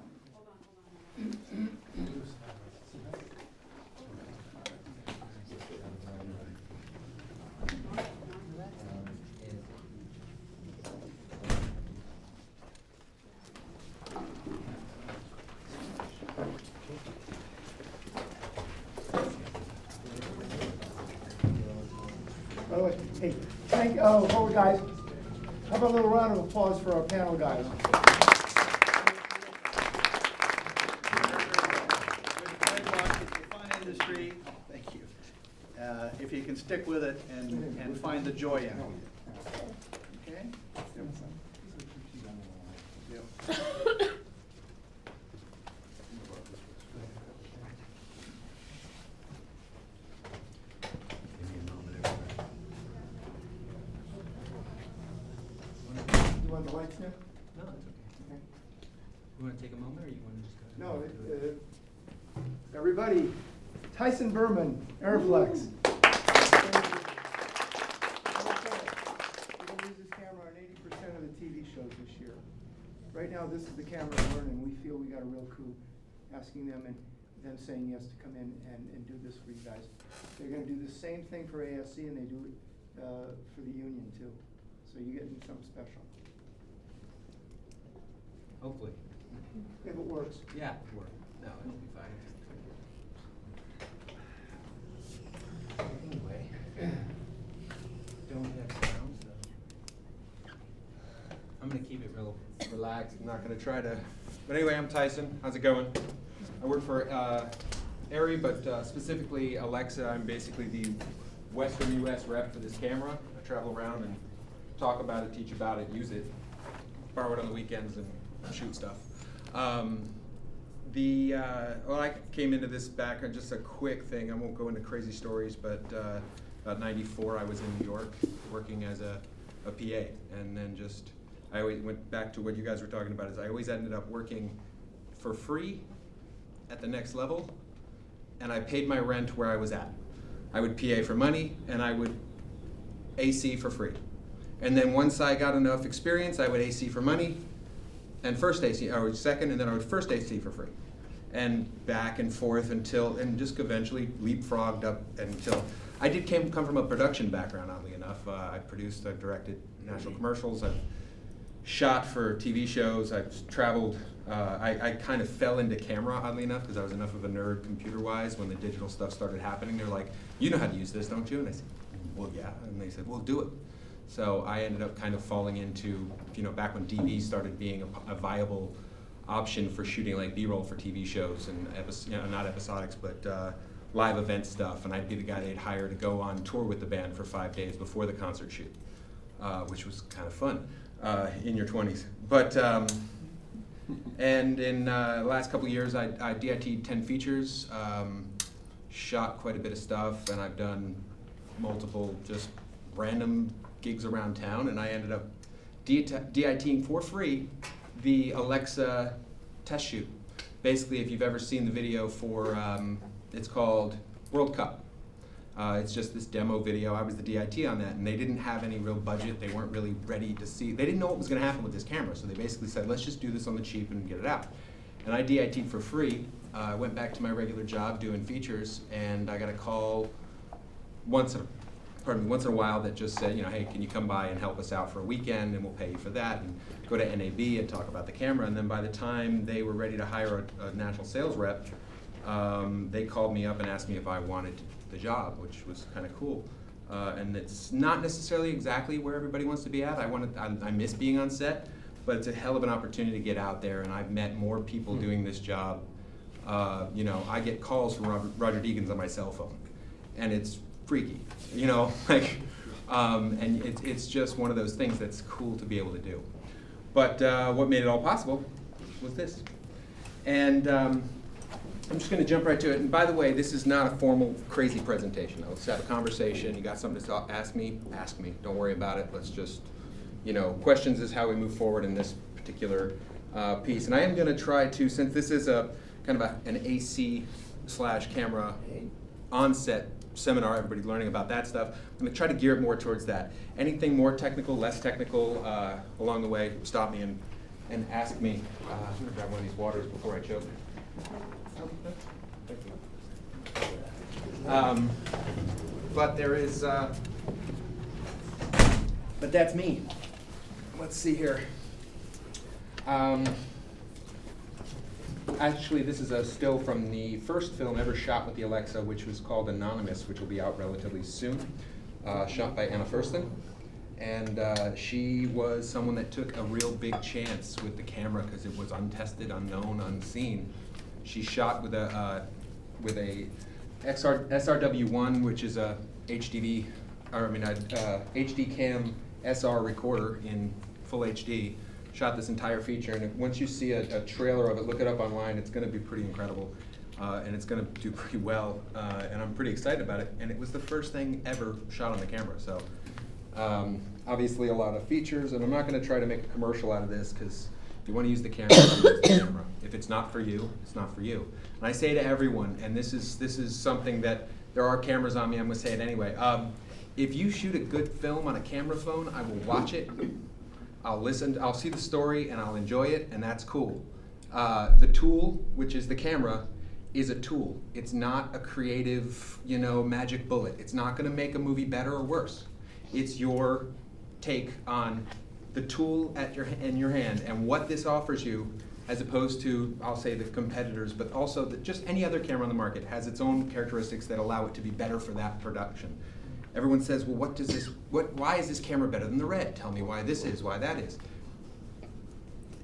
By the way, hey, hold guys. How about a little round of applause for our panel guys? Fun industry, thank you. If you can stick with it and find the joy in it. Okay? You want the lights now? No, it's okay. You want to take a moment, or you want to just go? No, everybody, Tyson Berman, Airflex. We're gonna use this camera on 80% of the TV shows this year. Right now, this is the camera we're learning. We feel we got a real coup, asking them and them saying yes to come in and do this for you guys. They're gonna do the same thing for ASC, and they do it for the union too. So you're getting something special. Hopefully. If it works. Yeah, it worked. No, it'll be fine. Anyway, don't have sound, so I'm gonna keep it real relaxed. I'm not gonna try to. But anyway, I'm Tyson. How's it going? I work for ARRI, but specifically Alexa. I'm basically the Western U.S. rep for this camera. I travel around and talk about it, teach about it, use it, borrow it on the weekends, and shoot stuff. Well, I came into this background, just a quick thing, I won't go into crazy stories, but about '94, I was in New York working as a PA, and then I always went back to what you guys were talking about, is I always ended up working for free at the next level, and I paid my rent where I was at. I would PA for money, and I would AC for free. And then once I got enough experience, I would AC for money, and first AC, or second, and then I would first AC for free. And back and forth until, and just eventually leapfrogged up until, I did come from a production background, oddly enough. I produced, I've directed national commercials, I've shot for TV shows, I've traveled. I kind of fell into camera, oddly enough, because I was enough of a nerd computer-wise when the digital stuff started happening. They're like, you know how to use this, don't you? And I said, well, yeah. And they said, well, do it. So I ended up kind of falling into, back when DV started being a viable option for shooting like B-roll for TV shows and not episodics, but live event stuff. And I'd be the guy they'd hire to go on tour with the band for 5 days before the concert shoot, which was kind of fun in your 20s. But and in the last couple of years, I DIT'd 10 features, shot quite a bit of stuff, and I've done multiple just random gigs around town, and I ended up DITing for free the Alexa test shoot. Basically, if you've ever seen the video for, it's called World Cup. It's just this demo video. I was the DIT on that, and they didn't have any real budget. They weren't really ready to see. They didn't know what was going to happen with this camera, so they basically said, let's just do this on the cheap and get it out. And I DIT'd for free. I went back to my regular job doing features, and I got a call once in a while that just said, hey, can you come by and help us out for a weekend, and we'll pay you for that, and go to NAB and talk about the camera. And then by the time they were ready to hire a national sales rep, they called me up and asked me if I wanted the job, which was kind of cool. And it's not necessarily exactly where everybody wants to be at. I miss being on set, but it's a hell of an opportunity to get out there, and I've met more people doing this job. I get calls from Roger Deakins on my cell phone, and it's freaky, and it's just one of those things that's cool to be able to do. But what made it all possible was this. And I'm just going to jump right to it. And by the way, this is not a formal, crazy presentation. Let's have a conversation. You got something to ask me? Ask me. Don't worry about it. Let's just, questions is how we move forward in this particular piece. And I am going to try to, since this is a kind of an AC/camera on-set seminar, everybody's learning about that stuff, I'm going to try to gear it more towards that. Anything more technical, less technical along the way, stop me and ask me. I'm going to grab one of these waters before I choke. Thank you. But there is, but that's me. Let's see here. Actually, this is a still from the first film ever shot with the Alexa, which was called Anonymous, which will be out relatively soon, shot by Anna Fursten. And she was someone that took a real big chance with the camera because it was untested, unknown, unseen. She shot with a SRW1, which is a HD cam SR recorder in full HD. Shot this entire feature, and once you see a trailer of it, look it up online. It's going to be pretty incredible, and it's going to do pretty well. And I'm pretty excited about it. And it was the first thing ever shot on the camera. So obviously a lot of features, and I'm not going to try to make a commercial out of this because if you want to use the camera, use the camera. If it's not for you, it's not for you. And I say to everyone, and this is something that there are cameras on me. I'm going to say it anyway. If you shoot a good film on a camera phone, I will watch it. I'll listen, I'll see the story, and I'll enjoy it, and that's cool. The tool, which is the camera, is a tool. It's not a creative, magic bullet. It's not going to make a movie better or worse. It's your take on the tool in your hand and what this offers you, as opposed to, I'll say, the competitors, but also just any other camera on the market has its own characteristics that allow it to be better for that production. Everyone says, well, why is this camera better than the Red? Tell me why this is, why that is.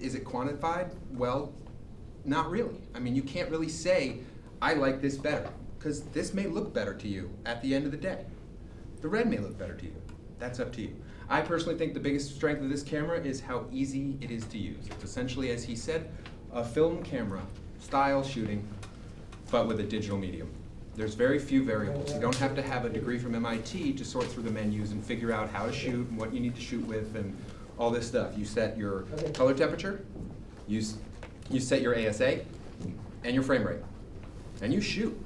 Is it quantified? Well, not really. I mean, you can't really say, I like this better, because this may look better to you at the end of the day. The Red may look better to you. That's up to you. I personally think the biggest strength of this camera is how easy it is to use. It's essentially, as he said, a film camera style shooting, but with a digital medium. There's very few variables. You don't have to have a degree from MIT to sort through the menus and figure out how to shoot and what you need to shoot with and all this stuff. You set your color temperature, you set your ASA, and your frame rate, and you shoot.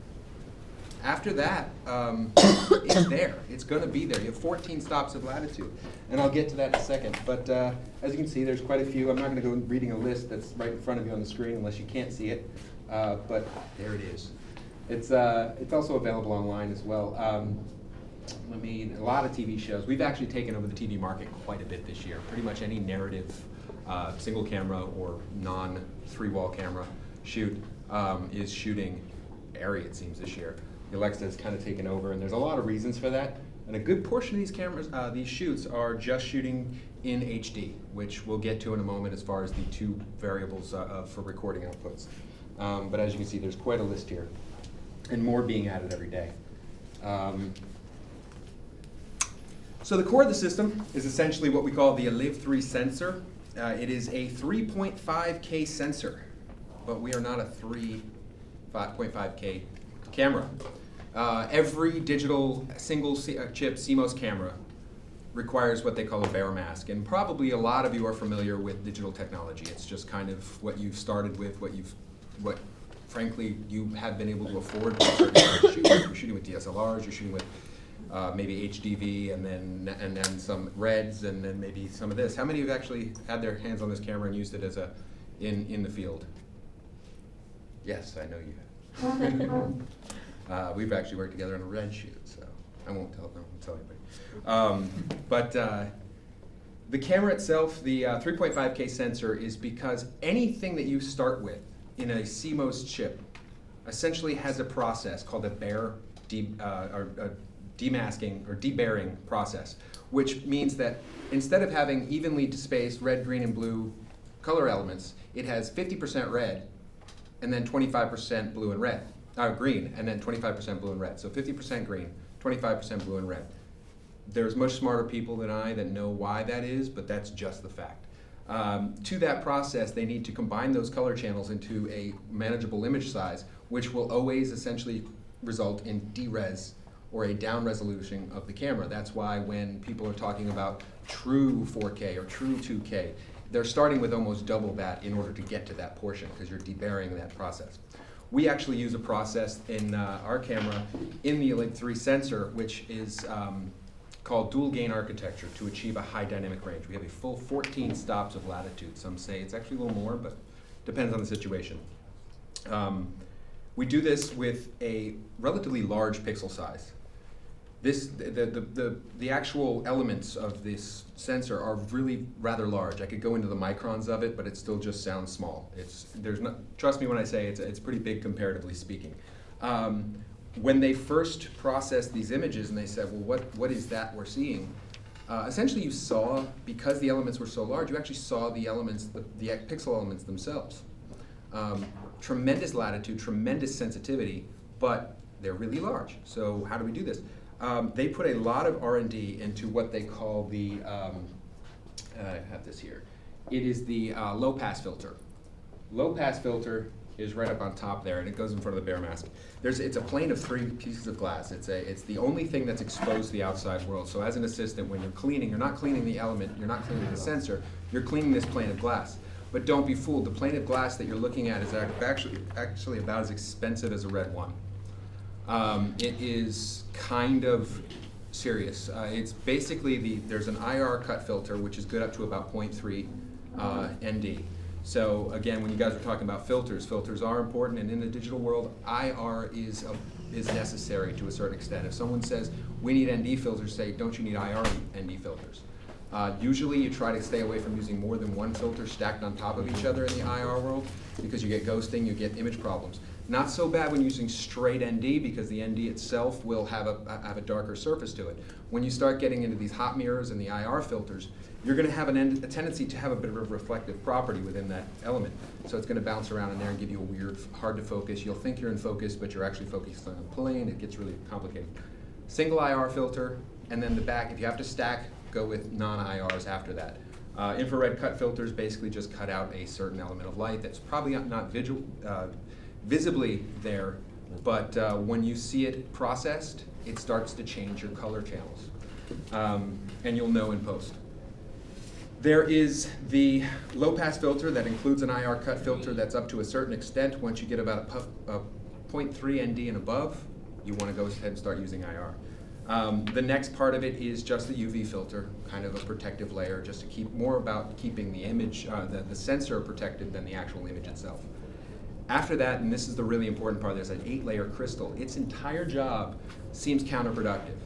After that, it's there. It's going to be there. You have 14 stops of latitude, and I'll get to that in a second. But as you can see, there's quite a few. I'm not going to go reading a list that's right in front of you on the screen unless you can't see it. But there it is. It's also available online as well. A lot of TV shows. We've actually taken over the TV market quite a bit this year. Pretty much any narrative, single camera or non-three-wall camera shoot is shooting ARRI, it seems, this year. The Alexa has kind of taken over, and there's a lot of reasons for that. And a good portion of these cameras, these shoots, are just shooting in HD, which we'll get to in a moment as far as the two variables for recording outputs. But as you can see, there's quite a list here, and more being added every day. So the core of the system is essentially what we call the Aliv 3 sensor. It is a 3.5K sensor, but we are not a 5.5K camera. Every digital single chip CMOS camera requires what they call a bare mask, and probably a lot of you are familiar with digital technology. It's just kind of what you've started with, what frankly you have been able to afford to shoot. You're shooting with DSLRs, you're shooting with maybe HDV, and then some reds, and then maybe some of this. How many of you have actually had their hands on this camera and used it as in the field? Yes, I know you have. We've actually worked together on a red shoot, so I won't tell anybody. But the camera itself, the 3.5K sensor, is because anything that you start with in a CMOS chip essentially has a process called a demasking or debarring process, which means that instead of having evenly spaced red, green, and blue color elements, it has 50% red and then 25% blue and red, green, and then 25% blue and red. So 50% green, 25% blue and red. There's much smarter people than I that know why that is, but that's just the fact. To that process, they need to combine those color channels into a manageable image size, which will always essentially result in DRes, or a down resolution of the camera. That's why when people are talking about true 4K or true 2K, they're starting with almost double that in order to get to that portion, because you're debarring that process. We actually use a process in our camera in the Aliv 3 sensor, which is called dual gain architecture, to achieve a high dynamic range. We have a full 14 stops of latitude. Some say it's actually a little more, but depends on the situation. We do this with a relatively large pixel size. The actual elements of this sensor are really rather large. I could go into the microns of it, but it still just sounds small. Trust me when I say it's pretty big comparatively speaking. When they first processed these images and they said, well, what is that we're seeing? Essentially you saw, because the elements were so large, you actually saw the elements, the pixel elements themselves. Tremendous latitude, tremendous sensitivity, but they're really large. So how do we do this? They put a lot of R&D into what they call the, I have this here. It is the low pass filter. Low pass filter is right up on top there, and it goes in front of the bare mask. It's a plane of 3 pieces of glass. It's the only thing that's exposed to the outside world. So as an assistant, when you're cleaning, you're not cleaning the element, you're not cleaning the sensor, you're cleaning this plane of glass. But don't be fooled, the plane of glass that you're looking at is actually about as expensive as a red one. It is kind of serious. It's basically there's an IR cut filter, which is good up to about 0.3 ND. So again, when you guys are talking about filters are important, and in the digital world, IR is necessary to a certain extent. If someone says, we need ND filters, say, don't you need IR ND filters? Usually you try to stay away from using more than one filter stacked on top of each other in the IR world, because you get ghosting, you get image problems. Not so bad when using straight ND, because the ND itself will have a darker surface to it. When you start getting into these hot mirrors and the IR filters, you're going to have a tendency to have a bit of a reflective property within that element. So it's going to bounce around in there and give you a weird, hard to focus. You'll think you're in focus, but you're actually focused on a plane. It gets really complicated. Single IR filter, and then the back, if you have to stack, go with non-IRs after that. Infrared cut filters basically just cut out a certain element of light that's probably not visibly there, but when you see it processed, it starts to change your color channels. And you'll know in post. There is the low-pass filter that includes an IR cut filter that's up to a certain extent. Once you get about a 0.3 ND and above, you want to go ahead and start using IR. The next part of it is just the UV filter, kind of a protective layer, just to keep more about keeping the image, the sensor protected than the actual image itself. After that, and this is the really important part, there's an 8-layer crystal. Its entire job seems counterproductive.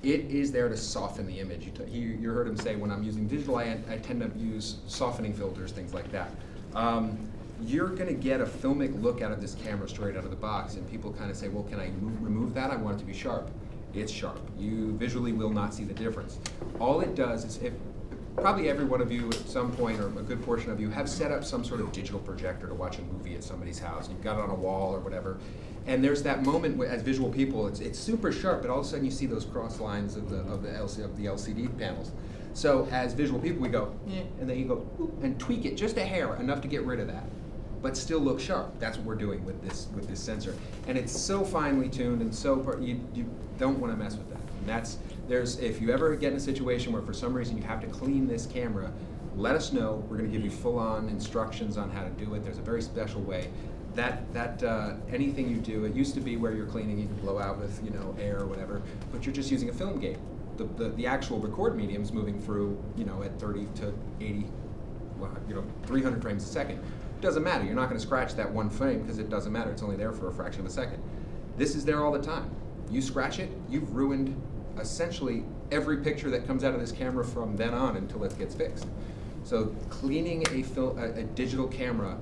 It is there to soften the image. You heard him say, when I'm using digital, I tend to use softening filters, things like that. You're going to get a filmic look out of this camera straight out of the box, and people kind of say, well, can I remove that? I want it to be sharp. It's sharp. You visually will not see the difference. All it does is, probably every one of you at some point, or a good portion of you, have set up some sort of digital projector to watch a movie at somebody's house. You've got it on a wall or whatever. And there's that moment where, as visual people, it's super sharp, but all of a sudden you see those cross lines of the LCD panels. So as visual people, we go, and then you go, and tweak it just a hair, enough to get rid of that, but still look sharp. That's what we're doing with this sensor. And it's so finely tuned, and so you don't want to mess with that. And if you ever get in a situation where for some reason you have to clean this camera, let us know. We're going to give you full-on instructions on how to do it. There's a very special way. Anything you do, it used to be where you're cleaning, you can blow out with air or whatever, but you're just using a film gate. The actual record medium is moving through at 30 to 80, 300 frames a second. It doesn't matter. You're not going to scratch that one frame because it doesn't matter. It's only there for a fraction of a second. This is there all the time. You scratch it, you've ruined essentially every picture that comes out of this camera from then on until it gets fixed. So cleaning a digital camera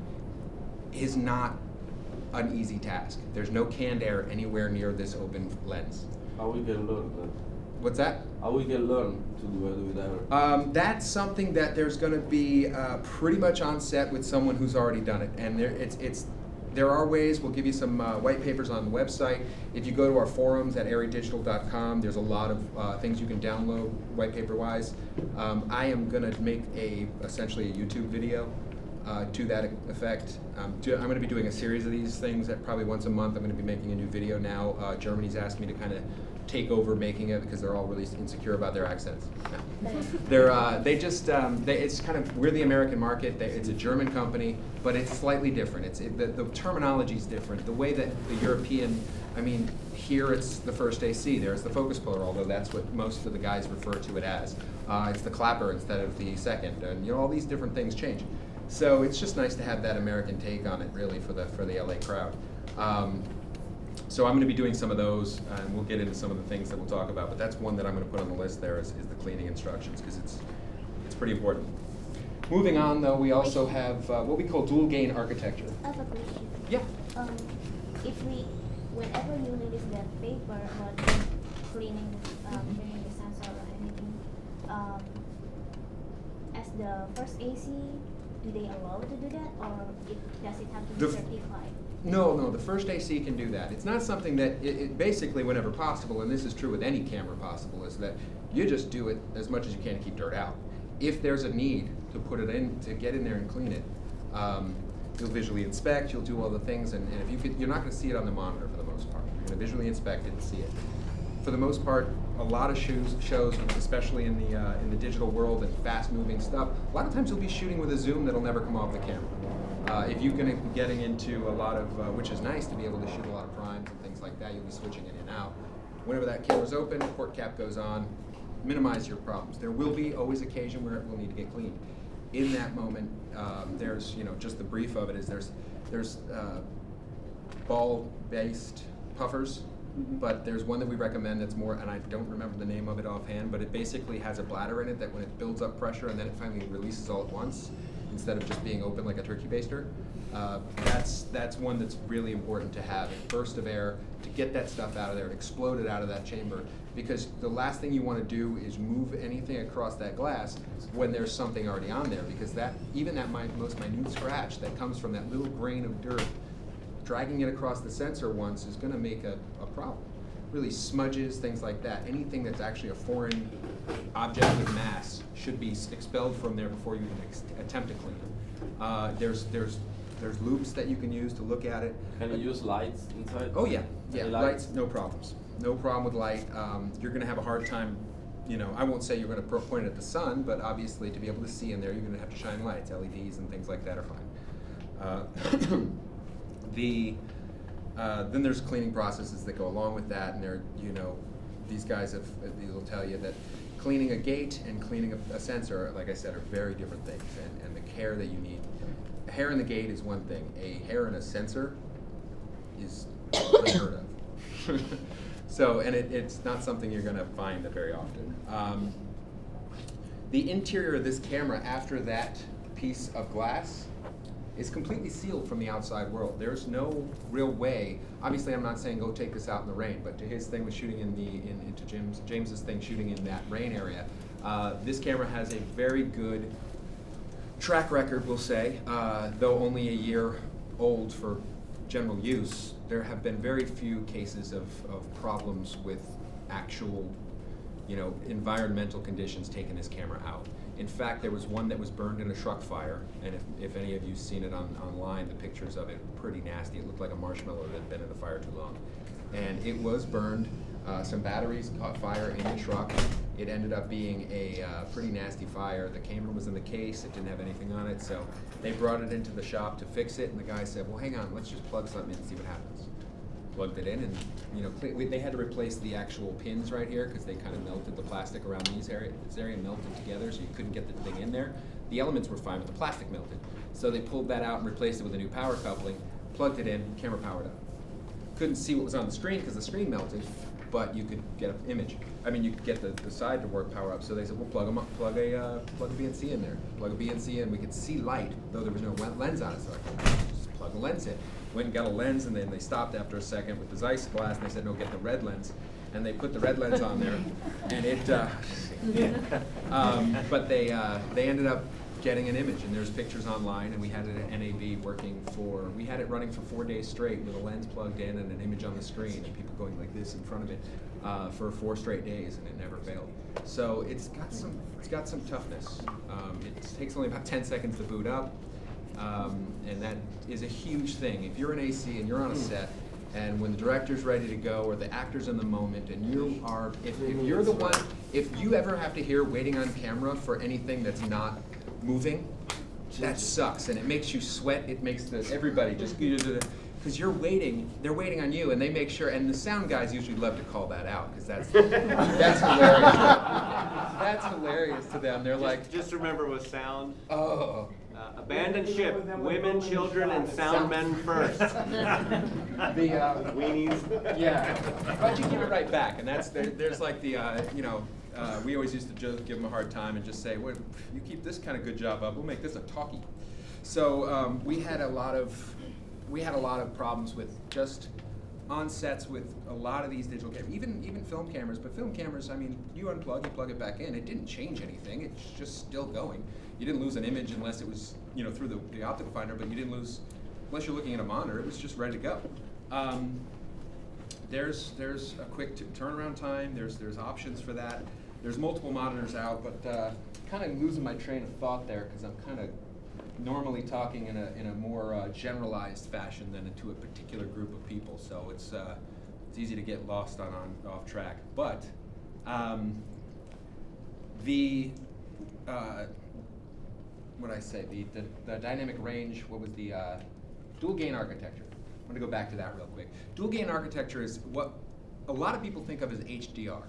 is not an easy task. There's no canned air anywhere near this open lens. How we can learn that? What's that? How we can learn to do it with air? That's something that there's going to be pretty much on set with someone who's already done it. And there are ways. We'll give you some white papers on the website. If you go to our forums at airydigital.com, there's a lot of things you can download white paper-wise. I am going to make essentially a YouTube video to that effect. I'm going to be doing a series of these things that probably once a month. I'm going to be making a new video now. Germany's asked me to kind of take over making it because they're all really insecure about their accents. It's kind of, we're the American market. It's a German company, but it's slightly different. The terminology is different. The way that the European, here it's the first AC, there's the focus puller, although that's what most of the guys refer to it as. It's the clapper instead of the second, and all these different things change. So it's just nice to have that American take on it, really, for the LA crowd. So I'm going to be doing some of those, and we'll get into some of the things that we'll talk about. But that's one that I'm going to put on the list there is the cleaning instructions, because it's pretty important. Moving on, though, we also have what we call dual gain architecture. I have a question. Yeah. Whenever you notice that paper about cleaning the sensor or anything, as the first AC, do they allow to do that, or does it have to be certified? No, the first AC can do that. It's not something that, it basically, whenever possible, and this is true with any camera possible, is that you just do it as much as you can to keep dirt out. If there's a need to put it in, to get in there and clean it, you'll visually inspect, you'll do all the things, and if you're not going to see it on the monitor for the most part. You're going to visually inspect it and see it. For the most part, a lot of shows, especially in the digital world and fast-moving stuff, a lot of times you'll be shooting with a zoom that'll never come off the camera. If you're going to be getting into a lot of, which is nice to be able to shoot a lot of primes and things like that, you'll be switching in and out. Whenever that camera's open, the port cap goes on, minimize your problems. There will be always occasion where it will need to get cleaned. In that moment, there's, just the brief of it is there's ball-based puffers, but there's one that we recommend that's more, and I don't remember the name of it offhand, but it basically has a bladder in it that when it builds up pressure and then it finally releases all at once, instead of just being open like a turkey baster. That's one that's really important to have, a burst of air to get that stuff out of there, explode it out of that chamber, because the last thing you want to do is move anything across that glass when there's something already on there, because even that most minute scratch that comes from that little grain of dirt, dragging it across the sensor once is going to make a problem. really smudges, things like that. Anything that's actually a foreign object with mass should be expelled from there before you even attempt to clean it. There's loops that you can use to look at it. Can you use lights inside? Oh yeah, yeah, Any lights, no problems. No problem with light. You're gonna have a hard time, I won't say you're gonna point it at the sun, but obviously to be able to see in there, you're gonna have to shine lights. LEDs and things like that are fine. Then there's cleaning processes that go along with that, and these guys will tell you that cleaning a gate and cleaning a sensor, like I said, are very different things, and the care that you need. A hair in the gate is one thing. A hair in a sensor is unheard of. So, and it's not something you're going to find very often. The interior of this camera, after that piece of glass, is completely sealed from the outside world. There's no real way. Obviously, I'm not saying go take this out in the rain, but to his thing with shooting into James's thing shooting in that rain area, this camera has a very good track record, we'll say, though only a year old for general use. There have been very few cases of problems with actual, environmental conditions taking this camera out. In fact, there was one that was burned in a truck fire, and if any of you've seen it online, the pictures of it were pretty nasty. It looked like a marshmallow that had been in the fire too long. And it was burned. Some batteries caught fire in the truck. It ended up being a pretty nasty fire. The camera was in the case. It didn't have anything on it, so they brought it into the shop to fix it, and the guy said, well, hang on, let's just plug something in and see what happens. Plugged it in, and they had to replace the actual pins right here because they kind of melted the plastic around this area melted together, so you couldn't get the thing in there. The elements were fine, but the plastic melted. So they pulled that out and replaced it with a new power coupling, plugged it in, camera powered up. Couldn't see what was on the screen because the screen melted, but you could get an image. You could get the side to work power up. So they said, well, plug them up, plug a BNC in there. Plug a BNC in, we could see light, though there was no lens on it, so I could just plug a lens in. Went and got a lens, and then they stopped after a second with the Zeiss glass, and they said, no, get the red lens. And they put the red lens on there, and it, but they ended up getting an image, and there's pictures online, and we had it at NAB we had it running for 4 days straight with a lens plugged in and an image on the screen, and people going like this in front of it for 4 straight days, and it never failed. So it's got some toughness. It takes only about 10 seconds to boot up. And that is a huge thing. If you're an AC and you're on a set, and when the director's ready to go or the actor's in the moment, and if you're the one, if you ever have to hear waiting on camera for anything that's not moving, that sucks, and it makes you sweat. It makes everybody just, because you're waiting, they're waiting on you, and they make sure, and the sound guys usually love to call that out, because that's hilarious. That's hilarious to them. They're like, just remember with sound. Oh. Abandon ship, women, children, and sound men first. Weenies. Yeah, but you give it right back, and there's like the, we always used to just give them a hard time and just say, well, you keep this kind of good job up, we'll make this a talkie. So we had a lot of problems with just on sets with a lot of these digital cameras, even film cameras. But film cameras, you unplug, you plug it back in. It didn't change anything. It's just still going. You didn't lose an image unless it was, through the optical finder, but you didn't lose, unless you're looking at a monitor, it was just ready to go. There's a quick turnaround time. There's options for that. There's multiple monitors out, but kind of losing my train of thought there because I'm kind of normally talking in a more generalized fashion than to a particular group of people. So it's easy to get lost off track. But what I say, the dynamic range, what was the dual gain architecture? I'm going to go back to that real quick. Dual gain architecture is what a lot of people think of as HDR.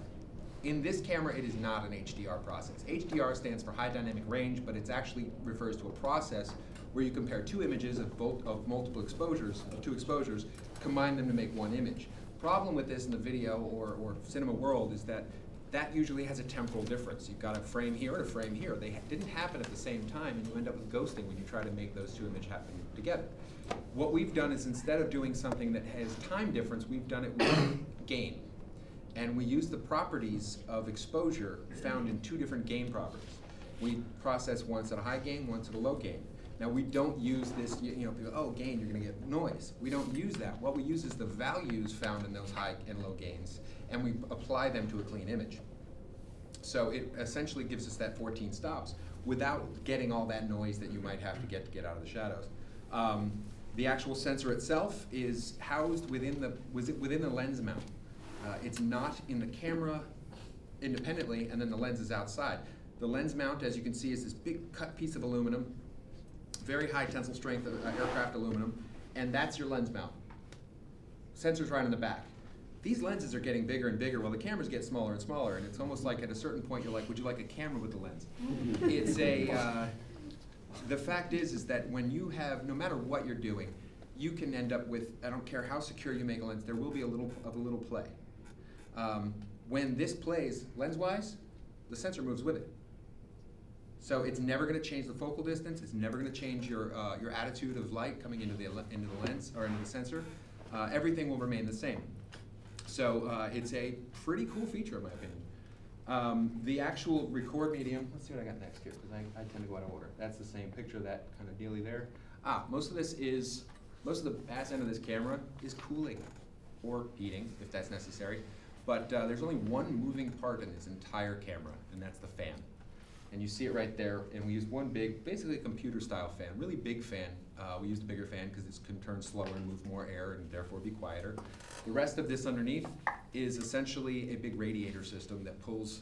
In this camera, it is not an HDR process. HDR stands for high dynamic range, but it actually refers to a process where you compare two images of multiple exposures, two exposures, combine them to make one image. Problem with this in the video or cinema world is that usually has a temporal difference. You've got a frame here and a frame here. They didn't happen at the same time, and you end up with ghosting when you try to make those two images happen together. What we've done is instead of doing something that has time difference, we've done it with gain. And we use the properties of exposure found in two different gain properties. We process once at a high gain, once at a low gain. Now, we don't use this, you know, people, oh, gain, you're gonna get noise. We don't use that. What we use is the values found in those high and low gains, and we apply them to a clean image. So it essentially gives us that 14 stops without getting all that noise that you might have to get out of the shadows. The actual sensor itself is housed within the lens mount. It's not in the camera independently, and then the lens is outside. The lens mount, as you can see, is this big cut piece of aluminum, very high tensile strength aircraft aluminum, and that's your lens mount. Sensor's right in the back. These lenses are getting bigger and bigger while the cameras get smaller and smaller, and it's almost like at a certain point you're like, would you like a camera with the lens? It's the fact is that when you have, no matter what you're doing, you can end up with, I don't care how secure you make a lens, there will be a little play. When this plays lens-wise, the sensor moves with it. So it's never going to change the focal distance. It's never going to change your attitude of light coming into the lens or into the sensor. Everything will remain the same. So it's a pretty cool feature, in my opinion. The actual record medium. Let's see what I got next here, because I tend to go out of order. That's the same picture, that kind of dealy there. Most of the bass end of this camera is cooling or heating, if that's necessary. But there's only one moving part in this entire camera, and that's the fan. And you see it right there, and we used one big, basically a computer-style fan, really big fan. We used a bigger fan because it can turn slower and move more air and therefore be quieter. The rest of this underneath is essentially a big radiator system that pulls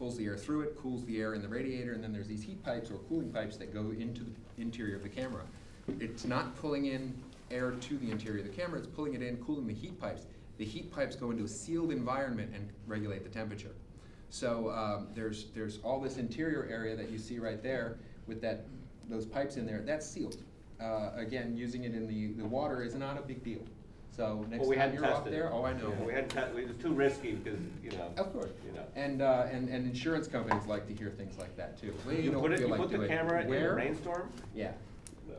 the air through it, cools the air in the radiator, and then there's these heat pipes or cooling pipes that go into the interior of the camera. It's not pulling in air to the interior of the camera, it's pulling it in, cooling the heat pipes. The heat pipes go into a sealed environment and regulate the temperature. So there's all this interior area that you see right there with those pipes in there, that's sealed. Again, using it in the water is not a big deal. So next time you're up there, oh, I know. Yeah, we hadn't tested it was too risky because, you know. Of course. You know. And insurance companies like to hear things like that too. You put the camera in a rainstorm? Yeah.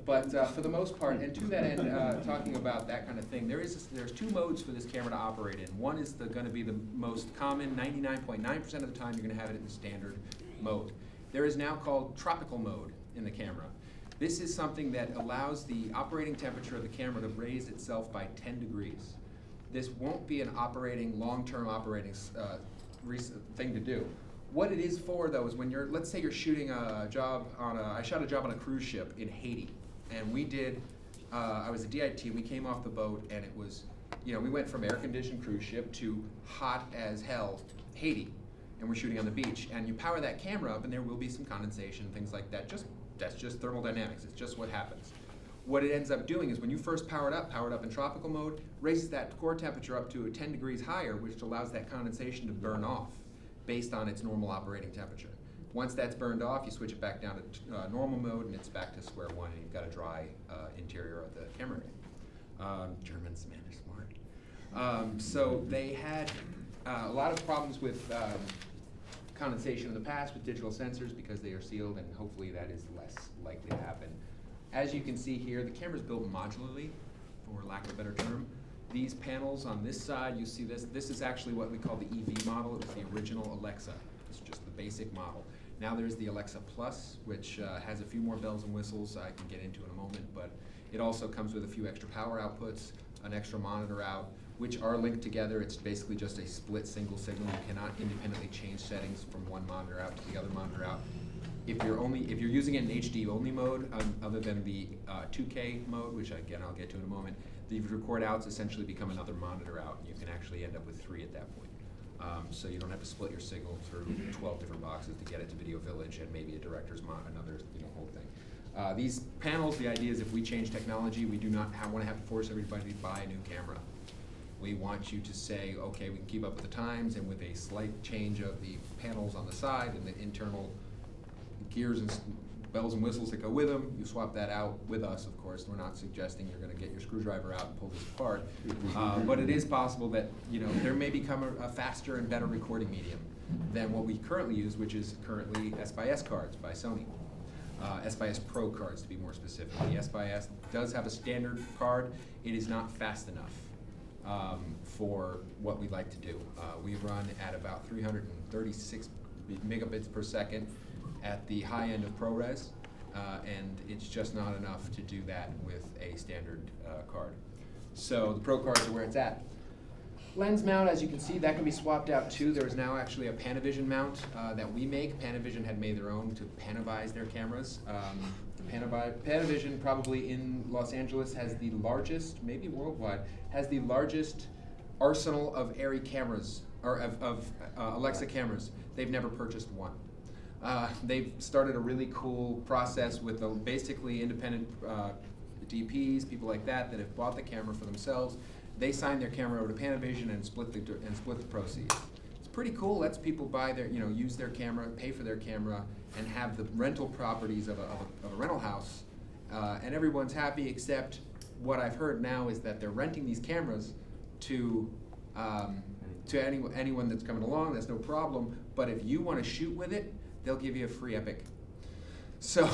But for the most part, and to that end, talking about that kind of thing, there's two modes for this camera to operate in. One is going to be the most common, 99.9% of the time you're going to have it in the standard mode. There is now called tropical mode in the camera. This is something that allows the operating temperature of the camera to raise itself by 10 degrees. This won't be an long-term operating thing to do. What it is for, though, is when let's say you're shooting a job I shot a job on a cruise ship in Haiti. And we did, I was a DIT, and we came off the boat, and it was, we went from air-conditioned cruise ship to hot as hell Haiti, and we're shooting on the beach. And you power that camera up, and there will be some condensation, things like that. That's just thermodynamics. It's just what happens. What it ends up doing is when you first power it up in tropical mode, raises that core temperature up to 10 degrees higher, which allows that condensation to burn off based on its normal operating temperature. Once that's burned off, you switch it back down to normal mode, and it's back to square one, and you've got a dry interior of the camera. Germans, man, they're smart. So they had a lot of problems with condensation in the past with digital sensors because they are sealed, and hopefully that is less likely to happen. As you can see here, the camera's built modularly, for lack of a better term. These panels on this side, you see this. This is actually what we call the EV model. It was the original Alexa. It's just the basic model. Now there's the Alexa Plus, which has a few more bells and whistles I can get into in a moment, but it also comes with a few extra power outputs, an extra monitor out, which are linked together. It's basically just a split single signal. You cannot independently change settings from one monitor out to the other monitor out. If you're using it in HD only mode, other than the 2K mode, which again I'll get to in a moment, the record outs essentially become another monitor out, and you can actually end up with 3 at that point. So you don't have to split your signal through 12 different boxes to get it to Video Village and maybe a director's another whole thing. These panels, the idea is if we change technology, we do not want to have to force everybody to buy a new camera. We want you to say, okay, we can keep up with the times, and with a slight change of the panels on the side and the internal gears and bells and whistles that go with them, you swap that out with us, of course. We're not suggesting you're going to get your screwdriver out and pull this apart. But it is possible that there may become a faster and better recording medium than what we currently use, which is currently S/S cards by Sony. S/S Pro cards, to be more specific. The S/S does have a standard card. It is not fast enough for what we like to do. We run at about 336 megabits per second at the high end of ProRes. and it's just not enough to do that with a standard card. So the Pro cards are where it's at. Lens mount, as you can see, that can be swapped out too. There is now actually a Panavision mount that we make. Panavision had made their own to Panavise their cameras. Panavision, probably in Los Angeles, has the largest, maybe worldwide, has the largest arsenal of Arri cameras, or of Alexa cameras. They've never purchased one. They've started a really cool process with basically independent DPs, people like that have bought the camera for themselves. They sign their camera over to Panavision and split the proceeds. It's pretty cool. Lets people buy their, use their camera, pay for their camera, and have the rental properties of a rental house, and everyone's happy. Except what I've heard now is that they're renting these cameras to anyone that's coming along. That's no problem. But if you want to shoot with it, they'll give you a free Epic. So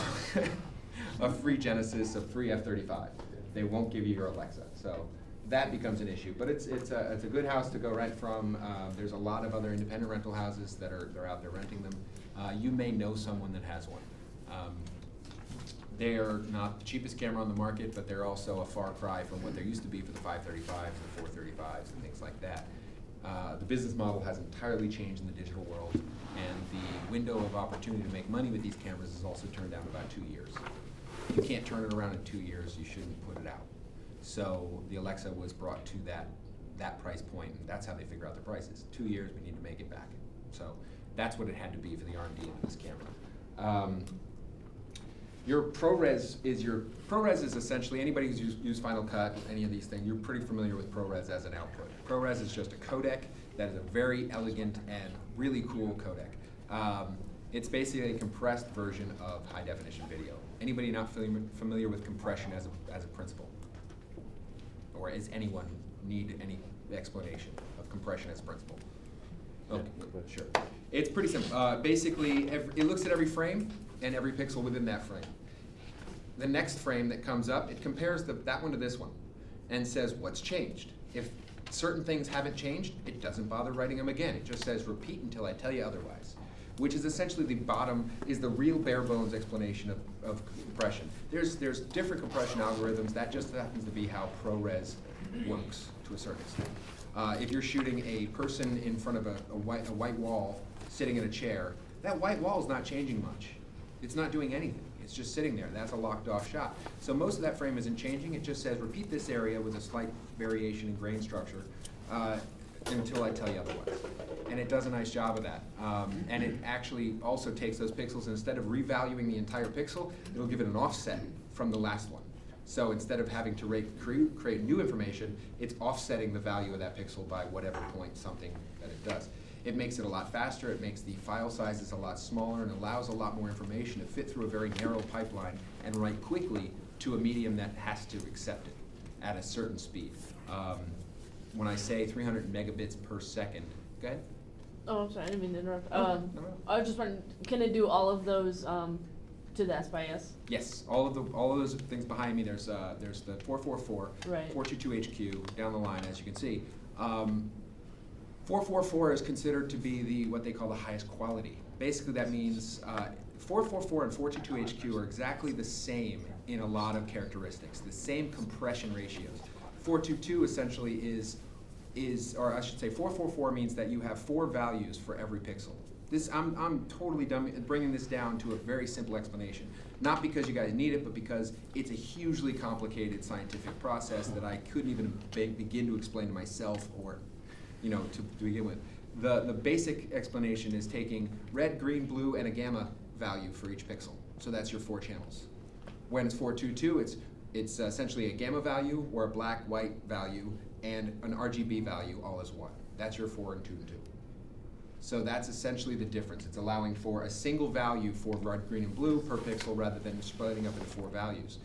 a free Genesis, a free F-35. They won't give you your Alexa. So that becomes an issue. But it's a good house to go rent from. There's a lot of other independent rental houses that are out there renting them. You may know someone that has one. They're not the cheapest camera on the market, but they're also a far cry from what there used to be for the 535s, the 435s, and things like that. The business model has entirely changed in the digital world, and the window of opportunity to make money with these cameras is also turned down about 2 years. If you can't turn it around in 2 years, you shouldn't put it out. So the Alexa was brought to that price point, and that's how they figure out the prices. 2 years, we need to make it back. So that's what it had to be for the R&D of this camera. Your ProRes is essentially, anybody who's used Final Cut, any of these things, you're pretty familiar with ProRes as an output. ProRes is just a codec that is a very elegant and really cool codec. It's basically a compressed version of high definition video. Anybody not familiar with compression as a principle? Or does anyone need any explanation of compression as a principle? Okay, sure. It's pretty simple. Basically, it looks at every frame and every pixel within that frame. The next frame that comes up, it compares that one to this one and says what's changed. If certain things haven't changed, it doesn't bother writing them again. It just says repeat until I tell you otherwise, which is essentially the real bare bones explanation of compression. There's different compression algorithms. That just happens to be how ProRes works to a certain extent. If you're shooting a person in front of a white wall sitting in a chair, that white wall is not changing much. It's not doing anything. It's just sitting there. That's a locked off shot. So most of that frame isn't changing. It just says repeat this area with a slight variation in grain structure until I tell you otherwise. And it does a nice job of that. And it actually also takes those pixels, and instead of revaluing the entire pixel, it'll give it an offset from the last one. So instead of having to create new information, it's offsetting the value of that pixel by whatever point something that it does. It makes it a lot faster, it makes the file sizes a lot smaller, and allows a lot more information to fit through a very narrow pipeline and write quickly to a medium that has to accept it at a certain speed. When I say 300 megabits per second, go ahead. Oh, I'm sorry, I didn't mean to interrupt. No. I was just wondering, can it do all of those to the SPIS? Yes, all of those things behind me. There's the 444, right. 422HQ down the line, as you can see. 444 is considered to be what they call the highest quality. Basically, that means 444 and 422HQ are exactly the same in a lot of characteristics, the same compression ratios. 422 essentially or I should say 444 means that you have 4 values for every pixel. I'm totally bringing this down to a very simple explanation. Not because you guys need it, but because it's a hugely complicated scientific process that I couldn't even begin to explain to myself or to begin with. The basic explanation is taking red, green, blue, and a gamma value for each pixel. So that's your 4 channels. When it's 422, it's essentially a gamma value or a black, white value and an RGB value all as one. That's your 4 and 2 and 2. So that's essentially the difference. It's allowing for a single value for red, green, and blue per pixel rather than splitting up into 4 values.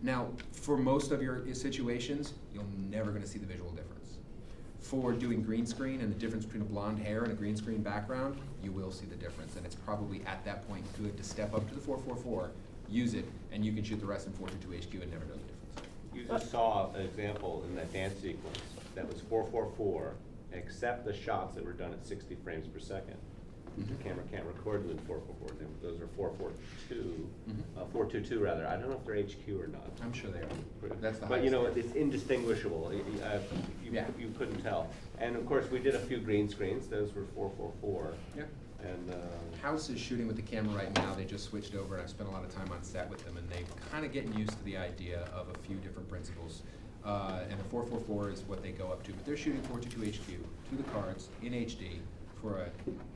Now, for most of your situations, you're never going to see the visual difference. For doing green screen and the difference between a blonde hair and a green screen background, you will see the difference. And it's probably at that point good to step up to the 444, use it, and you can shoot the rest in 422HQ and never know the difference. You just saw an example in that dance sequence that was 444, except the shots that were done at 60 frames per second. The camera can't record them in 444. Those are 442, Mhm. 422 rather. I don't know if they're HQ or not. I'm sure they are. That's the But you know, highest. it's indistinguishable. You couldn't tell. And of course, we did a few green screens. Those were 444. Yeah. And House is shooting with the camera right now. They just switched over, and I've spent a lot of time on set with them, and they're kind of getting used to the idea of a few different principles. And the 444 is what they go up to, but they're shooting 422 HQ to the cards in HD for an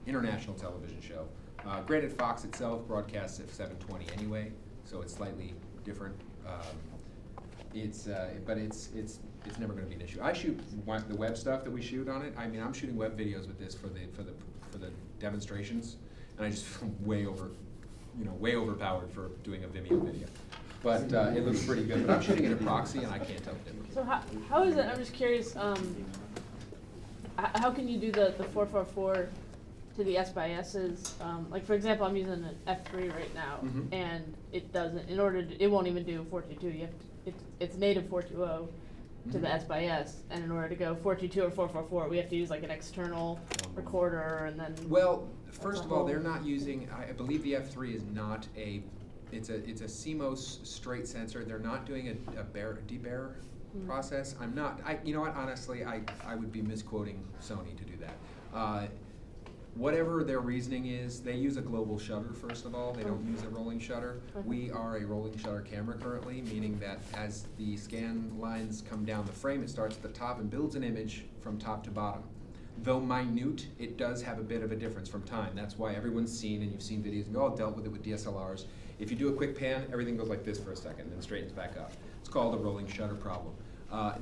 international television show. Granted, Fox itself broadcasts at 720 anyway, so it's slightly different. But it's never going to be an issue. I shoot the web stuff that we shoot on it. I mean, I'm shooting web videos with this for the demonstrations, and I just feel way overpowered for doing a Vimeo video. But it looks pretty good. But I'm shooting it in proxy, and I can't tell the difference. So how is it? I'm just curious. How can you do the 444 to the S/S's? Like for example, I'm using an F3 right now, Mhm. and it doesn't. it won't even do 422. You have to, it's native 420 to the Mhm. S/S, and in order to go 422 or 444, we have to use like an external recorder, and then. Well, first of all, they're not using. I believe the F3 is not a. It's a CMOS straight sensor. They're not doing a debarrer process. I'm not. You know what? Honestly, I would be misquoting Sony to do that. Whatever their reasoning is, they use a global shutter, first of all. They don't use a rolling shutter. We are a rolling shutter camera currently, meaning that as the scan lines come down the frame, it starts at the top and builds an image from top to bottom. Though minute, it does have a bit of a difference from time. That's why everyone's seen, and you've seen videos, and you all dealt with it with DSLRs. If you do a quick pan, everything goes like this for a second, then straightens back up. It's called a rolling shutter problem.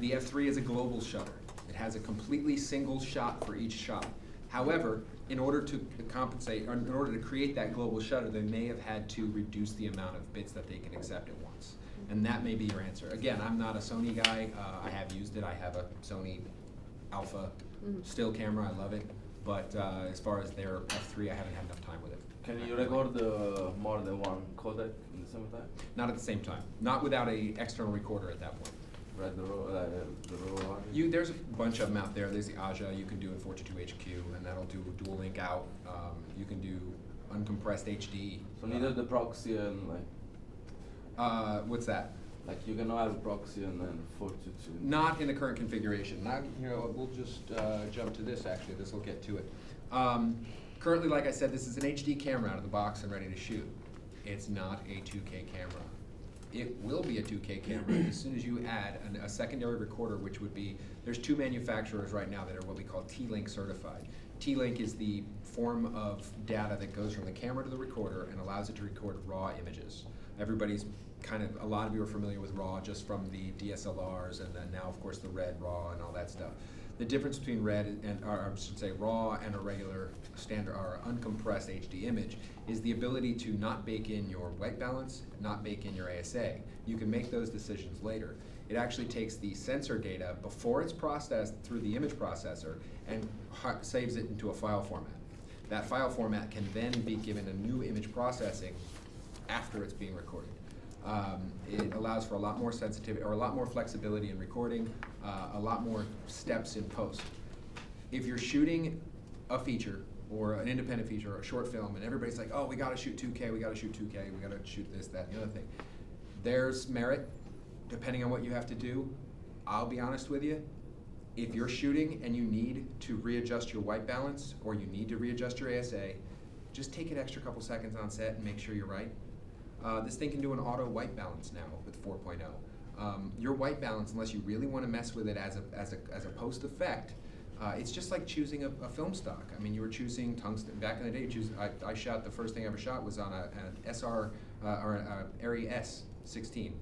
The F3 is a global shutter. It has a completely single shot for each shot. However, in order to compensate, or in order to create that global shutter, they may have had to reduce the amount of bits that they can accept at once. And that may be your answer. Again, I'm not a Sony guy. I have used it. I have a Sony Alpha still camera. I love it. But as far as their F3, I haven't had enough time with it. Can you record more than one codec at the same time? Not at the same time. Not without an external recorder at that point. Right, the raw. There's a bunch of them out there. There's the Aja you can do in 422 HQ, and that'll do dual link out. You can do uncompressed HD. So neither the proxy and like. What's that? Like you cannot have a proxy and then 422. Not in the current configuration. Now, we'll just jump to this. Actually, this will get to it. Currently, like I said, this is an HD camera out of the box and ready to shoot. It's not a 2K camera. It will be a 2K camera as soon as you add a secondary recorder, which would be, there's two manufacturers right now that are what we call T-Link certified. T-Link is the form of data that goes from the camera to the recorder and allows it to record raw images. A lot of you are familiar with RAW just from the DSLRs, and then now, of course, the Red RAW and all that stuff. The difference between RAW and a regular standard or uncompressed HD image is the ability to not bake in your white balance, not bake in your ASA. You can make those decisions later. It actually takes the sensor data before it's processed through the image processor and saves it into a file format. That file format can then be given a new image processing after it's being recorded. It allows for a lot more sensitivity or a lot more flexibility in recording, a lot more steps in post. If you're shooting a feature or an independent feature or a short film and everybody's like, oh, we gotta shoot 2K, we gotta shoot 2K, we gotta shoot this, that, and the other thing. There's merit, depending on what you have to do. I'll be honest with you, if you're shooting and you need to readjust your white balance or you need to readjust your ASA, just take an extra couple seconds on set and make sure you're right. This thing can do an auto white balance now with 4.0. Your white balance, unless you really want to mess with it as a post effect, it's just like choosing a film stock. I mean, you were choosing tungsten back in the day. I shot, the first thing I ever shot was on an SR or an Arri S16,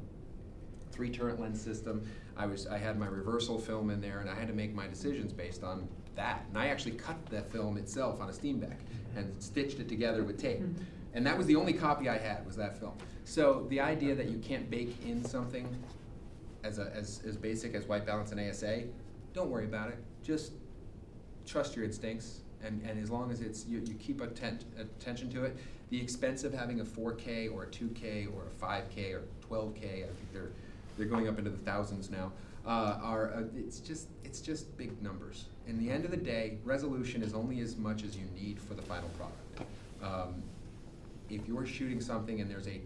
3-turret lens system. I had my reversal film in there, and I had to make my decisions based on that. And I actually cut the film itself on a steam deck and stitched it together with tape. And that was the only copy I had, was that film. So the idea that you can't bake in something as basic as white balance and ASA, don't worry about it. Just trust your instincts, and as long as you keep attention to it, the expense of having a 4K or a 2K or a 5K or 12K, I think they're going up into the thousands now. it's just big numbers. In the end of the day, resolution is only as much as you need for the final product. If you're shooting something and there's a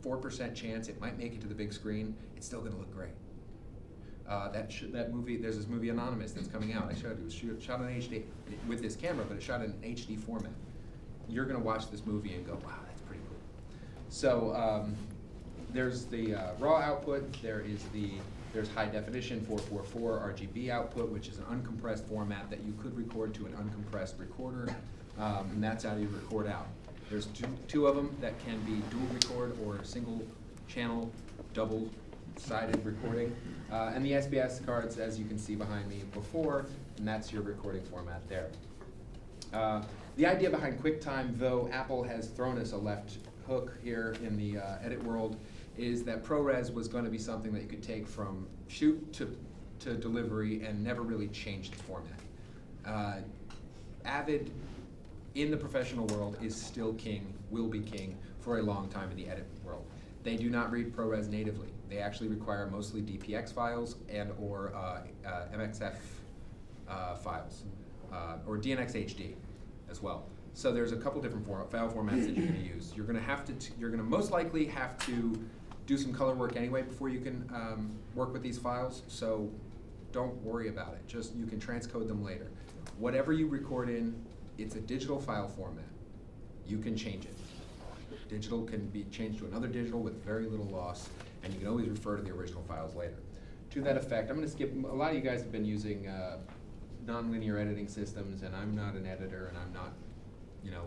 4% chance it might make it to the big screen, it's still going to look great. That movie, there's this movie Anonymous that's coming out. I showed you. It was shot in HD with this camera, but it's shot in an HD format. You're going to watch this movie and go, wow, that's pretty cool. So there's the raw output. There's high definition 444 RGB output, which is an uncompressed format that you could record to an uncompressed recorder, and that's how you record out. There's two of them that can be dual record or single channel, double-sided recording. And the SBS cards, as you can see behind me before, and that's your recording format there. The idea behind QuickTime, though Apple has thrown us a left hook here in the edit world, is that ProRes was going to be something that you could take from shoot to delivery and never really change the format. Avid in the professional world is still king, will be king for a long time in the edit world. They do not read ProRes natively. They actually require mostly DPX files and or MXF files, or DNX HD as well. So there's a couple different file formats that you're going to use. You're going to most likely have to do some color work anyway before you can work with these files. So don't worry about it. Just you can transcode them later. Whatever you record in, it's a digital file format. You can change it. Digital can be changed to another digital with very little loss, and you can always refer to the original files later. To that effect, I'm going to skip. A lot of you guys have been using nonlinear editing systems, and I'm not an editor, and I'm not,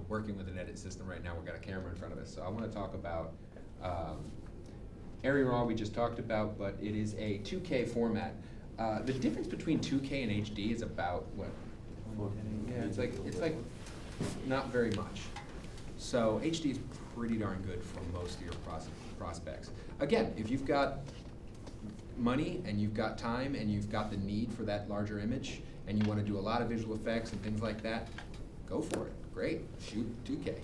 working with an edit system right now. We've got a camera in front of us, so I want to talk about Arri Raw. We just talked about, but it is a 2K format. The difference between 2K and HD is about what? Yeah, it's like not very much. So HD is pretty darn good for most of your prospects. Again, if you've got money and you've got time and you've got the need for that larger image and you want to do a lot of visual effects and things like that, go for it. Great, shoot 2K.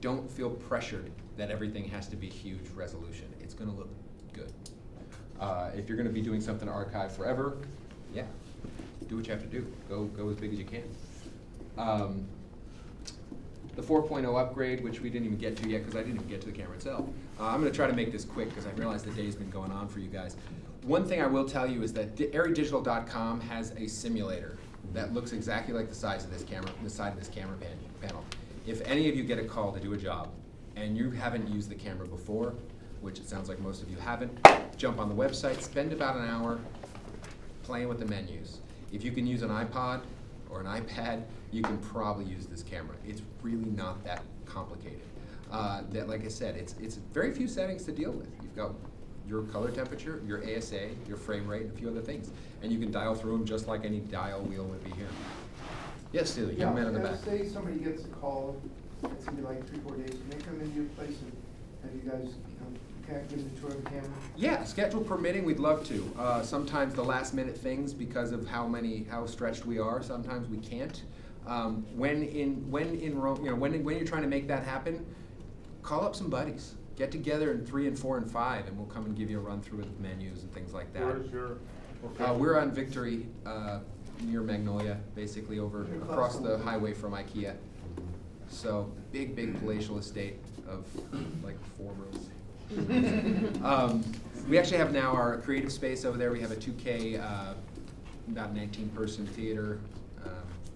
Don't feel pressured that everything has to be huge resolution. It's going to look good. If you're going to be doing something to archive forever, yeah, do what you have to do. Go as big as you can. The 4.0 upgrade, which we didn't even get to yet because I didn't even get to the camera itself. I'm going to try to make this quick because I realize the day's been going on for you guys. One thing I will tell you is that ArriDigital.com has a simulator that looks exactly like the size of this camera, the side of this camera panel. If any of you get a call to do a job and you haven't used the camera before, which it sounds like most of you haven't, jump on the website, spend about an hour playing with the menus. If you can use an iPod or an iPad, you can probably use this camera. It's really not that complicated. Like I said, it's very few settings to deal with. You've got your color temperature, your ASA, your frame rate, and a few other things. And you can dial through them just like any dial wheel would be here. Yes, Steely, young man in the back. Say somebody gets a call, it's gonna be like 3-4 days, can they come into your place and have you guys, give them a tour of the camera? Yeah, schedule permitting, we'd love to. Sometimes the last minute things, because of how stretched we are, sometimes we can't. When you're trying to make that happen, call up some buddies. Get together in 3 and 4 and 5, and we'll come and give you a run through of the menus and things like that. Where's your we're on Victory, near Magnolia, basically across the highway from IKEA. So big palatial estate of like 4 rooms. We actually have now our creative space over there. We have a 2K, about 19-person theater.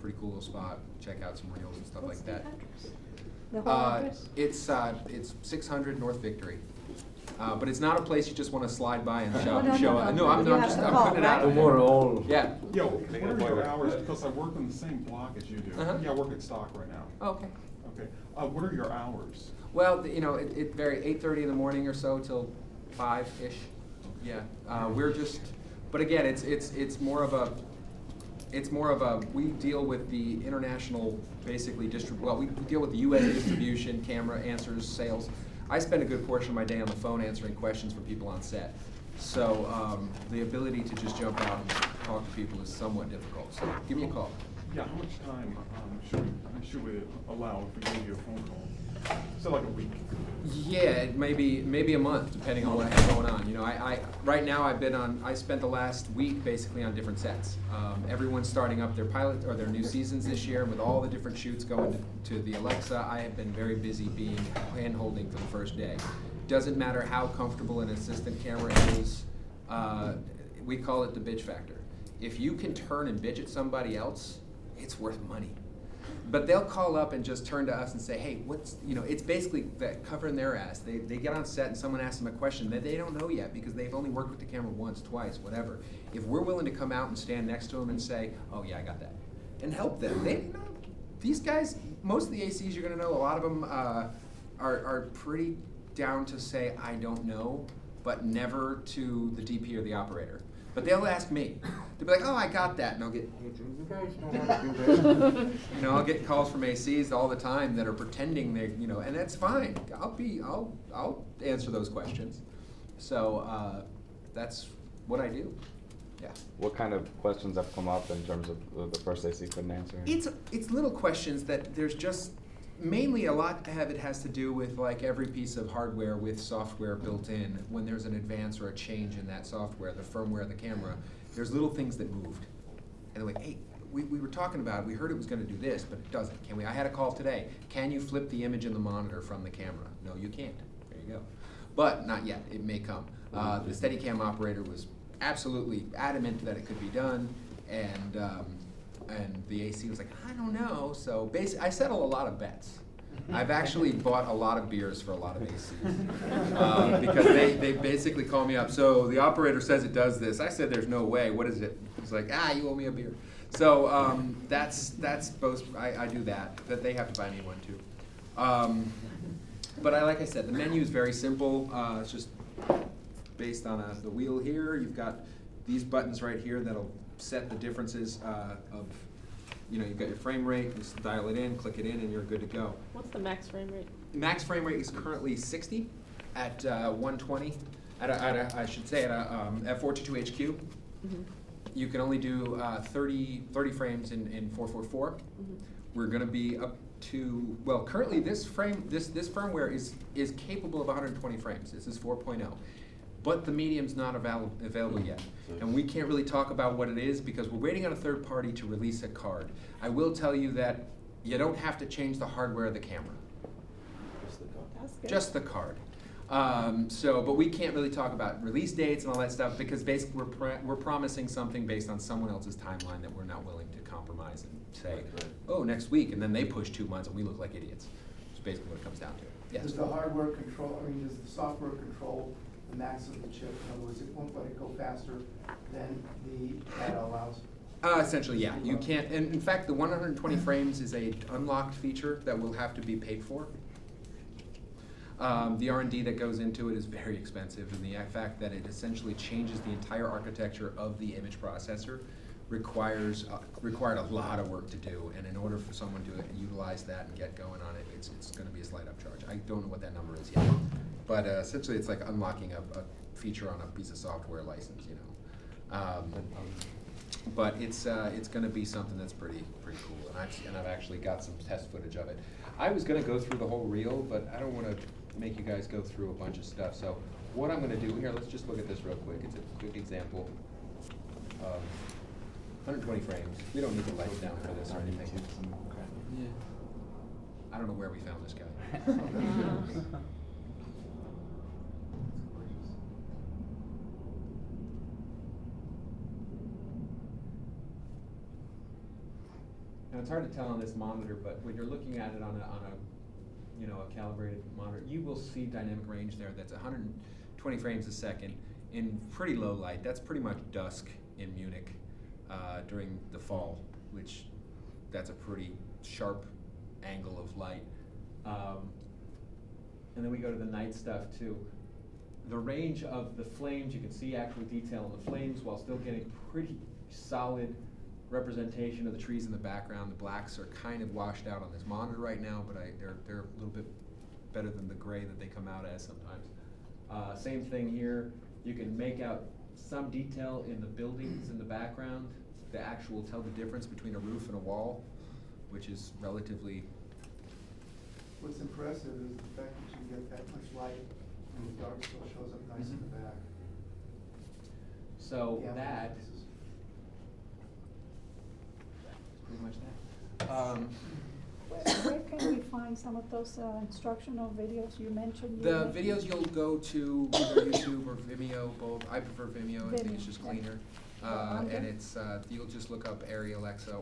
Pretty cool little spot. Check out some reels and stuff like that. The whole address? It's 600 North Victory. But it's not a place you just want to slide by and show. No, I'm putting it out. Tomorrow. Yeah. Yo, what are your hours? Because I work in the same block as you do. Yeah, I work at Stock right now. Oh, okay. Okay. What are your hours? Well, it varies. 8:30 in the morning or so till 5-ish. Yeah. But again, it's more of a. We deal with the international, basically we deal with the U.S. distribution, camera answers, sales. I spend a good portion of my day on the phone answering questions for people on set. So the ability to just jump out and talk to people is somewhat difficult. So give me a call. Yeah, how much time should we allow if we give you a phone call? So like a week? Yeah, maybe a month, depending on what I have going on. You know, right now I spent the last week basically on different sets. Everyone's starting up their pilot or their new seasons this year, and with all the different shoots going to the Alexa, I have been very busy being hand-holding for the first day. Doesn't matter how comfortable an assistant camera is, we call it the bitch factor. If you can turn and bitch at somebody else, it's worth money. But they'll call up and just turn to us and say, hey, it's basically that covering their ass. They get on set and someone asks them a question that they don't know yet because they've only worked with the camera once, twice, whatever. If we're willing to come out and stand next to them and say, oh yeah, I got that, and help them. These guys, most of the ACs you're gonna know, a lot of them are pretty down to say, I don't know, but never to the DP or the operator. But they'll ask me. They'll be like, oh, I got that. And I'll get, you guys know how to do that. I'll get calls from ACs all the time that are pretending they, and that's fine. I'll answer those questions. So that's what I do. Yeah. What kind of questions have come up in terms of the first AC couldn't answer? It's little questions that there's just, mainly a lot of it has to do with like every piece of hardware with software built in. When there's an advance or a change in that software, the firmware of the camera, there's little things that moved. And they're like, hey, we were talking about it, we heard it was gonna do this, but it doesn't. I had a call today. Can you flip the image in the monitor from the camera? No, you can't. There you go. But not yet, it may come. The Steadicam operator was absolutely adamant that it could be done, and the AC was like, I don't know. So basically, I settle a lot of bets. I've actually bought a lot of beers for a lot of ACs because they basically call me up. So the operator says it does this. I said, there's no way. What is it? It's like, you owe me a beer. So that's both. I do that. That they have to buy me one too. But like I said, the menu is very simple. It's just based on the wheel here. You've got these buttons right here that'll set the differences of, you've got your frame rate, just dial it in, click it in, and you're good to go. What's the max frame rate? Max frame rate is currently 60 at 120, I should say at 422 HQ. Mm-hmm. You can only do 30 frames in 444. Mm-hmm. We're gonna be up to, well, currently this firmware is capable of 120 frames. This is 4.0. But the medium's not available yet. And we can't really talk about what it is because we're waiting on a third party to release a card. I will tell you that you don't have to change the hardware of the camera. Just the card. But we can't really talk about release dates and all that stuff because basically we're promising something based on someone else's timeline that we're not willing to compromise and say, oh, next week, and then they push 2 months and we look like idiots. That's basically what it comes down to. Yes. Does the hardware control, does the software control the max of the chip? In other words, it won't let it go faster than the data allows? Essentially, yeah. You can't, and in fact, the 120 frames is a unlocked feature that will have to be paid for. The R&D that goes into it is very expensive, and the fact that it essentially changes the entire architecture of the image processor required a lot of work to do, and in order for someone to utilize that and get going on it, it's going to be a slight upcharge. I don't know what that number is yet, but essentially it's like unlocking a feature on a piece of software license, but it's going to be something that's pretty cool, and I've actually got some test footage of it. I was going to go through the whole reel, but I don't want to make you guys go through a bunch of stuff. So what I'm going to do here, let's just look at this real quick. It's a quick example. 120 frames. We don't need the lights down for this or anything. Yeah. I don't know where we found this guy. Now it's hard to tell on this monitor, but when you're looking at it on a calibrated monitor, you will see dynamic range there that's 120 frames a second in pretty low light. That's pretty much dusk in Munich during the fall, which that's a pretty sharp angle of light. And then we go to the night stuff too. The range of the flames, you can see actual detail in the flames while still getting pretty solid representation of the trees in the background. The blacks are kind of washed out on this monitor right now, but they're a little bit better than the gray that they come out as sometimes. Same thing here. You can make out some detail in the buildings in the background that actually will tell the difference between a roof and a wall, which is relatively what's impressive is the fact that you get that much light and the dark still shows up nice in the back. So Yeah. that is pretty much that. Where can we find some of those instructional videos you mentioned? The videos you'll go to either YouTube or Vimeo, both. I prefer Vimeo. I think it's just Vimeo, cleaner. And it's you'll just look up Arri Alexa,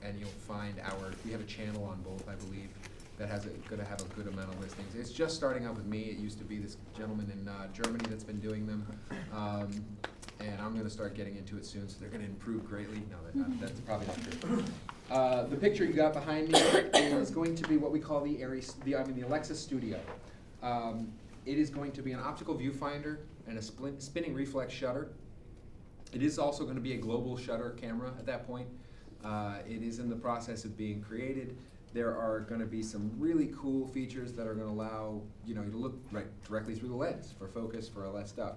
and you'll find we have a channel on both, I believe, that gonna have a good amount of listings. It's just starting out with me. It used to be this gentleman in Germany that's been doing them. And I'm going to start getting into it soon, so they're going to improve greatly. No, that's probably not true. The picture you got behind me is going to be what we call the Alexa Studio. It is going to be an optical viewfinder and a spinning reflex shutter. It is also going to be a global shutter camera at that point. It is in the process of being created. There are going to be some really cool features that are going to allow you to look right directly through the lens for focus, for all that stuff.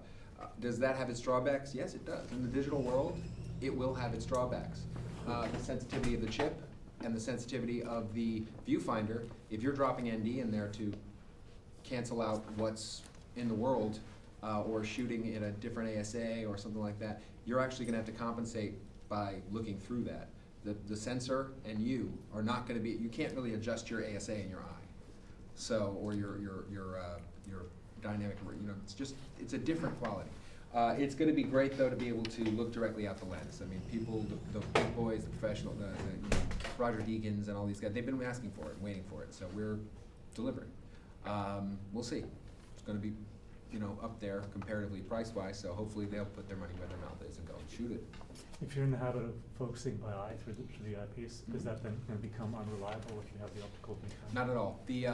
Does that have its drawbacks? Yes, it does. In the digital world, it will have its drawbacks. The sensitivity of the chip and the sensitivity of the viewfinder, if you're dropping ND in there to cancel out what's in the world or shooting in a different ASA or something like that, you're actually going to have to compensate by looking through that. The sensor and you are not going to be, you can't really adjust your ASA in your eye. So, or your dynamic, it's a different quality. It's going to be great though to be able to look directly out the lens. I mean, people, the big boys, the professional, Roger Deakins and all these guys, they've been asking for it, waiting for it. So we're delivering. We'll see. It's going to be, up there comparatively price-wise. So hopefully they'll put their money where their mouth is and go and shoot it. If you're in the habit of focusing by eye through the eyepiece, is that then going to become unreliable if you have the optical viewfinder? Not at all. The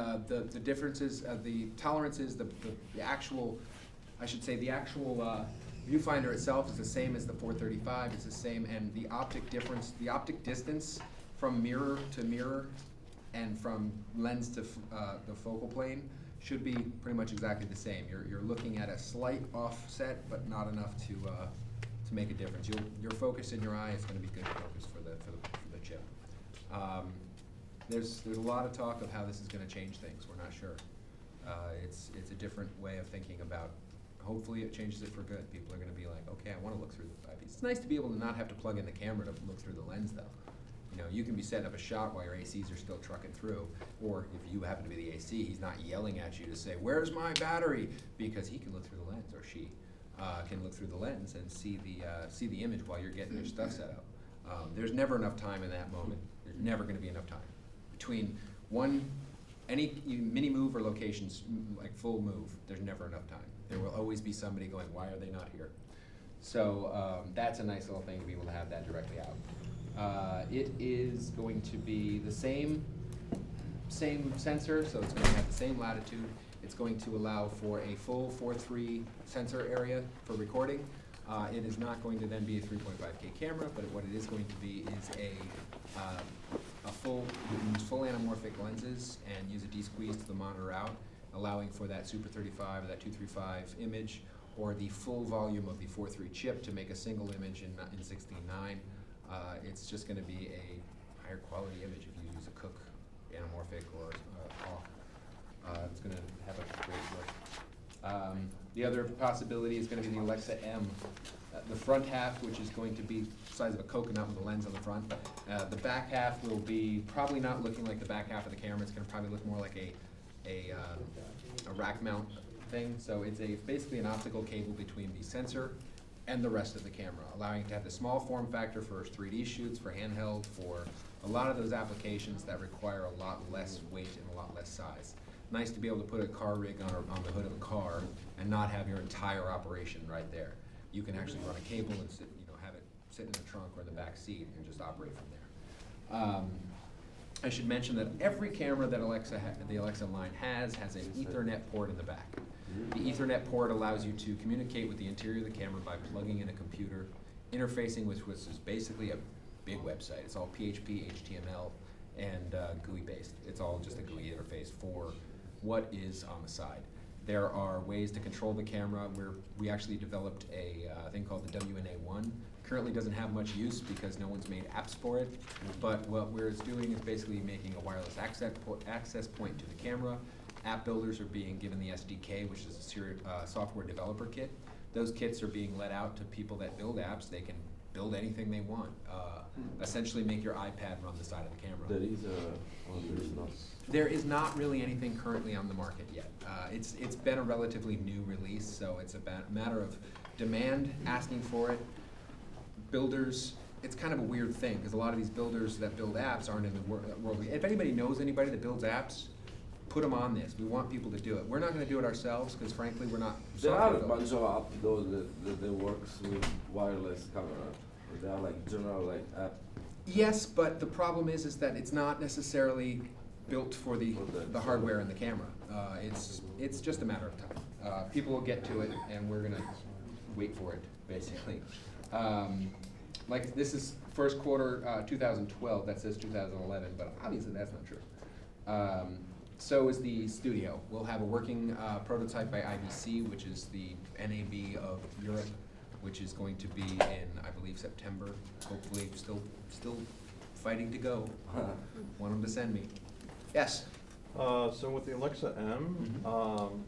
differences, the tolerances, the actual, I should say, the actual viewfinder itself is the same as the 435. It's the same, and the optic difference, the optic distance from mirror to mirror, and from lens to the focal plane should be pretty much exactly the same. You're looking at a slight offset, but not enough to make a difference. Your focus in your eye is going to be good focus for the chip. There's a lot of talk of how this is going to change things. We're not sure. It's a different way of thinking about. Hopefully, it changes it for good. People are going to be like, okay, I want to look through the eyepiece. It's nice to be able to not have to plug in the camera to look through the lens, though. You can be setting up a shot while your ACs are still trucking through, or if you happen to be the AC, he's not yelling at you to say, "Where's my battery?" Because he can look through the lens, or she can look through the lens and see the image while you're getting your stuff set up. There's never enough time in that moment. There's never going to be enough time between any mini move or locations like full move. There's never enough time. There will always be somebody going, "Why are they not here?" So that's a nice little thing to be able to have that directly out. It is going to be the same sensor, so it's going to have the same latitude. It's going to allow for a full 4.3 sensor area for recording. It is not going to then be a 3.5K camera, but what it is going to be is use full anamorphic lenses and use a D-squeeze to the monitor out, allowing for that Super 35 or that 235 image, or the full volume of the 4.3 chip to make a single image in 16:9. It's just going to be a higher quality image if you use a Cook anamorphic or Hawk. It's going to have a great look. The other possibility is going to be the Alexa M. The front half, which is going to be the size of a coconut with a lens on the front. The back half will be probably not looking like the back half of the camera. It's going to probably look more like a rack mount thing. So it's basically an optical cable between the sensor and the rest of the camera, allowing it to have the small form factor for 3D shoots, for handheld, for a lot of those applications that require a lot less weight and a lot less size. Nice to be able to put a car rig on the hood of a car and not have your entire operation right there. You can actually run a cable and have it sit in the trunk or in the back seat and just operate from there. I should mention that every camera that the Alexa line has an Ethernet port in the back. The Ethernet port allows you to communicate with the interior of the camera by plugging in a computer, interfacing with which is basically a big website. It's all PHP, HTML, and GUI based. It's all just a GUI interface for what is on the side. There are ways to control the camera where we actually developed a thing called the WNA1 currently doesn't have much use because no one's made apps for it. But what it's doing is basically making a wireless access point to the camera. App builders are being given the SDK, which is a software developer kit. Those kits are being let out to people that build apps. They can build anything they want. Essentially make your iPad run the side of the camera. There is not really anything currently on the market yet. It's been a relatively new release, so it's a matter of demand, asking for it. Builders, it's kind of a weird thing, because a lot of these builders that build apps aren't in the world. If anybody knows anybody that builds apps, put them on this. We want people to do it. We're not going to do it ourselves, because frankly, we're not. There are a bunch of apps though that works with wireless camera. They are like general like app. Yes, but the problem is that it's not necessarily built for the hardware and the camera. It's just a matter of time. People will get to it, and we're gonna wait for it, basically. Like this is first quarter 2012. That says 2011, but obviously that's not true. So is the studio. We'll have a working prototype by IBC, which is the NAB of Europe, which is going to be in, I believe, September. Hopefully, still fighting to go. Want them to send me. Yes? So with the Alexa M, so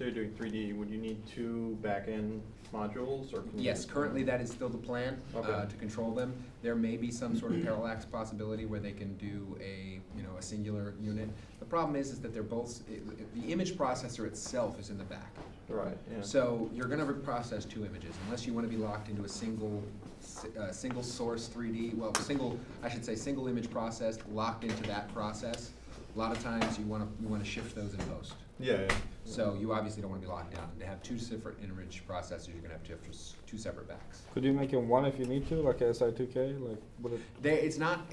you're doing 3D, would you need 2 back-end modules? Or can you Yes, just currently that is still the plan, to control them. There may be some sort of parallax possibility where they can do a singular unit. The problem is that they're both, the image processor itself is in the back. Right, yeah. So you're gonna process 2 images, unless you wanna be locked into a single source 3D, single image processed, locked into that process. A lot of times you wanna shift those in post. Yeah. So you obviously don't wanna be locked down. To have 2 separate image processors, you're gonna have to have just 2 separate backs. Could you make it one if you need to, like a SI2K? Like, would it? It's not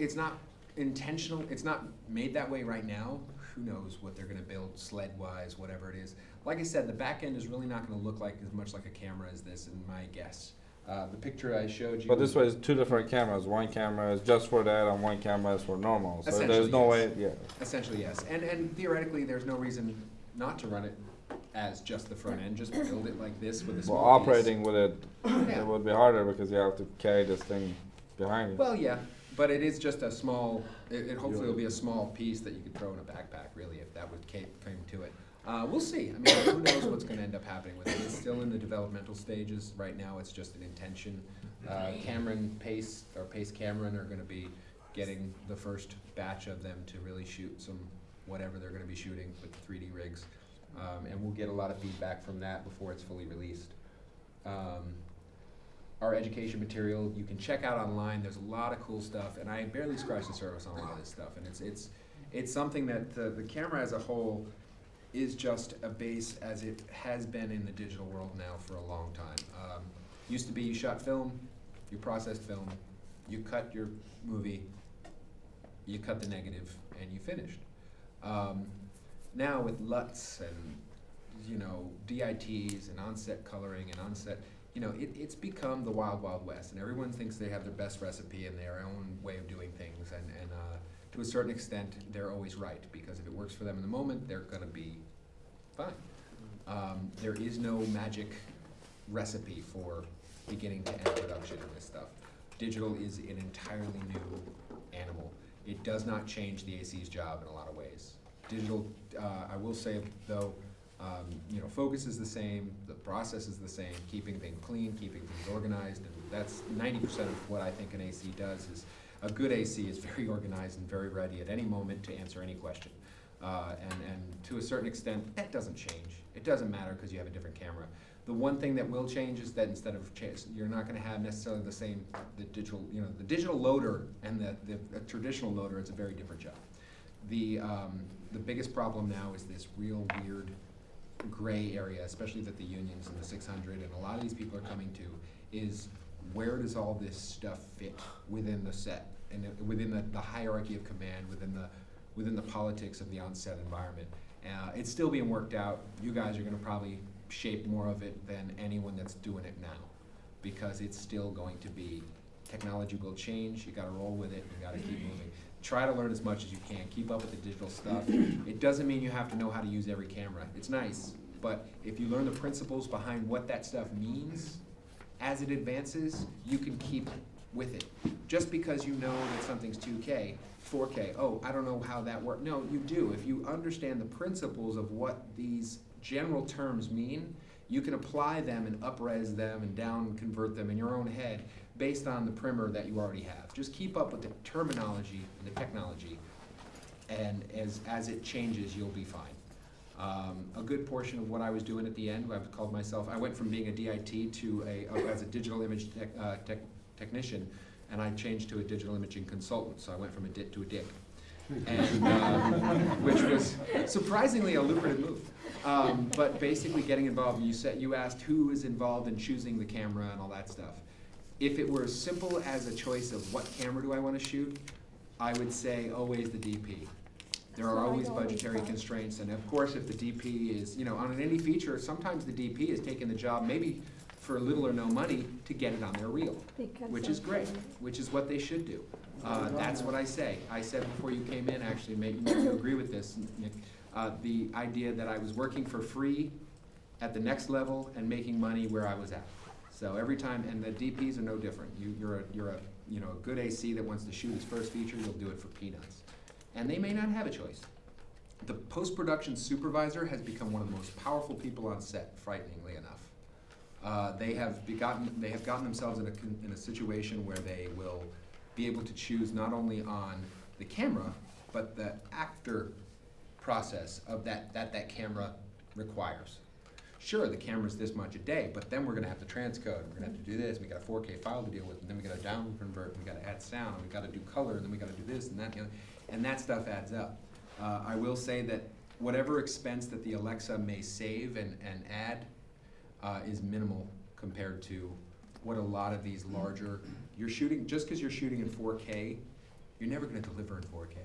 intentional. It's not made that way right now. Who knows what they're gonna build sled-wise, whatever it is. Like I said, the back end is really not gonna look like as much like a camera as this, in my guess. The picture I showed you. But this way is 2 different cameras. One camera is just for that, and one camera is for normal. So there's no way, yeah. Essentially, yes. And theoretically, there's no reason not to run it as just the front end. Just build it like this with a small Well, piece. operating with it, it would be harder because you have to carry this thing behind you. Well, yeah, but it is just a small, it hopefully will be a small piece that you could throw in a backpack, really, if that would came to it. We'll see. I mean, who knows what's going to end up happening with it. It's still in the developmental stages. Right now, it's just an intention. Pace Cameron are going to be getting the first batch of them to really shoot some whatever they're going to be shooting with 3D rigs. And we'll get a lot of feedback from that before it's fully released. Our education material you can check out online. There's a lot of cool stuff, and I barely scratched the surface on a lot of this stuff. And it's something that the camera as a whole is just a base as it has been in the digital world now for a long time. Used to be you shot film, you processed film, you cut your movie, you cut the negative, and you finished. Now with LUTs and DITs and on-set coloring and on-set, it's become the wild, wild west, and everyone thinks they have their best recipe and their own way of doing things, and to a certain extent, they're always right, because if it works for them in the moment, they're gonna be fine. There is no magic recipe for beginning to end production in this stuff. Digital is an entirely new animal. It does not change the AC's job in a lot of ways. Digital, I will say though, focus is the same, the process is the same, keeping things clean, keeping things organized, and that's 90% of what I think an AC does. Is a good AC is very organized and very ready at any moment to answer any question. And to a certain extent, that doesn't change. It doesn't matter because you have a different camera. The one thing that will change is that instead of you're not going to have necessarily the same, the digital loader and the traditional loader, it's a very different job. The biggest problem now is this real weird gray area, especially that the unions and the 600 and a lot of these people are coming to, is where does all this stuff fit within the set and within the hierarchy of command, within the politics of the on-set environment. It's still being worked out. You guys are going to probably shape more of it than anyone that's doing it now, because it's still going to be, technology will change, you got to roll with it, you got to keep moving. Try to learn as much as you can, keep up with the digital stuff. It doesn't mean you have to know how to use every camera. It's nice, but if you learn the principles behind what that stuff means, As it advances, you can keep with it. Just because you know that something's 2K, 4K, oh, I don't know how that works. No, you do. If you understand the principles of what these general terms mean, you can apply them and up-res them and down convert them in your own head based on the primer that you already have. Just keep up with the terminology and the technology, and as it changes, you'll be fine. A good portion of what I was doing at the end, I've called myself, I went from being a DIT to as a digital image technician, and I changed to a digital imaging consultant, so I went from a DIT to a DIC. And, which was surprisingly a lucrative move. But basically getting involved, you asked who is involved in choosing the camera and all that stuff. If it were as simple as a choice of what camera do I want to shoot, I would say always the DP. There are always budgetary constraints, and of course if the DP is, on an indie feature, sometimes the DP is taking the job maybe for little or no money to get it on their reel, which is great, which is what they should do. That's what I say. I said before you came in, actually, maybe you agree with this, Nick, the idea that I was working for free at the next level and making money where I was at. So every time, and the DPs are no different. You're a good AC that wants to shoot his first feature, you'll do it for peanuts. And they may not have a choice. The post-production supervisor has become one of the most powerful people on set, frighteningly enough. They have gotten themselves in a situation where they will be able to choose not only on the camera, but the actor process of that camera requires. Sure, the camera's this much a day, but then we're gonna have to transcode, we're gonna have to do this, we got a 4K file to deal with, and then we gotta down convert, we gotta add sound, and we gotta do color, and then we gotta do this and that, and that stuff adds up. I will say that whatever expense that the Alexa may save and add is minimal compared to what a lot of these larger, just because you're shooting in 4K, you're never gonna deliver in 4K.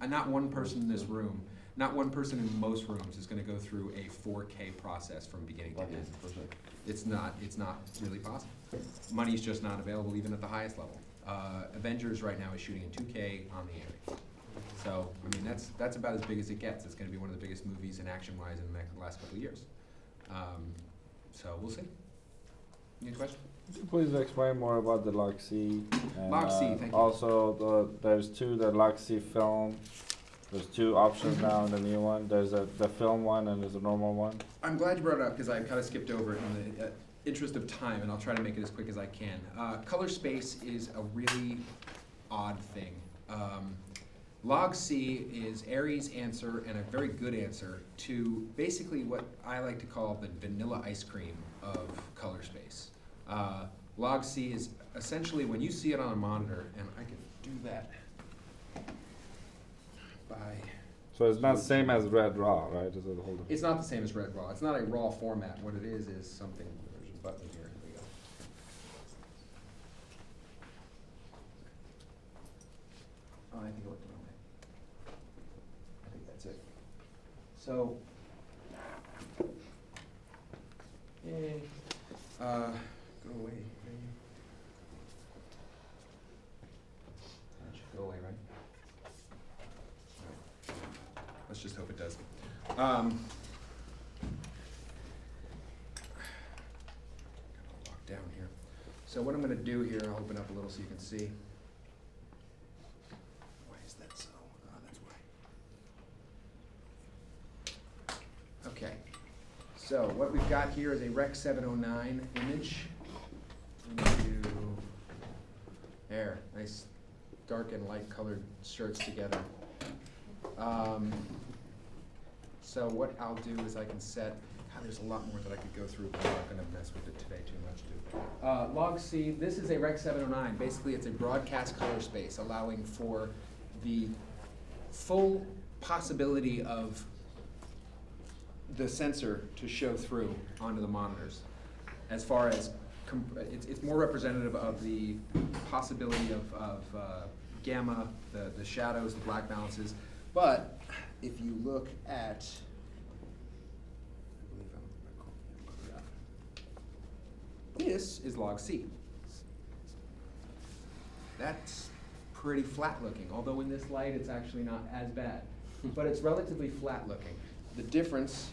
And not one person in this room, not one person in most rooms is gonna go through a 4K process from beginning to end. It's not really possible. Money's just not available even at the highest level. Avengers right now is shooting in 2K on the air. So, I mean, that's about as big as it gets. It's gonna be one of the biggest movies in action-wise in the last couple of years. So we'll see. Any questions? Please explain more about the Log-C. Log-C, thank you. Also, there's the Log-C film. There's two options now in the new one. There's the film one and there's a normal one. I'm glad you brought it up because I kind of skipped over it in the interest of time, and I'll try to make it as quick as I can. Color space is a really odd thing. Log-C is ARRI's answer, and a very good answer, to basically what I like to call the vanilla ice cream of color space. Log-C is essentially, when you see it on a monitor, and I can do that by... So it's not the same as Red Raw, right? Is it a whole different? It's not the same as Red Raw. It's not a raw format. What it is something, there's a button here. Here we go. Oh, I think it went the wrong way. I think that's it. So, yay. Go away. That should go away, right? All right. Let's just hope it does. Got it all locked down here. So what I'm going to do here, I'll open up a little so you can see. Why is that so? That's why. Okay. So what we've got here is a Rec 709 image. There, nice dark and light colored shirts together. So what I'll do is I can set, there's a lot more that I could go through, but I'm not gonna mess with it today too much. Log-C, this is a Rec 709. Basically it's a broadcast color space allowing for the full possibility of the sensor to show through onto the monitors. As far as, it's more representative of the possibility of gamma, the shadows, the black balances. But if you look at, this is Log-C. That's pretty flat looking, although in this light it's actually not as bad. But it's relatively flat looking. The difference,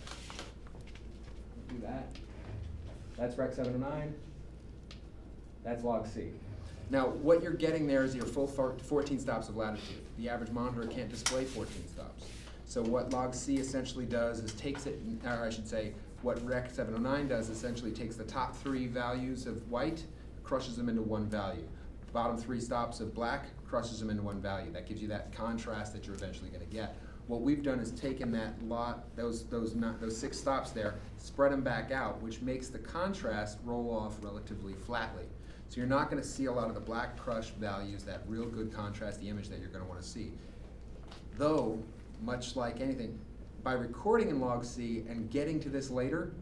do that, that's Rec 709, That's log C. Now, what you're getting there is your full 14 stops of latitude. The average monitor can't display 14 stops. So what log C essentially does is takes it, or I should say, what Rec 709 does essentially takes the top 3 values of white, crushes them into one value. Bottom 3 stops of black, crushes them into one value. That gives you that contrast that you're eventually going to get. What we've done is taken that those 6 stops there, spread them back out, which makes the contrast roll off relatively flatly. So you're not going to see a lot of the black crush values, that real good contrast, the image that you're going to want to see. Though, much like anything, by recording in log C and getting to this later,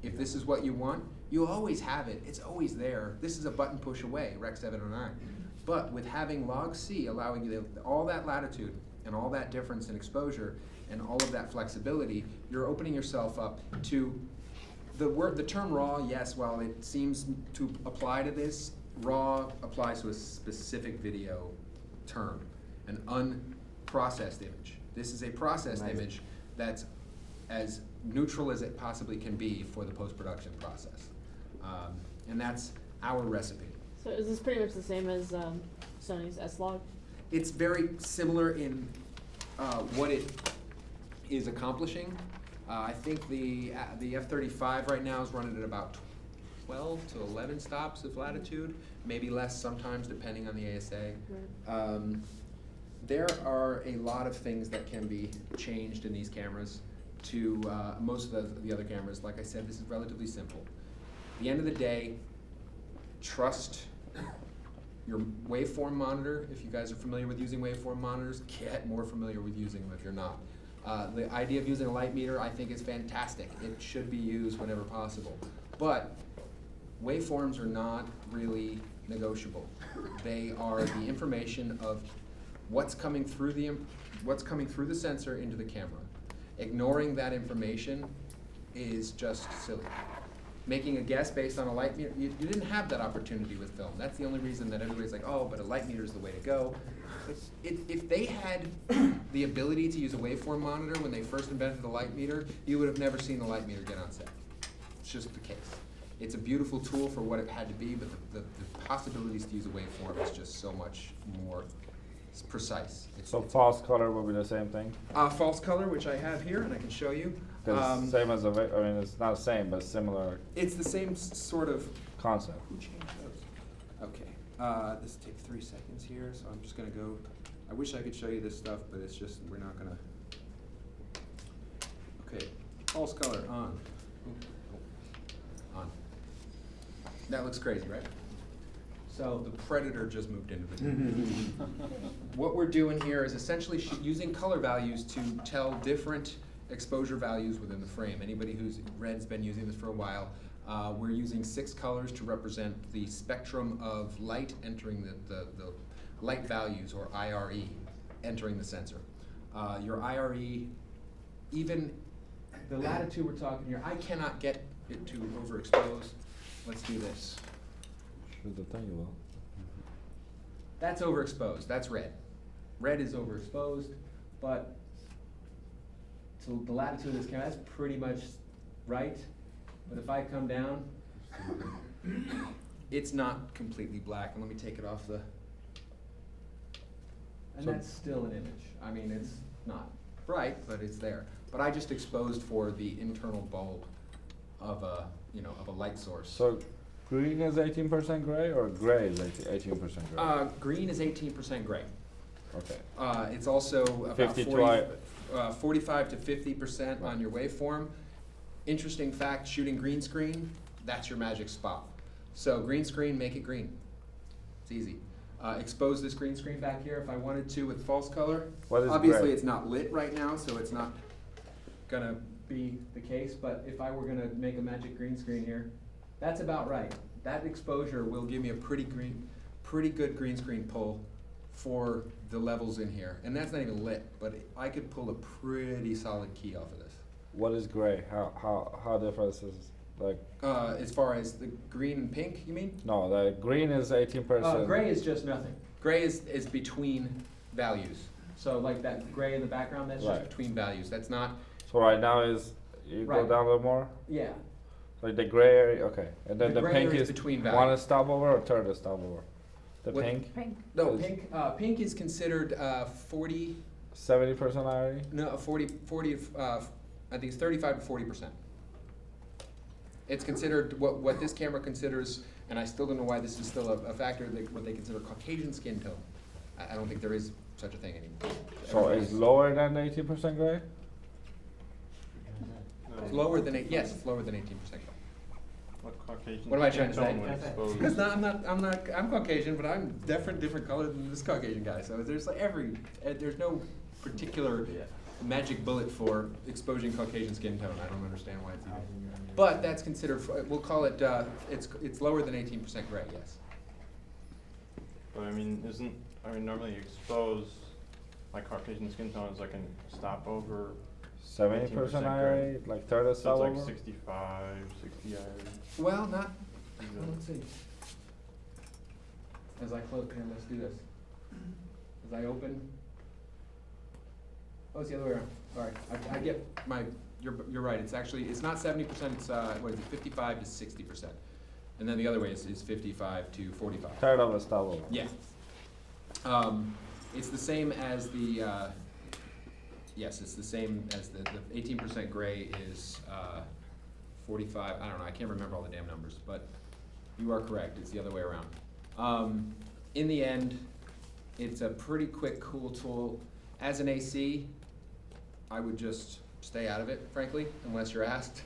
if this is what you want, you always have it. It's always there. This is a button push away, Rec 709. But with having log C allowing you all that latitude and all that difference in exposure and all of that flexibility, you're opening yourself up to the term raw. Yes, while it seems to apply to this, raw applies to a specific video term, an unprocessed image. This is a processed image that's as neutral as it possibly can be for the post-production process. And that's our recipe. So is this pretty much the same as Sony's S-Log? It's very similar in what it is accomplishing. I think the F-35 right now is running at about 12 to 11 stops of latitude, maybe less sometimes depending on the ASA. Right. There are a lot of things that can be changed in these cameras to most of the other cameras. Like I said, this is relatively simple. At the end of the day, trust your waveform monitor. If you guys are familiar with using waveform monitors, get more familiar with using them if you're not. The idea of using a light meter, I think, is fantastic. It should be used whenever possible. But waveforms are not really negotiable. They are the information of what's coming through the sensor into the camera. Ignoring that information is just silly. Making a guess based on a light meter, you didn't have that opportunity with film. That's the only reason that everybody's like, oh, but a light meter is the way to go. But if they had the ability to use a waveform monitor when they first invented the light meter, you would have never seen the light meter get on set. It's just the case. It's a beautiful tool for what it had to be, but the possibilities to use a waveform is just so much more precise. So false color will be the same thing? False color, which I have here, and I can show you. Same as I mean, it's not the same, but similar. It's the same sort of concept. Who changed those? Okay, this takes 3 seconds here, so I'm just gonna go. I wish I could show you this stuff, but it's just, we're not gonna. Okay, false color on. On. That looks crazy, right? So the Predator just moved into the What we're doing here is essentially using color values to tell different exposure values within the frame. Anybody who's red's been using this for a while. We're using 6 colors to represent the spectrum of light entering the light values, or IRE, entering the sensor. Your IRE, even the latitude we're talking here, I cannot get it to overexpose. Let's do this. That's overexposed, that's red. Red is overexposed, but to the latitude of this camera, that's pretty much right. But if I come down, it's not completely black. And let me take it off the, and So that's still an image. I mean, it's not bright, but it's there. But I just exposed for the internal bulb of a, of a light source. So green is 18% gray, or gray is 18% gray? Green is 18% gray. Okay. It's also about 45 to 50% on your waveform. Interesting fact, shooting green screen, that's your magic spot. So green screen, make it green. It's easy. Expose this green screen back here if I wanted to with false color. What is Obviously gray? it's not lit right now, so it's not gonna be the case, but if I were gonna make a magic green screen here, that's about right. That exposure will give me a pretty good green screen pull for the levels in here. And that's not even lit, but I could pull a pretty solid key off of this. What is gray? How different is like? As far as the green and pink, you mean? No, the green is 18%. Gray is just nothing. Gray is between values. So like that gray in the background, that's Right. just between values. That's not. So right now is, you Right. go down a little more? Yeah. Like the gray area, okay. And then The the gray pink area is is between one values. a stopover or third a stopover? The What- pink? Pink. No, Is- pink is considered 40, 70% IRE? no, 40, I think it's 35 to 40%. It's considered, what this camera considers, and I still don't know why this is still a factor, what they consider Caucasian skin tone. I don't think there is such a thing anymore. So it's lower than 18% gray? It's lower than, yes, it's lower than 18%. What Caucasian What am I skin trying to tone would say? expose- Because I'm Caucasian, but I'm different color than this Caucasian guy. So there's like there's no particular magic bullet for exposing Caucasian skin tone. I don't understand why it's even. But that's considered, we'll call it, it's lower than 18% gray, yes. But I mean, normally you expose, like Caucasian skin tone is like a stopover. 70% IRE, like third a So it's like stopover? 65, 60 IRE. Well, not, let's see. As I close, here, let's do this. As I open. Oh, it's the other way around. Sorry, I get you're right, it's actually, it's not 70%, it's, what is it, 55 to 60%. And then the other way is 55 to 45. Third of a stopover. Yeah. It's the same as the, yes, it's the same as the 18% gray is 45, I don't know, I can't remember all the damn numbers, but you are correct, it's the other way around. In the end, it's a pretty quick, cool tool. As an AC, I would just stay out of it, frankly, unless you're asked.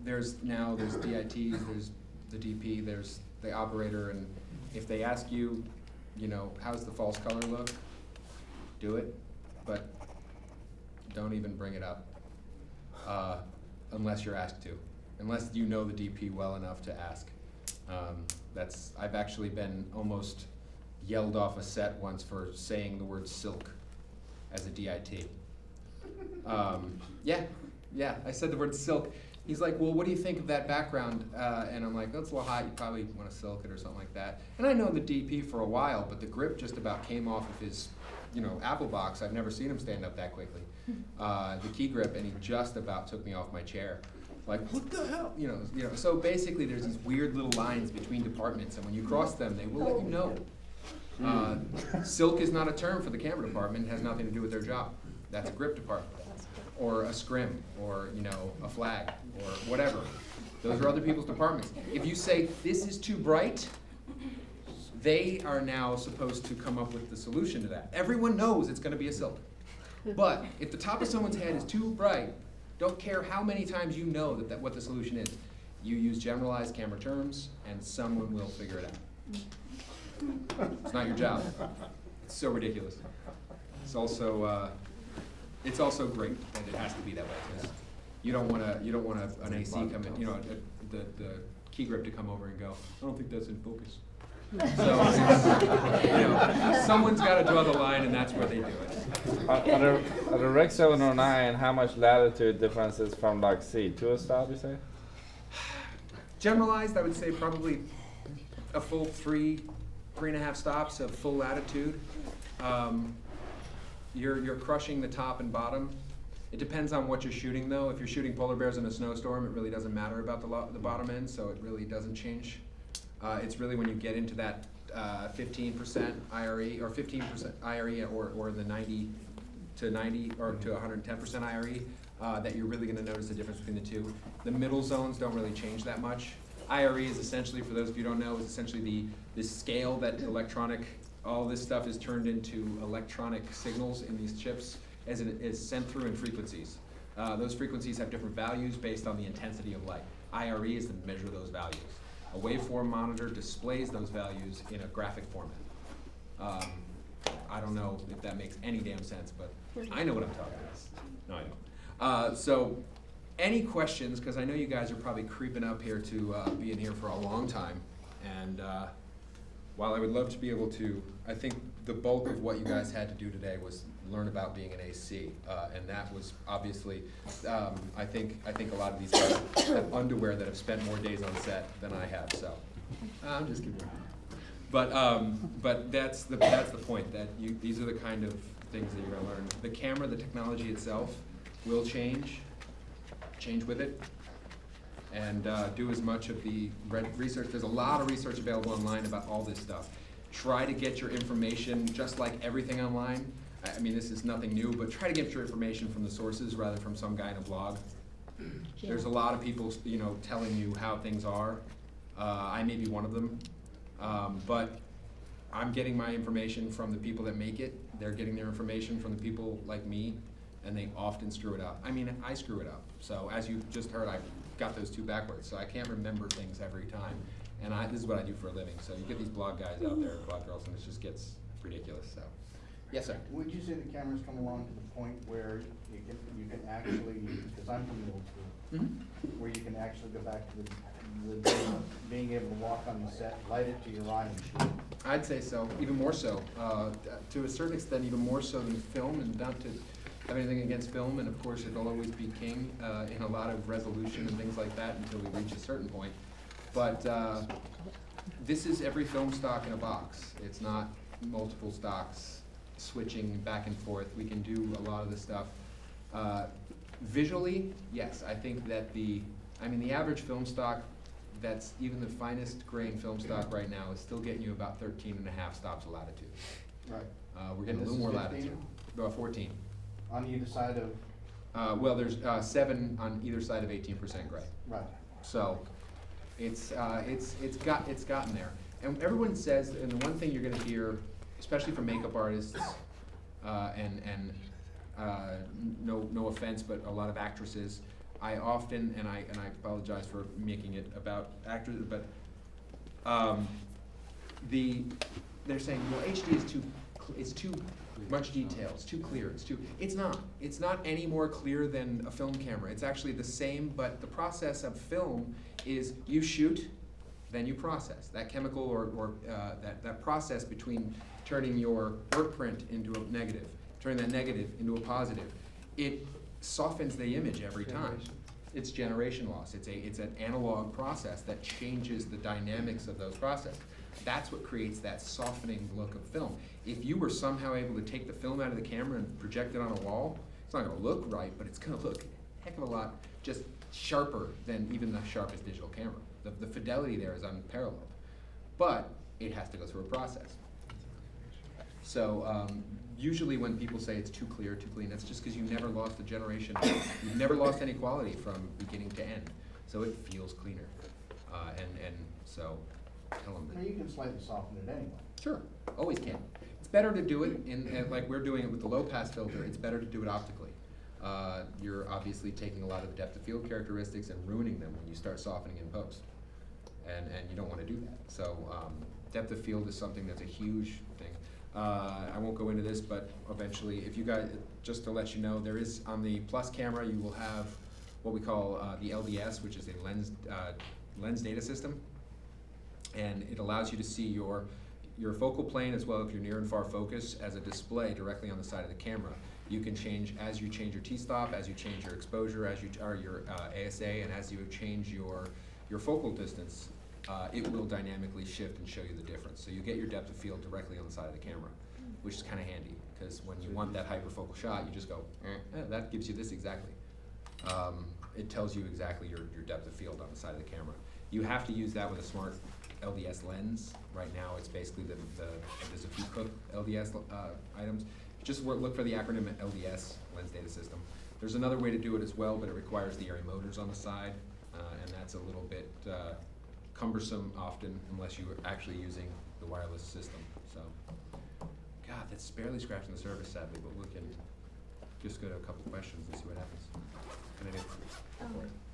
There's DITs, there's the DP, there's the operator, and if they ask you, how's the false color look, do it, but don't even bring it up, unless you're asked to, unless you know the DP well enough to ask. I've actually been almost yelled off a set once for saying the word silk as a DIT. Yeah, I said the word silk. He's like, well, what do you think of that background? And I'm like, that's a little hot, you probably want to silk it or something like that. And I know the DP for a while, but the grip just about came off of his, Apple box. I've never seen him stand up that quickly. The key grip, and he just about took me off my chair. Like, what the hell? So basically there's these weird little lines between departments, and when you cross them, they will let you know. Silk is not a term for the camera department, it has nothing to do with their job. That's a grip department, or a scrim, or a flag, or whatever. Those are other people's departments. If you say, this is too bright, they are now supposed to come up with the solution to that. Everyone knows it's gonna be a silk. But if the top of someone's head is too bright, don't care how many times you know that what the solution is. You use generalized camera terms, and someone will figure it out. It's not your job. It's so ridiculous. It's also great that it has to be that way, because you don't want an AC come in, the key grip to come over and go, I don't think that's in focus. So, someone's got to draw the line, and that's where they do it. On the Rec 709, how much latitude difference is from like C? 2 a stop, you say? Generalized, I would say probably a full 3.5 stops of full latitude. You're crushing the top and bottom. It depends on what you're shooting, though. If you're shooting polar bears in a snowstorm, it really doesn't matter about the bottom end, so it really doesn't change. It's really when you get into that 15% IRE or 15% IRE or the 90 to 90 or to 110% IRE that you're really going to notice the difference between the two. The middle zones don't really change that much. IRE is essentially, for those of you who don't know, is essentially the scale that all this stuff is turned into electronic signals in these chips as it is sent through in frequencies. Those frequencies have different values based on the intensity of light. IRE is to measure those values. A waveform monitor displays those values in a graphic format. I don't know if that makes any damn sense, but I know what I'm talking about. No, I don't. So, any questions, because I know you guys are probably creeping up here to be in here for a long time, and while I would love to be able to, I think the bulk of what you guys had to do today was learn about being an AC, and that was obviously, I think a lot of these guys have underwear that have spent more days on set than I have, so, I'm just kidding. But that's the point, that these are the kind of things that you're gonna learn. The camera, the technology itself will change with it. and do as much of the research. There's a lot of research available online about all this stuff. Try to get your information, just like everything online. I mean, this is nothing new, but try to get your information from the sources rather than from some guy in a blog. There's a lot of people, you know, telling you how things are. I may be one of them, but I'm getting my information from the people that make it. They're getting their information from the people like me, and they often screw it up. I mean, I screw it up. So as you just heard, I got those two backwards, so I can't remember things every time. And this is what I do for a living. So you get these blog guys out there, blog girls, and it just gets ridiculous. So, yes, sir. Would you say the cameras come along to the point where you can actually, because I'm from the old school, where you can actually go back to the being able to walk on the set, light it to your eye and shoot? I'd say so, even more so. To a certain extent, even more so than film, and not to have anything against film, and of course it'll always be king in a lot of resolution and things like that until we reach a certain point. But this is every film stock in a box. It's not multiple stocks switching back and forth. We can do a lot of this stuff. Visually, yes, I think that the average film stock that's even the finest grain film stock right now is still getting you about 13.5 stops of latitude. Right. We're getting a little more latitude. About 14. On either side of? Well, there's 7 on either side of 18% gray. Right. So it's gotten there. And everyone says, and the one thing you're gonna hear, especially from makeup artists, no offense, but a lot of actresses, I often, and I apologize for making it about actors, but they're saying, well, HD is too much detail, it's too clear, it's not any more clear than a film camera. It's actually the same, but the process of film is you shoot, then you process. That chemical or that process between turning your work print into a negative, turning that negative into a positive, it softens the image every time. It's generation loss. It's an analog process that changes the dynamics of those processes. That's what creates that softening look of film. If you were somehow able to take the film out of the camera and project it on a wall, it's not going to look right, but it's going to look a heck of a lot just sharper than even the sharpest digital camera. The fidelity there is unparalleled, but it has to go through a process. So usually when people say it's too clear, too clean, that's just because you never lost a generation. You've never lost any quality from beginning to end. So it feels cleaner. And so tell them that. You can slightly soften it anyway. Sure, always can. It's better to do it like we're doing it with the low pass filter, it's better to do it optically. You're obviously taking a lot of depth of field characteristics and ruining them when you start softening in post. And you don't want to do that. So depth of field is something that's a huge thing. I won't go into this, but eventually, if you guys, just to let you know, there is on the Plus camera, you will have what we call the LDS, which is a lens data system. And it allows you to see your focal plane as well if you're near and far focus as a display directly on the side of the camera. You can change, as you change your T-stop, as you change your exposure, as you your ASA, and as you change your focal distance, it will dynamically shift and show you the difference. So you get your depth of field directly on the side of the camera, which is kind of handy, because when you want that hyperfocal shot, you just go, that gives you this exactly. It tells you exactly your depth of field on the side of the camera. You have to use that with a smart LDS lens. Right now, it's basically there's a few Cook LDS items. Just look for the acronym LDS, Lens Data System. There's another way to do it as well, but it requires the area motors on the side, and that's a little bit cumbersome often, unless you are actually using the wireless system. So, God, that's barely scratching the surface, sadly, but we can just go to a couple questions and see what happens. Can I do?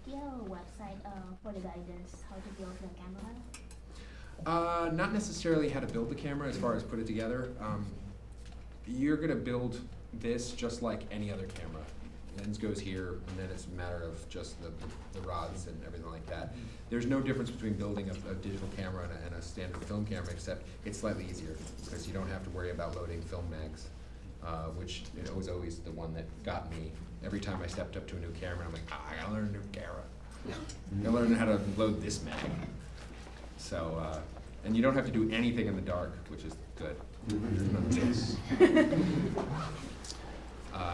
Do you have a website for the guidance, how to build the camera? Not necessarily how to build the camera as far as put it together. You're going to build this just like any other camera. Lens goes here, and then it's a matter of just the rods and everything like that. There's no difference between building a digital camera and a standard film camera, except it's slightly easier because you don't have to worry about loading film mags, which was always the one that got me. Every time I stepped up to a new camera, I'm like, I gotta learn a new camera. I gotta learn how to load this mag. So, and you don't have to do anything in the dark, which is good.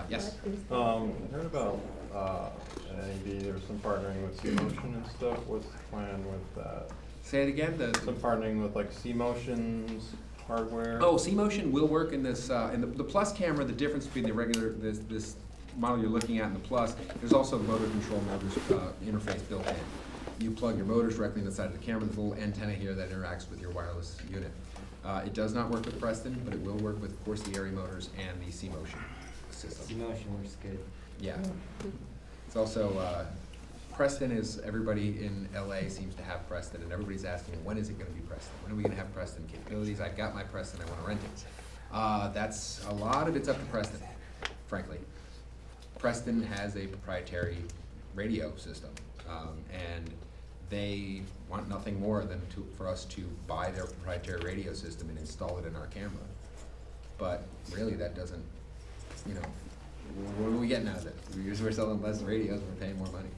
Yes? I heard about an AV, there's some partnering with C-Motion and stuff. What's the plan with that? Say it again, Some partnering with like C-Motion's hardware? Oh, C-Motion will work in this, in the Plus camera. The difference between the regular, this model you're looking at and the Plus, there's also the motor control motors interface built in. You plug your motors directly in the side of the camera. There's a little antenna here that interacts with your wireless unit. It does not work with Preston, but it will work with, of course, the Airy motors and the C-Motion system. C-Motion works good. Yeah. It's also, Preston is, everybody in LA seems to have Preston, and everybody's asking, when is it gonna be Preston? When are we gonna have Preston capabilities? I've got my Preston, I wanna rent it. That's, a lot of it's up to Preston, frankly. Preston has a proprietary radio system, and they want nothing more than for us to buy their proprietary radio system and install it in our camera. But really, that doesn't, you know, what are we getting out of it? We're selling less radios, we're paying more money.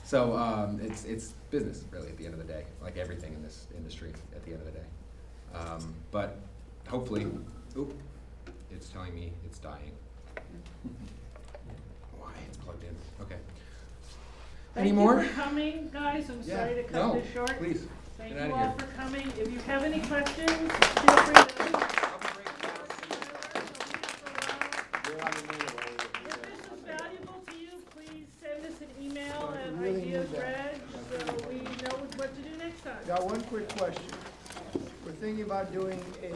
So it's business, really, at the end of the day, like everything in this industry at the end of the day. But hopefully, it's telling me it's dying. Why? It's plugged in. Okay. Any more? Thank you for coming, guys. I'm Yeah. sorry to cut No, this short. please. Thank Get you outta all here. for coming. If you have any questions, feel free to. If this is valuable to you, please send us an email and really ideas need that. read, so we know what to do next time. Got one quick question. We're thinking about doing a